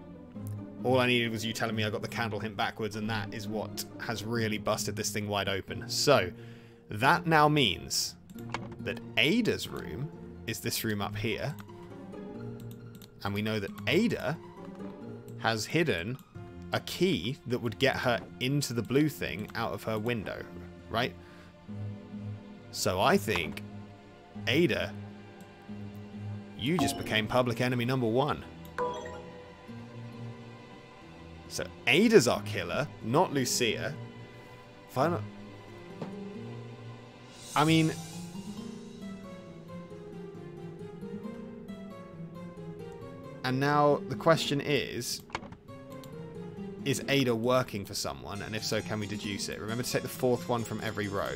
All I needed was you telling me I got the candle hint backwards, and that is what has really busted this thing wide open. So, that now means that Ada's room is this room up here. And we know that Ada has hidden a key that would get her into the blue thing out of her window, right? So I think, Ada, you just became public enemy number 1. So Ada's our killer, not Lucia. Final. I mean... And now the question is Ada working for someone? And if so, can we deduce it? Remember to take the 4th one from every row.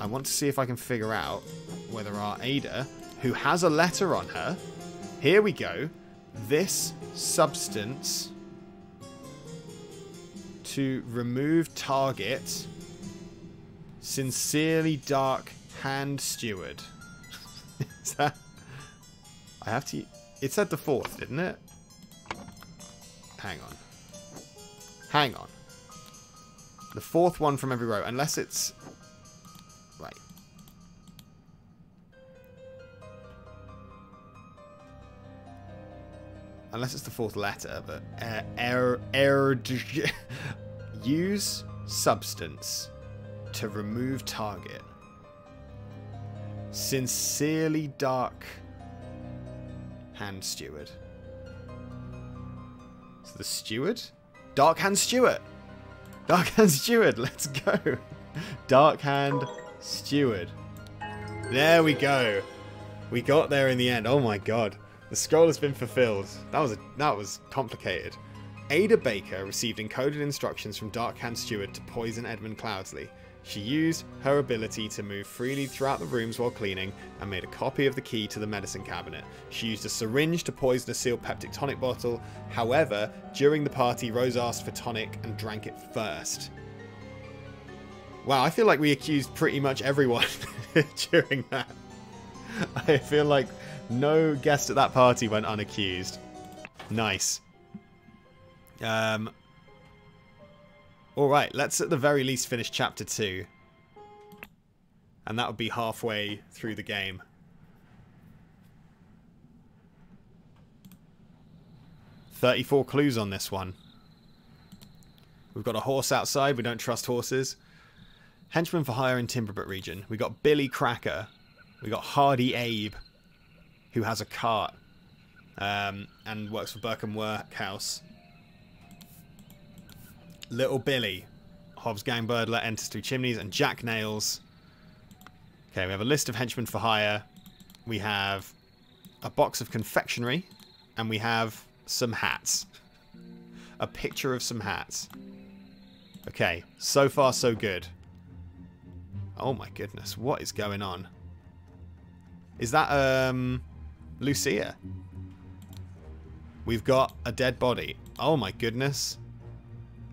I want to see if I can figure out whether our Ada, who has a letter on her... Here we go. This substance to remove target. Sincerely Dark Hand Steward. Is that... I have to... It said the 4th, didn't it? Hang on. Hang on. The 4th one from every row. Unless it's... Right. Unless it's the 4th letter, but... Use substance to remove target. Sincerely Dark Hand Steward. So the steward? Dark Hand Steward! Dark Hand Steward, let's go! Dark Hand Steward. There we go. We got there in the end. Oh my god. The scroll has been fulfilled. That was complicated. Ada Baker received encoded instructions from Dark Hand Steward to poison Edmund Cloudsley. She used her ability to move freely throughout the rooms while cleaning and made a copy of the key to the medicine cabinet. She used a syringe to poison a sealed peptic tonic bottle. However, during the party, Rose asked for tonic and drank it first. Wow, I feel like we accused pretty much everyone during that. I feel like no guest at that party went unaccused. Nice. Alright, let's at the very least finish Chapter 2. And that would be halfway through the game. "34 clues on this one. We've got a horse outside. We don't trust horses. Henchman for hire in Timberbrook region. We got Billy Cracker. We got Hardy Abe, who has a cart. And works for Burkham Workhouse. Little Billy, Hobbs gang burglar, enters through chimneys, and Jack Nails. Okay, we have a list of henchmen for hire. We have a box of confectionery, and we have some hats. A picture of some hats. Okay, so far so good. Oh my goodness, what is going on? Is that, Lucia? We've got a dead body. Oh my goodness.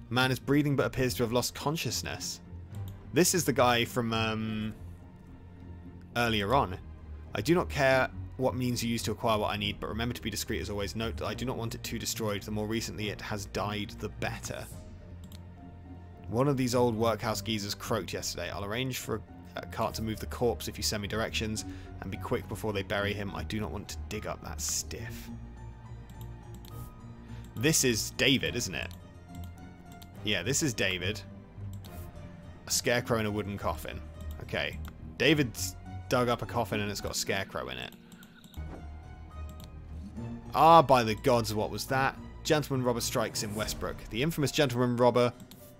Man is breathing but appears to have lost consciousness. This is the guy from earlier on. I do not care what means you use to acquire what I need, but remember to be discreet as always. Note that I do not want it too destroyed. The more recently it has died, the better. One of these old workhouse geezers croaked yesterday. I'll arrange for a cart to move the corpse if you send me directions, and be quick before they bury him. I do not want to dig up that stiff. This is David, isn't it? Yeah, this is David. A scarecrow in a wooden coffin. Okay. David's dug up a coffin and it's got a scarecrow in it. Ah, by the gods, what was that? Gentleman robber strikes in Westbrook. The infamous gentleman robber,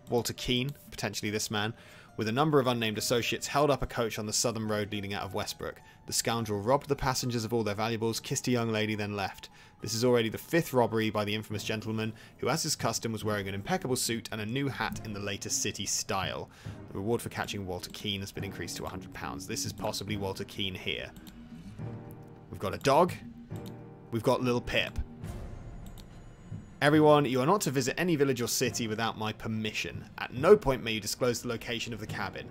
Walter Keane, potentially this man, with a number of unnamed associates, held up a coach on the southern road leading out of Westbrook. The scoundrel robbed the passengers of all their valuables, kissed a young lady, then left. This is already the 5th robbery by the infamous gentleman, who as his custom was wearing an impeccable suit and a new hat in the latest city style. The reward for catching Walter Keane has been increased to £100. This is possibly Walter Keane here. We've got a dog. We've got Little Pip. Everyone, you are not to visit any village or city without my permission. At no point may you disclose the location of the cabin.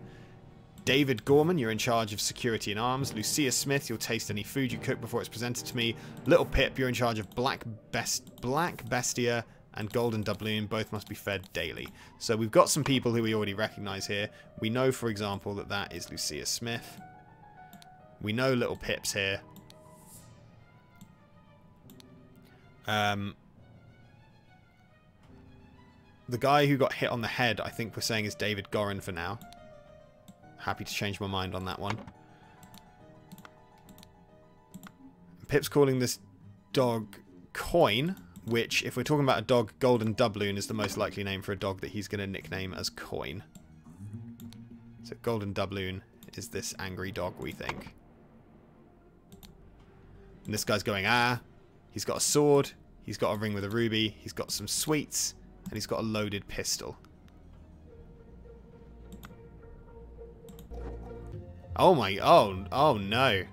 David Gorman, you're in charge of security and arms. Lucia Smith, you'll taste any food you cook before it's presented to me. Little Pip, you're in charge of Black Bestia and Golden Doubloon. Both must be fed daily. So we've got some people who we already recognise here. We know, for example, that that is Lucia Smith. We know Little Pip's here. The guy who got hit on the head, I think we're saying is David Gorin for now. Happy to change my mind on that one. Pip's calling this dog Coin, which, if we're talking about a dog, Golden Doubloon is the most likely name for a dog that he's going to nickname as Coin. So Golden Doubloon is this angry dog, we think. And this guy's going, ah. He's got a sword. He's got a ring with a ruby. He's got some sweets. And he's got a loaded pistol. Oh my... Oh no.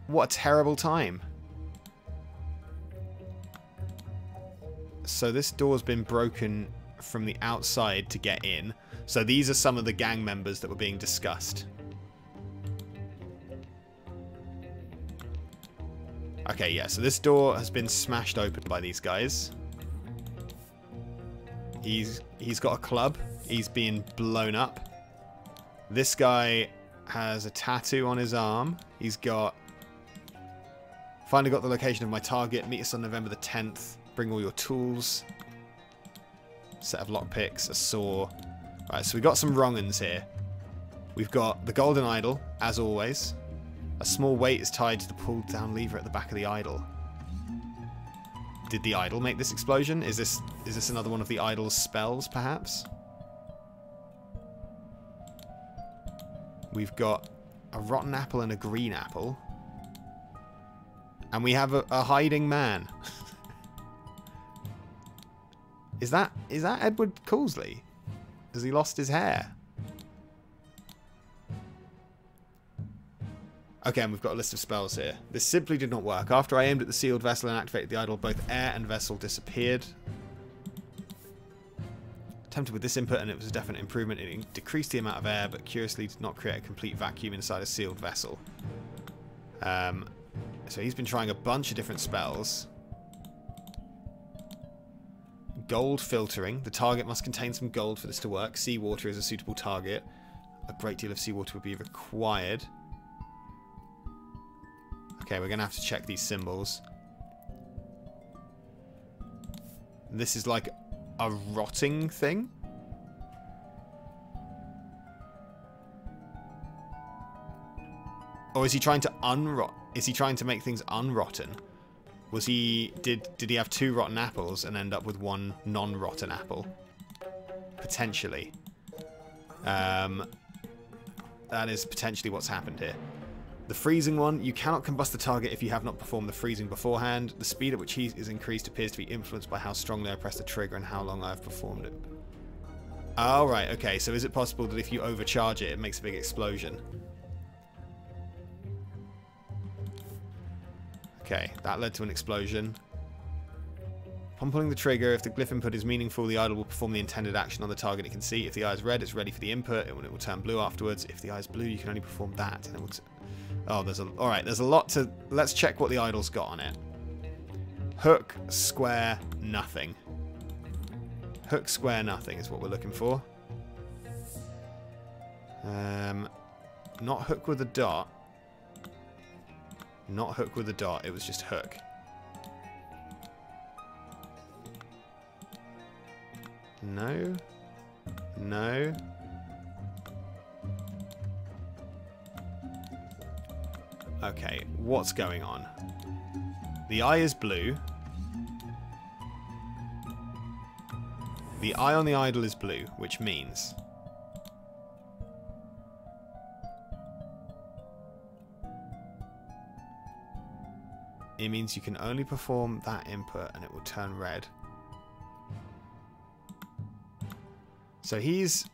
What a terrible time. So this door's been broken from the outside to get in. So these are some of the gang members that were being discussed. Okay, yeah, so this door has been smashed open by these guys. He's got a club. He's being blown up. This guy has a tattoo on his arm. He's got... Finally got the location of my target. Meet us on November the 10th. Bring all your tools. Set of lockpicks, a saw. Right, so we got some wrong uns here. We've got the golden idol, as always. A small weight is tied to the pulled down lever at the back of the idol. Did the idol make this explosion? Is this another one of the idol's spells, perhaps? We've got a rotten apple and a green apple. And we have a hiding man. Is that Edward Coulsley? Has he lost his hair? Okay, and we've got a list of spells here. This simply did not work. After I aimed at the sealed vessel and activated the idol, both air and vessel disappeared. Attempted with this input and it was a definite improvement. It decreased the amount of air, but curiously did not create a complete vacuum inside a sealed vessel. So he's been trying a bunch of different spells. Gold filtering. The target must contain some gold for this to work. Seawater is a suitable target. A great deal of seawater would be required. Okay, we're going to have to check these symbols. This is like a rotting thing? Or is he trying to unrot? Is he trying to make things unrotten? Was he... Did he have 2 rotten apples and end up with 1 non-rotten apple? Potentially. That is potentially what's happened here. The freezing one, you cannot combust the target if you have not performed the freezing beforehand. The speed at which heat is increased appears to be influenced by how strongly I press the trigger and how long I have performed it. Oh, right, okay, so is it possible that if you overcharge it, it makes a big explosion? Okay, that led to an explosion. Upon pulling the trigger, if the glyph input is meaningful, the idol will perform the intended action on the target it can see. If the eye is red, it's ready for the input, and it will turn blue afterwards. If the eye is blue, you can only perform that, and it will... Oh, alright, there's a lot to... Let's check what the idol's got on it. Hook, square, nothing. Hook, square, nothing is what we're looking for. Not hook with a dot. Not hook with a dot, it was just hook. No. No. Okay, what's going on? The eye is blue. The eye on the idol is blue, which means... It means you can only perform that input and it will turn red. So he's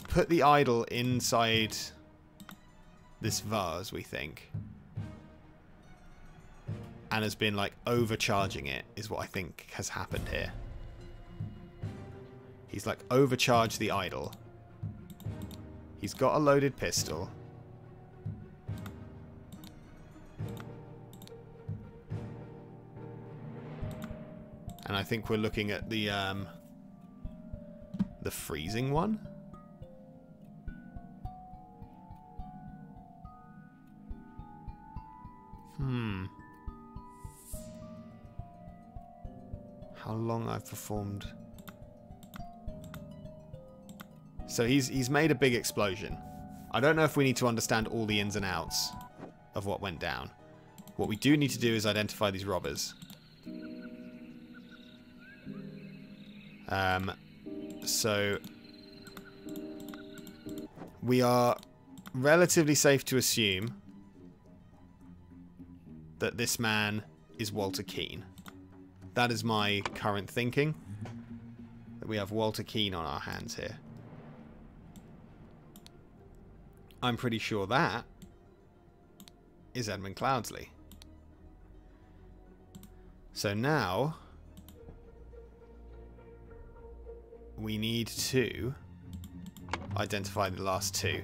put the idol inside this vase, we think. And has been like overcharging it, is what I think has happened here. He's like overcharged the idol. He's got a loaded pistol. And I think we're looking at the freezing one. How long I've performed. So he's made a big explosion. I don't know if we need to understand all the ins and outs of what went down. What we do need to do is identify these robbers. So we are relatively safe to assume that this man is Walter Keane. That is my current thinking. That we have Walter Keane on our hands here. I'm pretty sure that is Edmund Cloudsley. So now we need to identify the last two.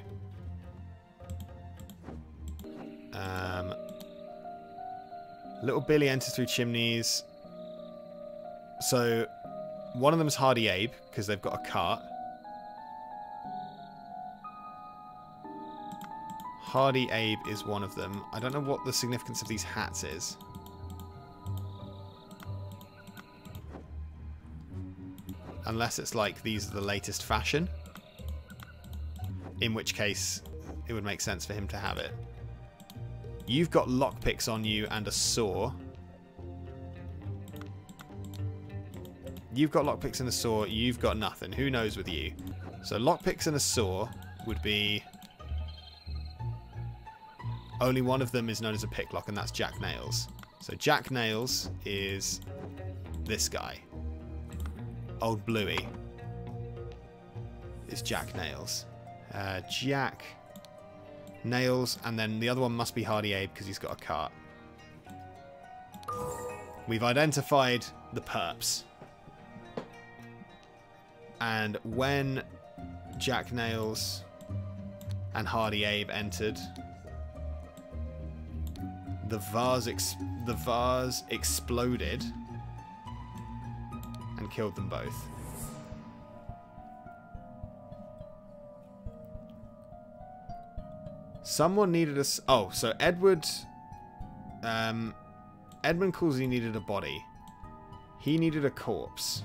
Little Billy enters through chimneys. So one of them is Hardy Abe, because they've got a cart. Hardy Abe is one of them. I don't know what the significance of these hats is. Unless it's like these are the latest fashion. In which case, it would make sense for him to have it. You've got lockpicks on you and a saw. You've got lockpicks and a saw. You've got nothing. Who knows with you? So lockpicks and a saw would be... Only one of them is known as a picklock, and that's Jack Nails. So Jack Nails is this guy. Old Bluey is Jack Nails. Jack Nails, and then the other one must be Hardy Abe because he's got a cart. We've identified the perps. And when Jack Nails and Hardy Abe entered, the vase exploded and killed them both. Someone needed a... Oh, so Edward... Edmund calls he needed a body. He needed a corpse.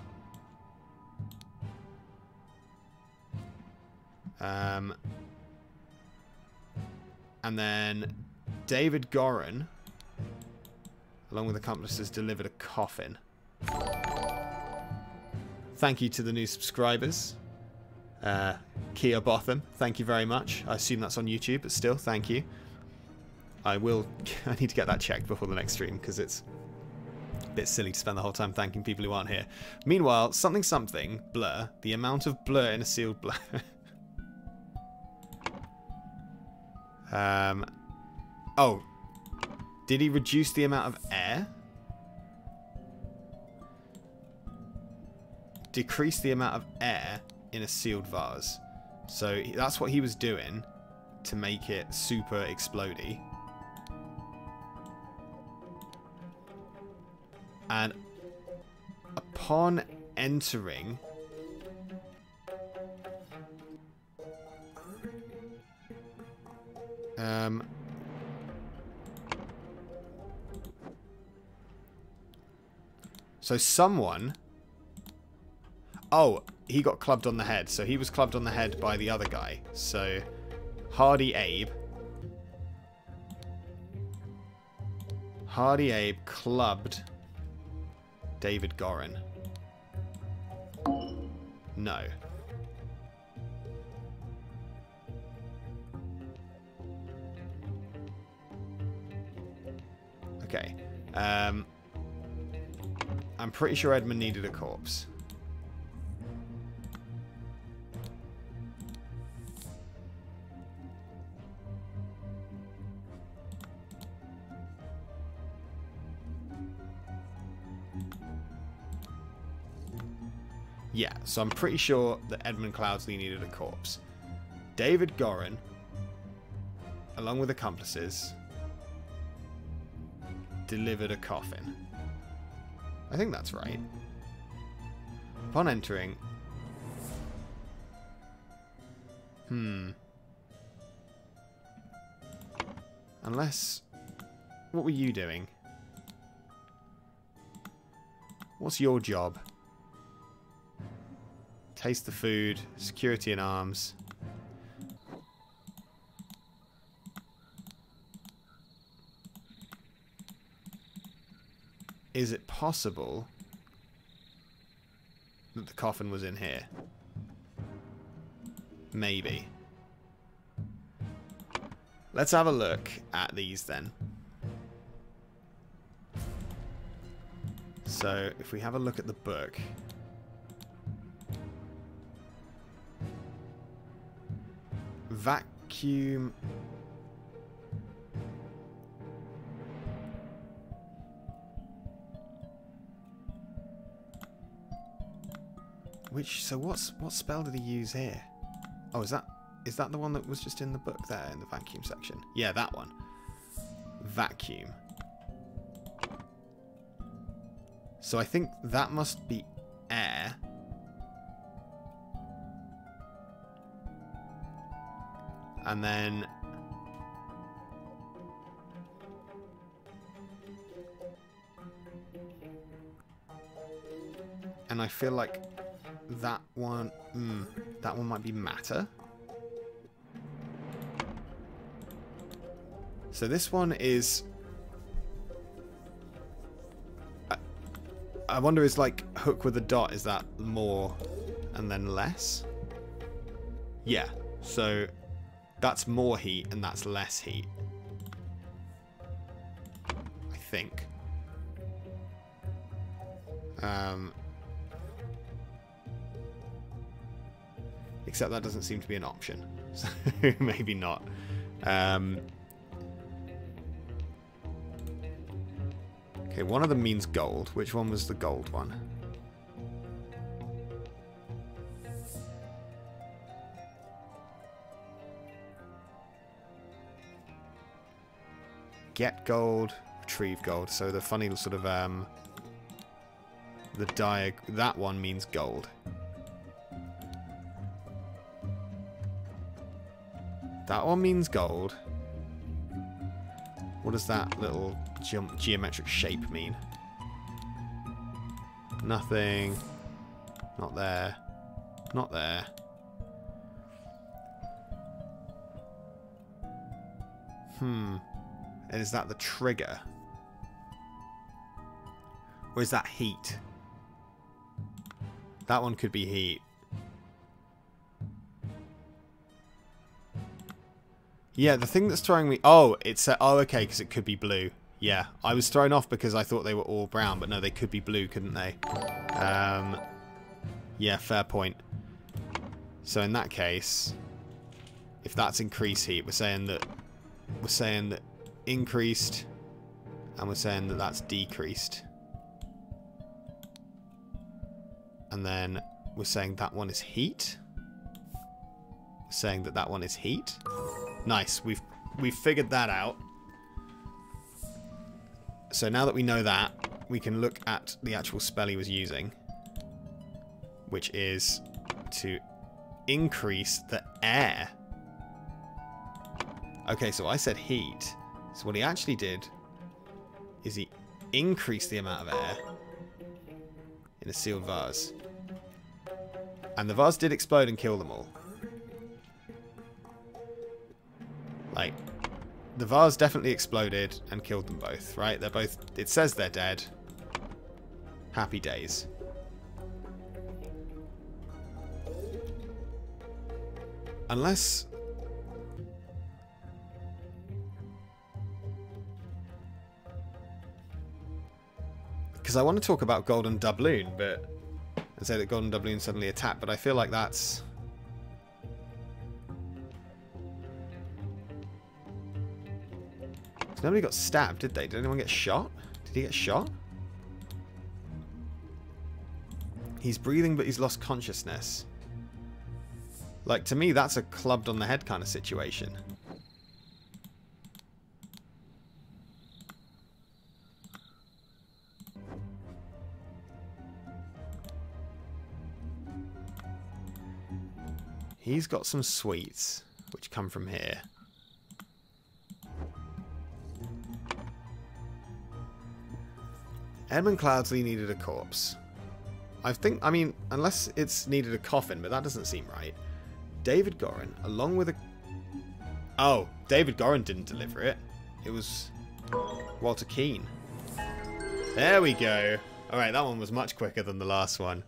And then David Gorin, along with accomplices, delivered a coffin. Thank you to the new subscribers. Kia Botham, thank you very much. I assume that's on YouTube, but still, thank you. I need to get that checked before the next stream, because it's a bit silly to spend the whole time thanking people who aren't here. Meanwhile, something, blur. The amount of blur in a sealed blur. Oh. Did he reduce the amount of air? Decrease the amount of air in a sealed vase. So that's what he was doing to make it super explodey. And upon entering... So someone... Oh, he got clubbed on the head. So he was clubbed on the head by the other guy. So Hardy Abe clubbed David Gorin. No. Okay. I'm pretty sure Edmund needed a corpse. Yeah, so I'm pretty sure that Edmund Cloudsley needed a corpse. David Gorin, along with accomplices, delivered a coffin. I think that's right. Upon entering... Unless... What were you doing? What's your job? Taste the food, security in arms. Is it possible that the coffin was in here? Maybe. Let's have a look at these then. So, if we have a look at the book... Vacuum... So what spell did he use here? Oh, is that the one that was just in the book there in the vacuum section? Yeah, that one. Vacuum. So I think that must be air. And then I feel like that one might be matter. So this one is I wonder, is like hook with a dot, is that more and then less? Yeah, so that's more heat and that's less heat, I think. Except that doesn't seem to be an option, so maybe not. Okay, one of them means gold. Which one was the gold one? Get gold, retrieve gold. So the funny sort of that one means gold. That one means gold. What does that little geometric shape mean? Nothing. Not there. Not there. And is that the trigger? Or is that heat? That one could be heat. Yeah, the thing that's throwing me... Oh, it's... oh, okay, because it could be blue. Yeah, I was thrown off because I thought they were all brown, but no, they could be blue, couldn't they? Yeah, fair point. So in that case, if that's increased heat, we're saying that increased, and we're saying that that's decreased. And then we're saying that one is heat. We're saying that that one is heat. Nice, we've figured that out. So now that we know that, we can look at the actual spell he was using, which is to increase the air. Okay, so I said heat. So what he actually did is he increased the amount of air in a sealed vase. And the vase did explode and kill them all. Like, the vase definitely exploded and killed them both, right? They're both... It says they're dead. Happy days. Unless... Because I want to talk about Golden Doubloon, but... And say that Golden Doubloon suddenly attacked, but I feel like that's... Nobody got stabbed, did they? Did anyone get shot? Did he get shot? He's breathing, but he's lost consciousness. Like, to me, that's a clubbed on the head kind of situation. He's got some sweets, which come from here. Edmund Cloudsley needed a corpse. I mean, unless it's needed a coffin, but that doesn't seem right. David Gorin, along with a... Oh, David Gorin didn't deliver it. It was Walter Keane. There we go. Alright, that one was much quicker than the last one.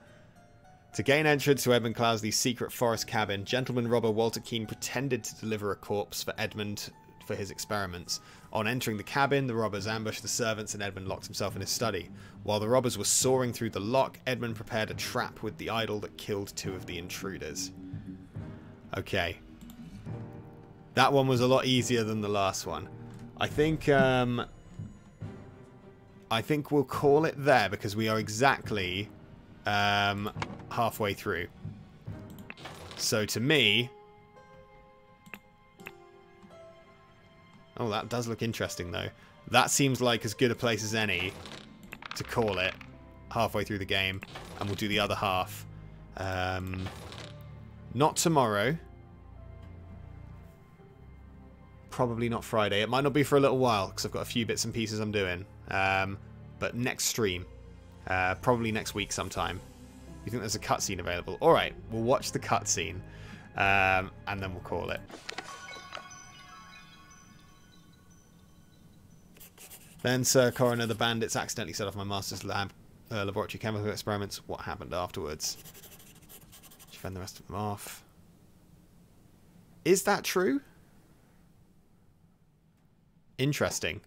To gain entrance to Edmund Cloudsley's secret forest cabin, gentleman robber Walter Keane pretended to deliver a corpse for Edmund for his experiments. On entering the cabin, the robbers ambushed the servants and Edmund locked himself in his study. While the robbers were soaring through the lock, Edmund prepared a trap with the idol that killed 2 of the intruders. Okay. That one was a lot easier than the last one. I think we'll call it there because we are exactly halfway through. So to me... Oh, that does look interesting, though. That seems like as good a place as any to call it halfway through the game. And we'll do the other half. Not tomorrow. Probably not Friday. It might not be for a little while, because I've got a few bits and pieces I'm doing. But next stream. Probably next week sometime. You think there's a cutscene available? Alright, we'll watch the cutscene. And then we'll call it. Then, Sir Coroner, the bandits accidentally set off my master's laboratory chemical experiments. What happened afterwards? Did you fend the rest of them off? Is that true? Interesting.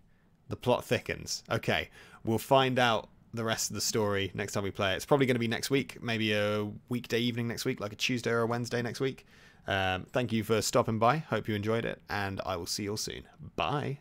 The plot thickens. Okay, we'll find out the rest of the story next time we play it. It's probably going to be next week. Maybe a weekday evening next week, like a Tuesday or a Wednesday next week. Thank you for stopping by. Hope you enjoyed it, and I will see you all soon. Bye.